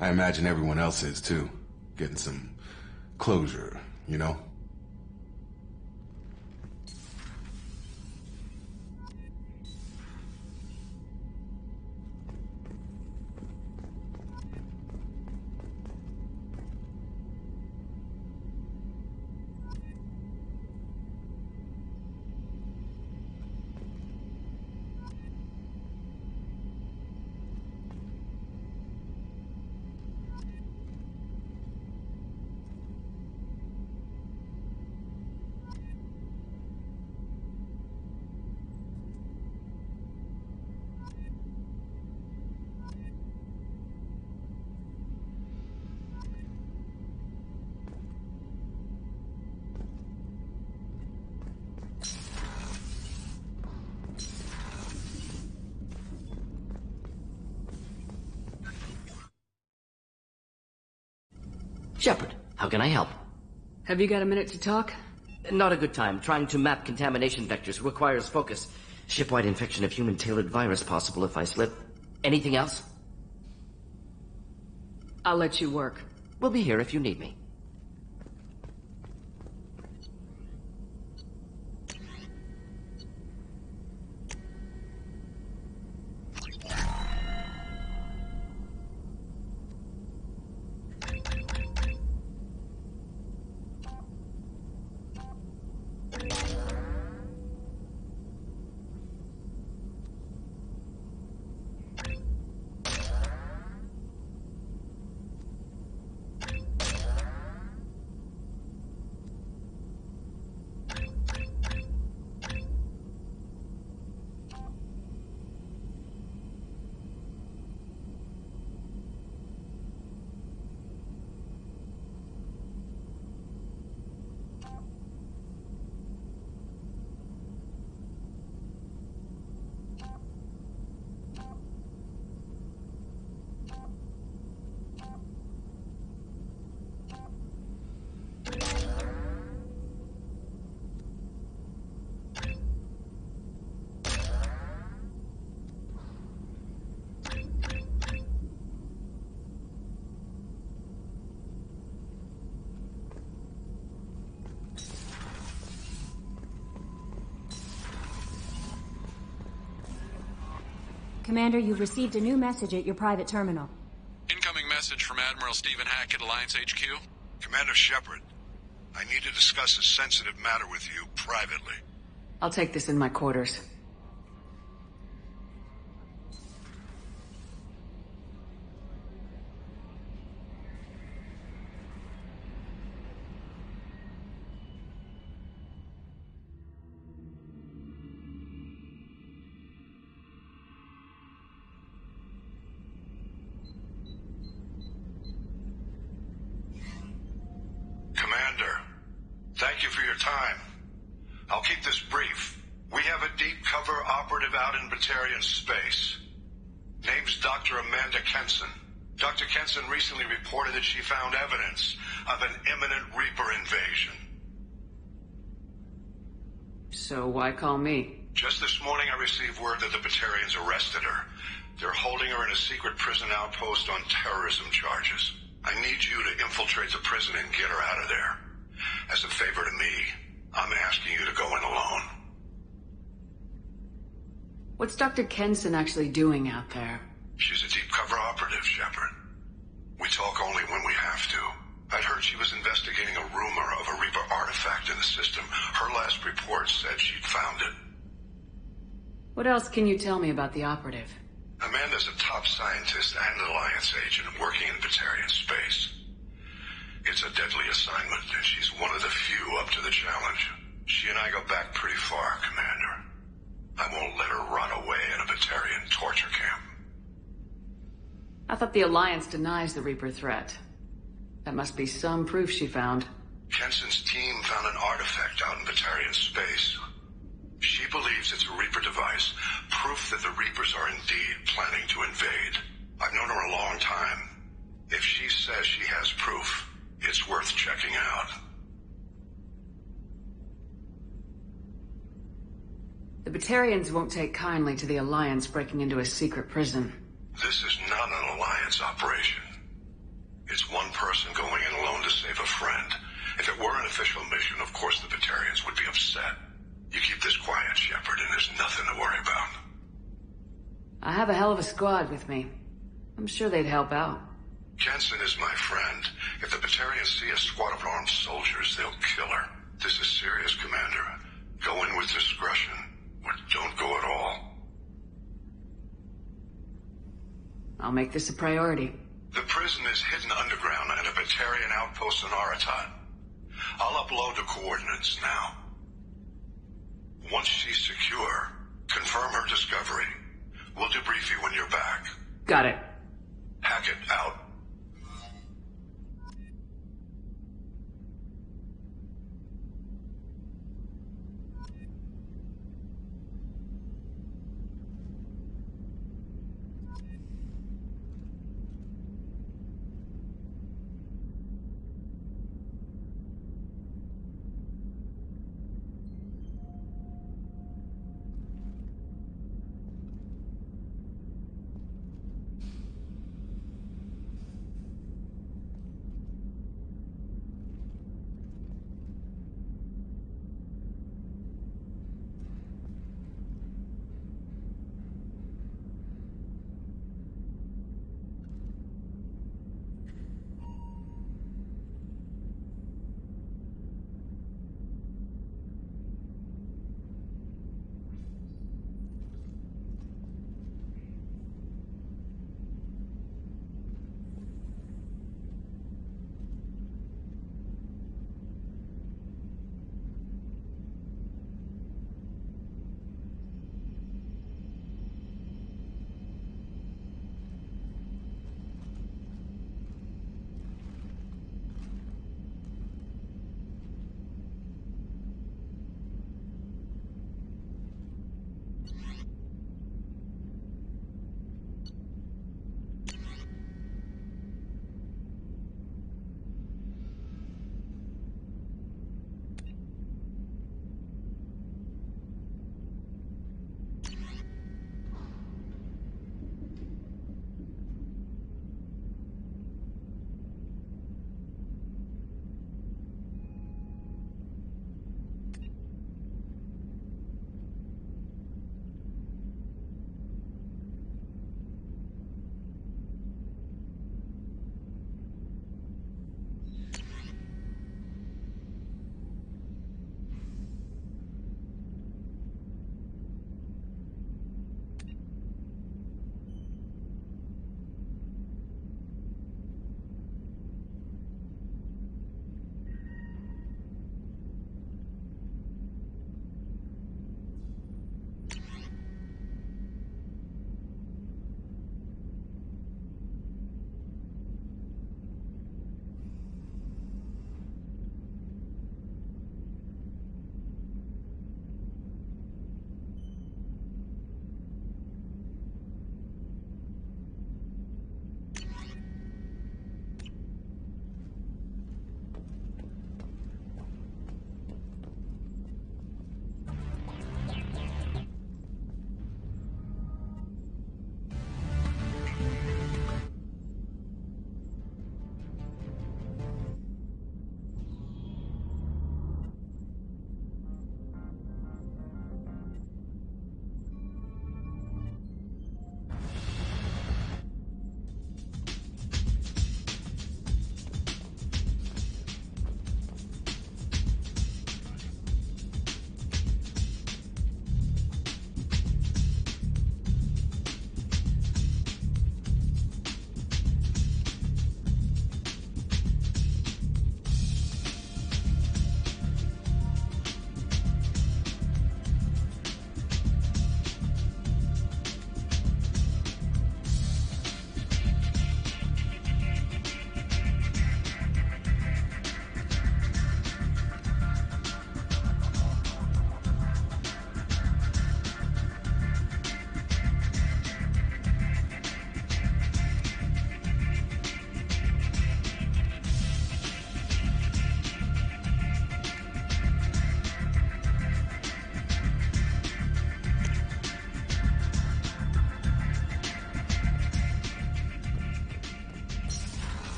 I imagine everyone else is, too. Getting some closure, you know? Shepard, how can I help? Have you got a minute to talk? Not a good time. Trying to map contamination vectors requires focus. Shipwide infection of human-tailored virus possible if I slip. Anything else? I'll let you work. We'll be here if you need me. Commander, you've received a new message at your private terminal. Incoming message from Admiral Stephen Hackett, Alliance HQ. Commander Shepard, I need to discuss a sensitive matter with you privately. I'll take this in my quarters. Commander, thank you for your time. I'll keep this brief. We have a deep cover operative out in Batarian space. Name's Dr. Amanda Kenson. Dr. Kenson recently reported that she found evidence of an imminent Reaper invasion. So why call me? Just this morning I received word that the Batarians arrested her. They're holding her in a secret prison outpost on terrorism charges. I need you to infiltrate the prison and get her out of there. As a favor to me, I'm asking you to go in alone. What's Dr. Kenson actually doing out there? She's a deep cover operative, Shepard. We talk only when we have to. I'd heard she was investigating a rumor of a Reaper artifact in the system. Her last report said she'd found it. What else can you tell me about the operative? Amanda's a top scientist and Alliance agent working in Batarian space. It's a deadly assignment, and she's one of the few up to the challenge. She and I go back pretty far, Commander. I won't let her run away in a Batarian torture camp. I thought the Alliance denies the Reaper threat. That must be some proof she found. Kenson's team found an artifact out in Batarian space. She believes it's a Reaper device, proof that the Reapers are indeed planning to invade. I've known her a long time. If she says she has proof, it's worth checking out. The Batarians won't take kindly to the Alliance breaking into a secret prison. This is not an Alliance operation. It's one person going in alone to save a friend. If it were an official mission, of course the Batarians would be upset. You keep this quiet, Shepard, and there's nothing to worry about. I have a hell of a squad with me. I'm sure they'd help out. Kenson is my friend. If the Batarians see a squad of armed soldiers, they'll kill her. This is serious, Commander. Go in with discretion, or don't go at all. I'll make this a priority. The prison is hidden underground at a Batarian outpost in Aratat. I'll upload the coordinates now. Once she's secure, confirm her discovery. We'll debrief you when you're back. Got it. Hackett out.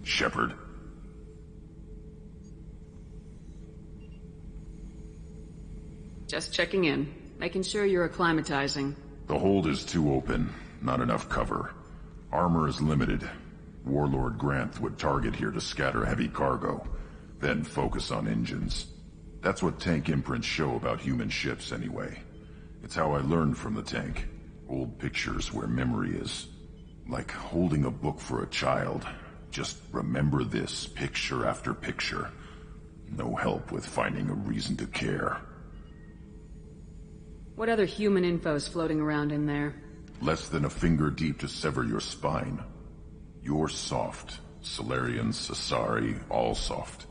Shepard. Just checking in, making sure you're acclimatizing. The hold is too open, not enough cover. Armor is limited. Warlord Granth would target here to scatter heavy cargo, then focus on engines. That's what tank imprints show about human ships anyway. It's how I learned from the tank. Old pictures where memory is. Like holding a book for a child. Just remember this picture after picture. No help with finding a reason to care. What other human info's floating around in there? Less than a finger deep to sever your spine. You're soft. Solarians, Asari, all soft.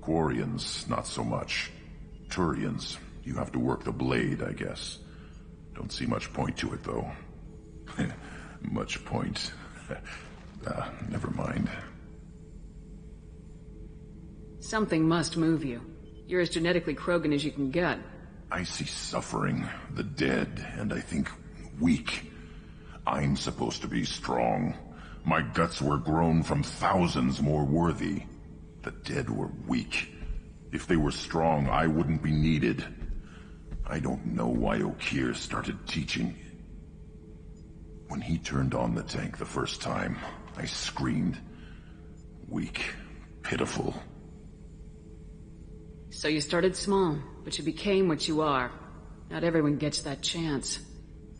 Quarians, not so much. Turians, you have to work the blade, I guess. Don't see much point to it, though. Much point. Never mind. Something must move you. You're as genetically Krogan as you can get. I see suffering, the dead, and I think weak. I'm supposed to be strong. My guts were grown from thousands more worthy. The dead were weak. If they were strong, I wouldn't be needed. I don't know why Okeer started teaching. When he turned on the tank the first time, I screamed. Weak, pitiful. So you started small, but you became what you are. Not everyone gets that chance.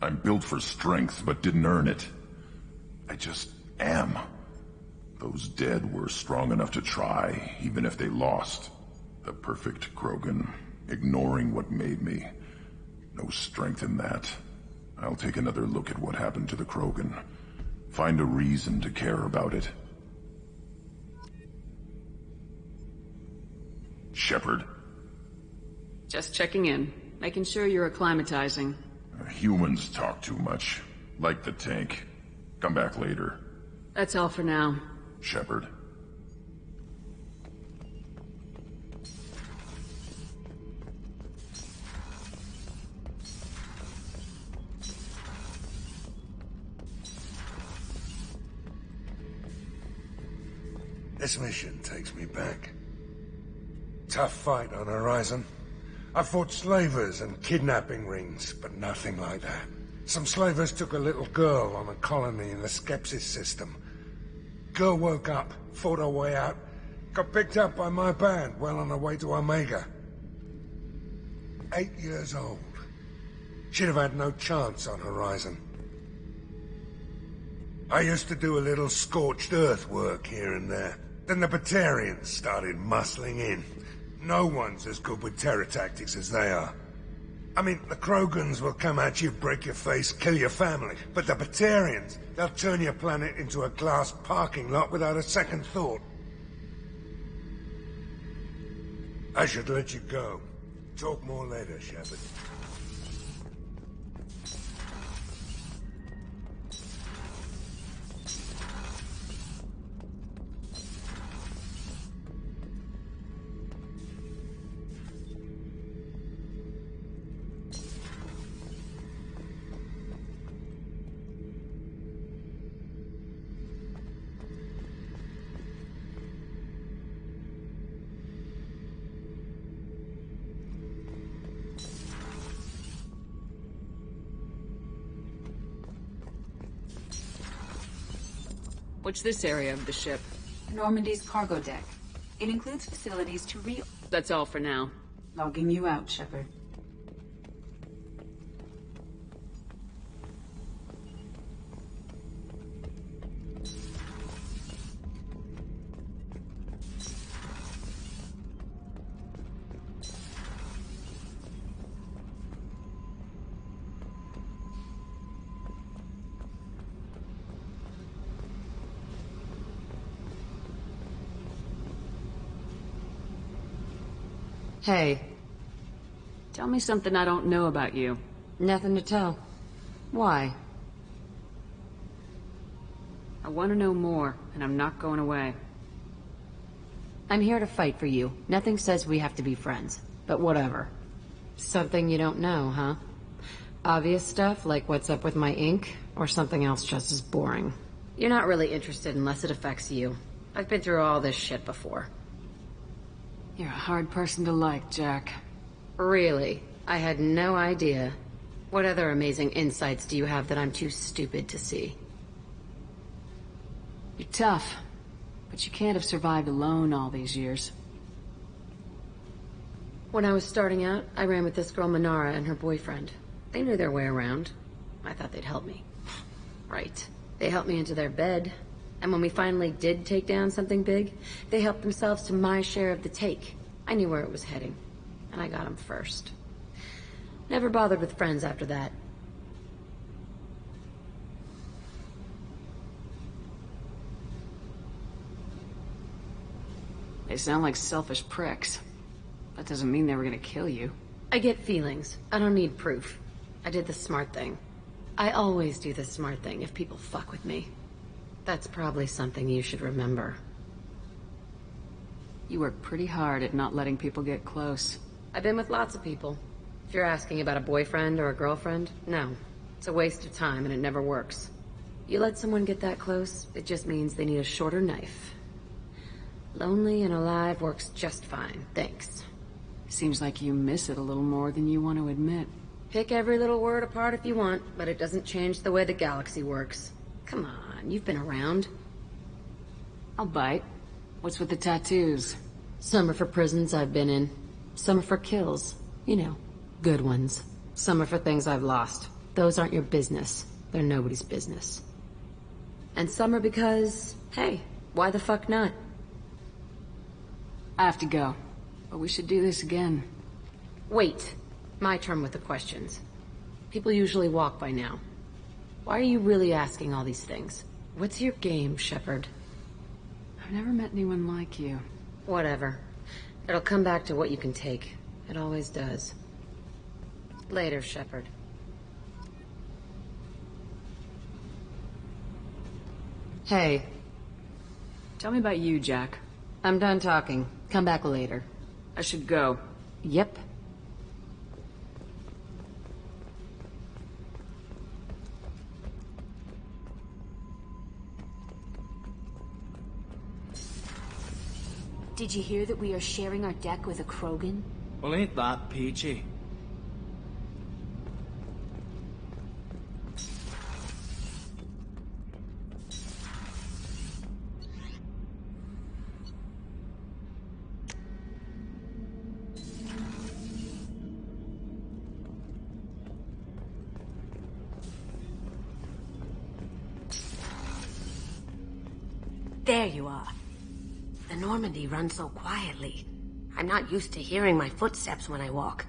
I'm built for strength, but didn't earn it. I just am. Those dead were strong enough to try, even if they lost. The perfect Krogan, ignoring what made me. No strength in that. I'll take another look at what happened to the Krogan. Find a reason to care about it. Shepard. Just checking in, making sure you're acclimatizing. Humans talk too much. Like the tank. Come back later. That's all for now. Shepard. This mission takes me back. Tough fight on Horizon. I fought slavers and kidnapping rings, but nothing like that. Some slavers took a little girl on a colony in the Skepsis system. Girl woke up, fought her way out, got picked up by my band well on her way to Omega. 8 years old. She'd have had no chance on Horizon. I used to do a little scorched earth work here and there. Then the Batarians started muscling in. No one's as good with terror tactics as they are. I mean, the Krogans will come at you, break your face, kill your family. But the Batarians, they'll turn your planet into a glass parking lot without a second thought. I should let you go. Talk more later, Shepard. What's this area of the ship? Normandy's cargo deck. It includes facilities to That's all for now. Logging you out, Shepard. Hey. Tell me something I don't know about you. Nothing to tell. Why? I want to know more, and I'm not going away. I'm here to fight for you. Nothing says we have to be friends, but whatever. Something you don't know, huh? Obvious stuff, like what's up with my ink, or something else just as boring? You're not really interested unless it affects you. I've been through all this shit before. You're a hard person to like, Jack. Really? I had no idea. What other amazing insights do you have that I'm too stupid to see? You're tough, but you can't have survived alone all these years. When I was starting out, I ran with this girl Manara and her boyfriend. They knew their way around. I thought they'd help me. Right. They helped me into their bed. And when we finally did take down something big, they helped themselves to my share of the take. I knew where it was heading, and I got them first. Never bothered with friends after that. They sound like selfish pricks. That doesn't mean they were gonna kill you. I get feelings. I don't need proof. I did the smart thing. I always do the smart thing if people fuck with me. That's probably something you should remember. You work pretty hard at not letting people get close. I've been with lots of people. If you're asking about a boyfriend or a girlfriend, no. It's a waste of time and it never works. You let someone get that close, it just means they need a shorter knife. Lonely and alive works just fine, thanks. Seems like you miss it a little more than you want to admit. Pick every little word apart if you want, but it doesn't change the way the galaxy works. Come on, you've been around. I'll bite. What's with the tattoos? Some are for prisons I've been in. Some are for kills. You know, good ones. Some are for things I've lost. Those aren't your business. They're nobody's business. And some are because, hey, why the fuck not? I have to go, but we should do this again. Wait. My turn with the questions. People usually walk by now. Why are you really asking all these things? What's your game, Shepard? I've never met anyone like you. Whatever. It'll come back to what you can take. It always does. Later, Shepard. Hey. Tell me about you, Jack. I'm done talking. Come back later. I should go. Yep. Did you hear that we are sharing our deck with a Krogan? Well, ain't that peachy? There you are. The Normandy runs so quietly. I'm not used to hearing my footsteps when I walk.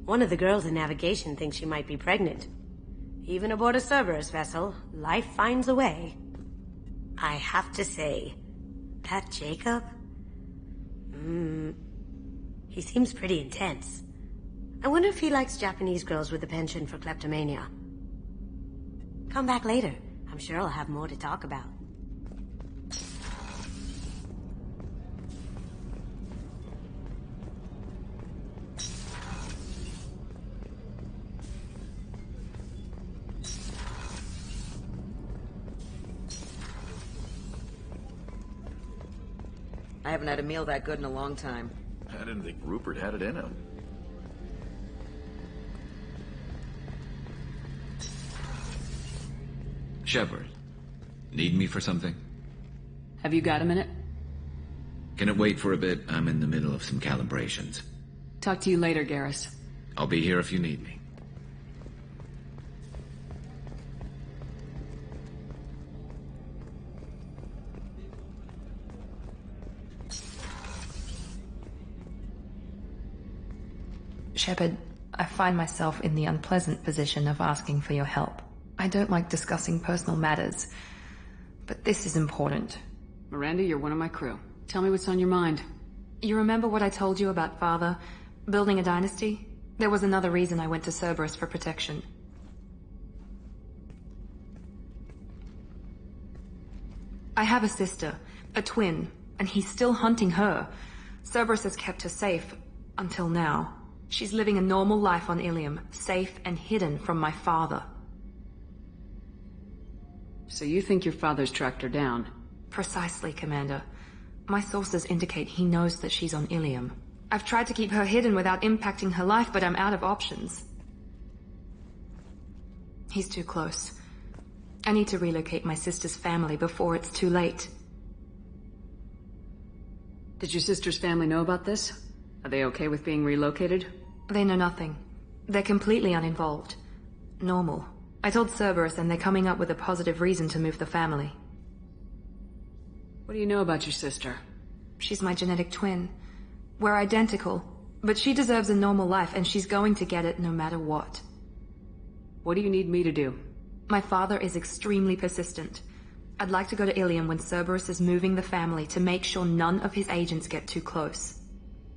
One of the girls in navigation thinks she might be pregnant. Even aboard a Cerberus vessel, life finds a way. I have to say, that Jacob? He seems pretty intense. I wonder if he likes Japanese girls with a penchant for kleptomania. Come back later. I'm sure I'll have more to talk about. I haven't had a meal that good in a long time. I didn't think Rupert had it in him. Shepard, need me for something? Have you got a minute? Can it wait for a bit? I'm in the middle of some calibrations. Talk to you later, Garrus. I'll be here if you need me. Shepard, I find myself in the unpleasant position of asking for your help. I don't like discussing personal matters, but this is important. Miranda, you're one of my crew. Tell me what's on your mind. You remember what I told you about Father? Building a dynasty? There was another reason I went to Cerberus for protection. I have a sister, a twin, and he's still hunting her. Cerberus has kept her safe, until now. She's living a normal life on Ilium, safe and hidden from my father. So you think your father's tracked her down? Precisely, Commander. My sources indicate he knows that she's on Ilium. I've tried to keep her hidden without impacting her life, but I'm out of options. He's too close. I need to relocate my sister's family before it's too late. Did your sister's family know about this? Are they okay with being relocated? They know nothing. They're completely uninvolved. Normal. I told Cerberus and they're coming up with a positive reason to move the family. What do you know about your sister? She's my genetic twin. We're identical, but she deserves a normal life and she's going to get it no matter what. What do you need me to do? My father is extremely persistent. I'd like to go to Ilium when Cerberus is moving the family to make sure none of his agents get too close.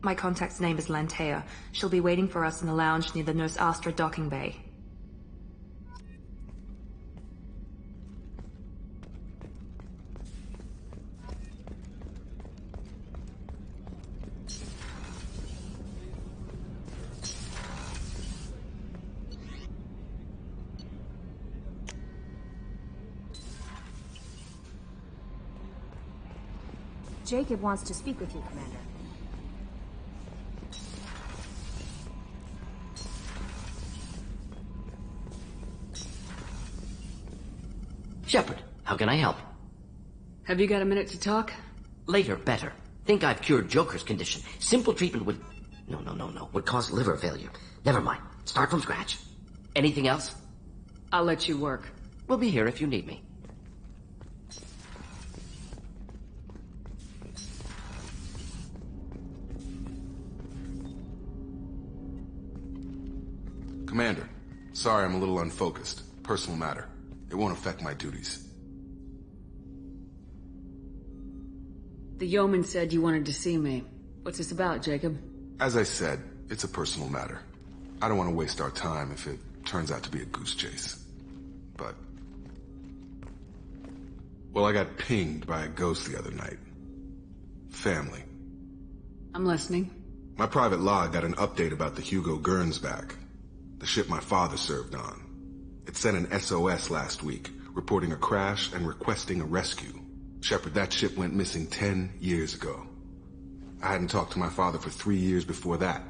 My contact's name is Lantea. She'll be waiting for us in the lounge near the Nos Astra docking bay. Jacob wants to speak with you, Commander. Shepard, how can I help? Have you got a minute to talk? Later, better. Think I've cured Joker's condition. Simple treatment would... No. Would cause liver failure. Never mind. Start from scratch. Anything else? I'll let you work. We'll be here if you need me. Commander, sorry I'm a little unfocused. Personal matter. It won't affect my duties. The yeoman said you wanted to see me. What's this about, Jacob? As I said, it's a personal matter. I don't want to waste our time if it turns out to be a goose chase. But... well, I got pinged by a ghost the other night. Family. I'm listening. My private log got an update about the Hugo Gernsback, the ship my father served on. It sent an SOS last week, reporting a crash and requesting a rescue. Shepard, that ship went missing 10 years ago. I hadn't talked to my father for 3 years before that.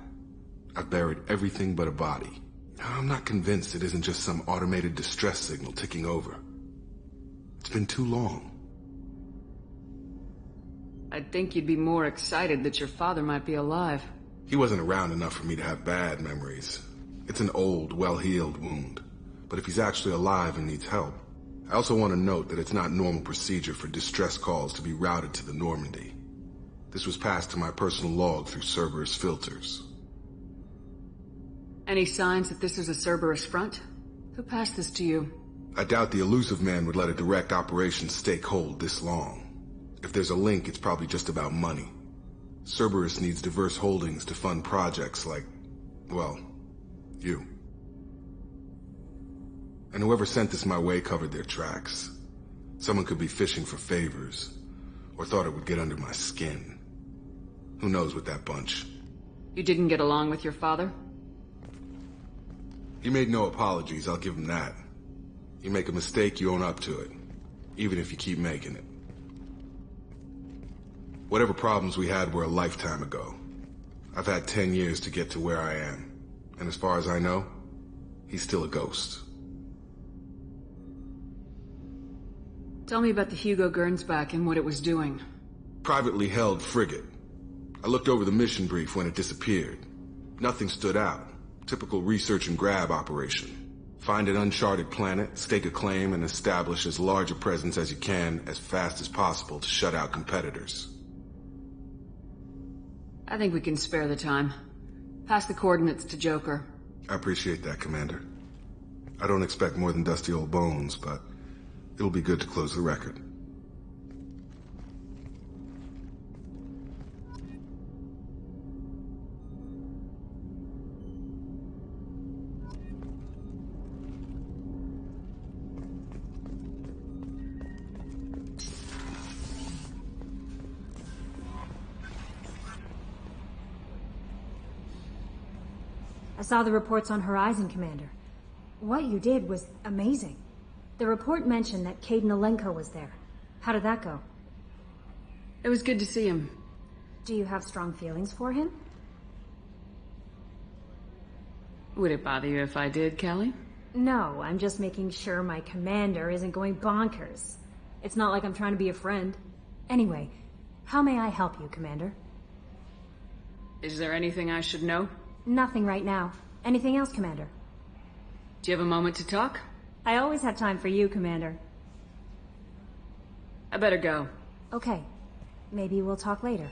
I've buried everything but a body. I'm not convinced it isn't just some automated distress signal ticking over. It's been too long. I'd think you'd be more excited that your father might be alive. He wasn't around enough for me to have bad memories. It's an old, well-healed wound. But if he's actually alive and needs help... I also want to note that it's not normal procedure for distress calls to be routed to the Normandy. This was passed to my personal log through Cerberus filters. Any signs that this is a Cerberus front? Who passed this to you? I doubt the elusive man would let a direct operation stake hold this long. If there's a link, it's probably just about money. Cerberus needs diverse holdings to fund projects like, well, you. And whoever sent this my way covered their tracks. Someone could be fishing for favors, or thought it would get under my skin. Who knows with that bunch? You didn't get along with your father? He made no apologies, I'll give him that. You make a mistake, you own up to it. Even if you keep making it. Whatever problems we had were a lifetime ago. I've had 10 years to get to where I am. And as far as I know, he's still a ghost. Tell me about the Hugo Gernsback and what it was doing. Privately held frigate. I looked over the mission brief when it disappeared. Nothing stood out. Typical research and grab operation. Find an uncharted planet, stake a claim, and establish as large a presence as you can as fast as possible to shut out competitors. I think we can spare the time. Pass the coordinates to Joker. I appreciate that, Commander. I don't expect more than dusty old bones, but it'll be good to close the record. I saw the reports on Horizon, Commander. What you did was amazing. The report mentioned that Caden Alenko was there. How did that go? It was good to see him. Do you have strong feelings for him? Would it bother you if I did, Callie? No, I'm just making sure my commander isn't going bonkers. It's not like I'm trying to be a friend. Anyway, how may I help you, Commander? Is there anything I should know? Nothing right now. Anything else, Commander? Do you have a moment to talk? I always have time for you, Commander. I better go. Okay. Maybe we'll talk later.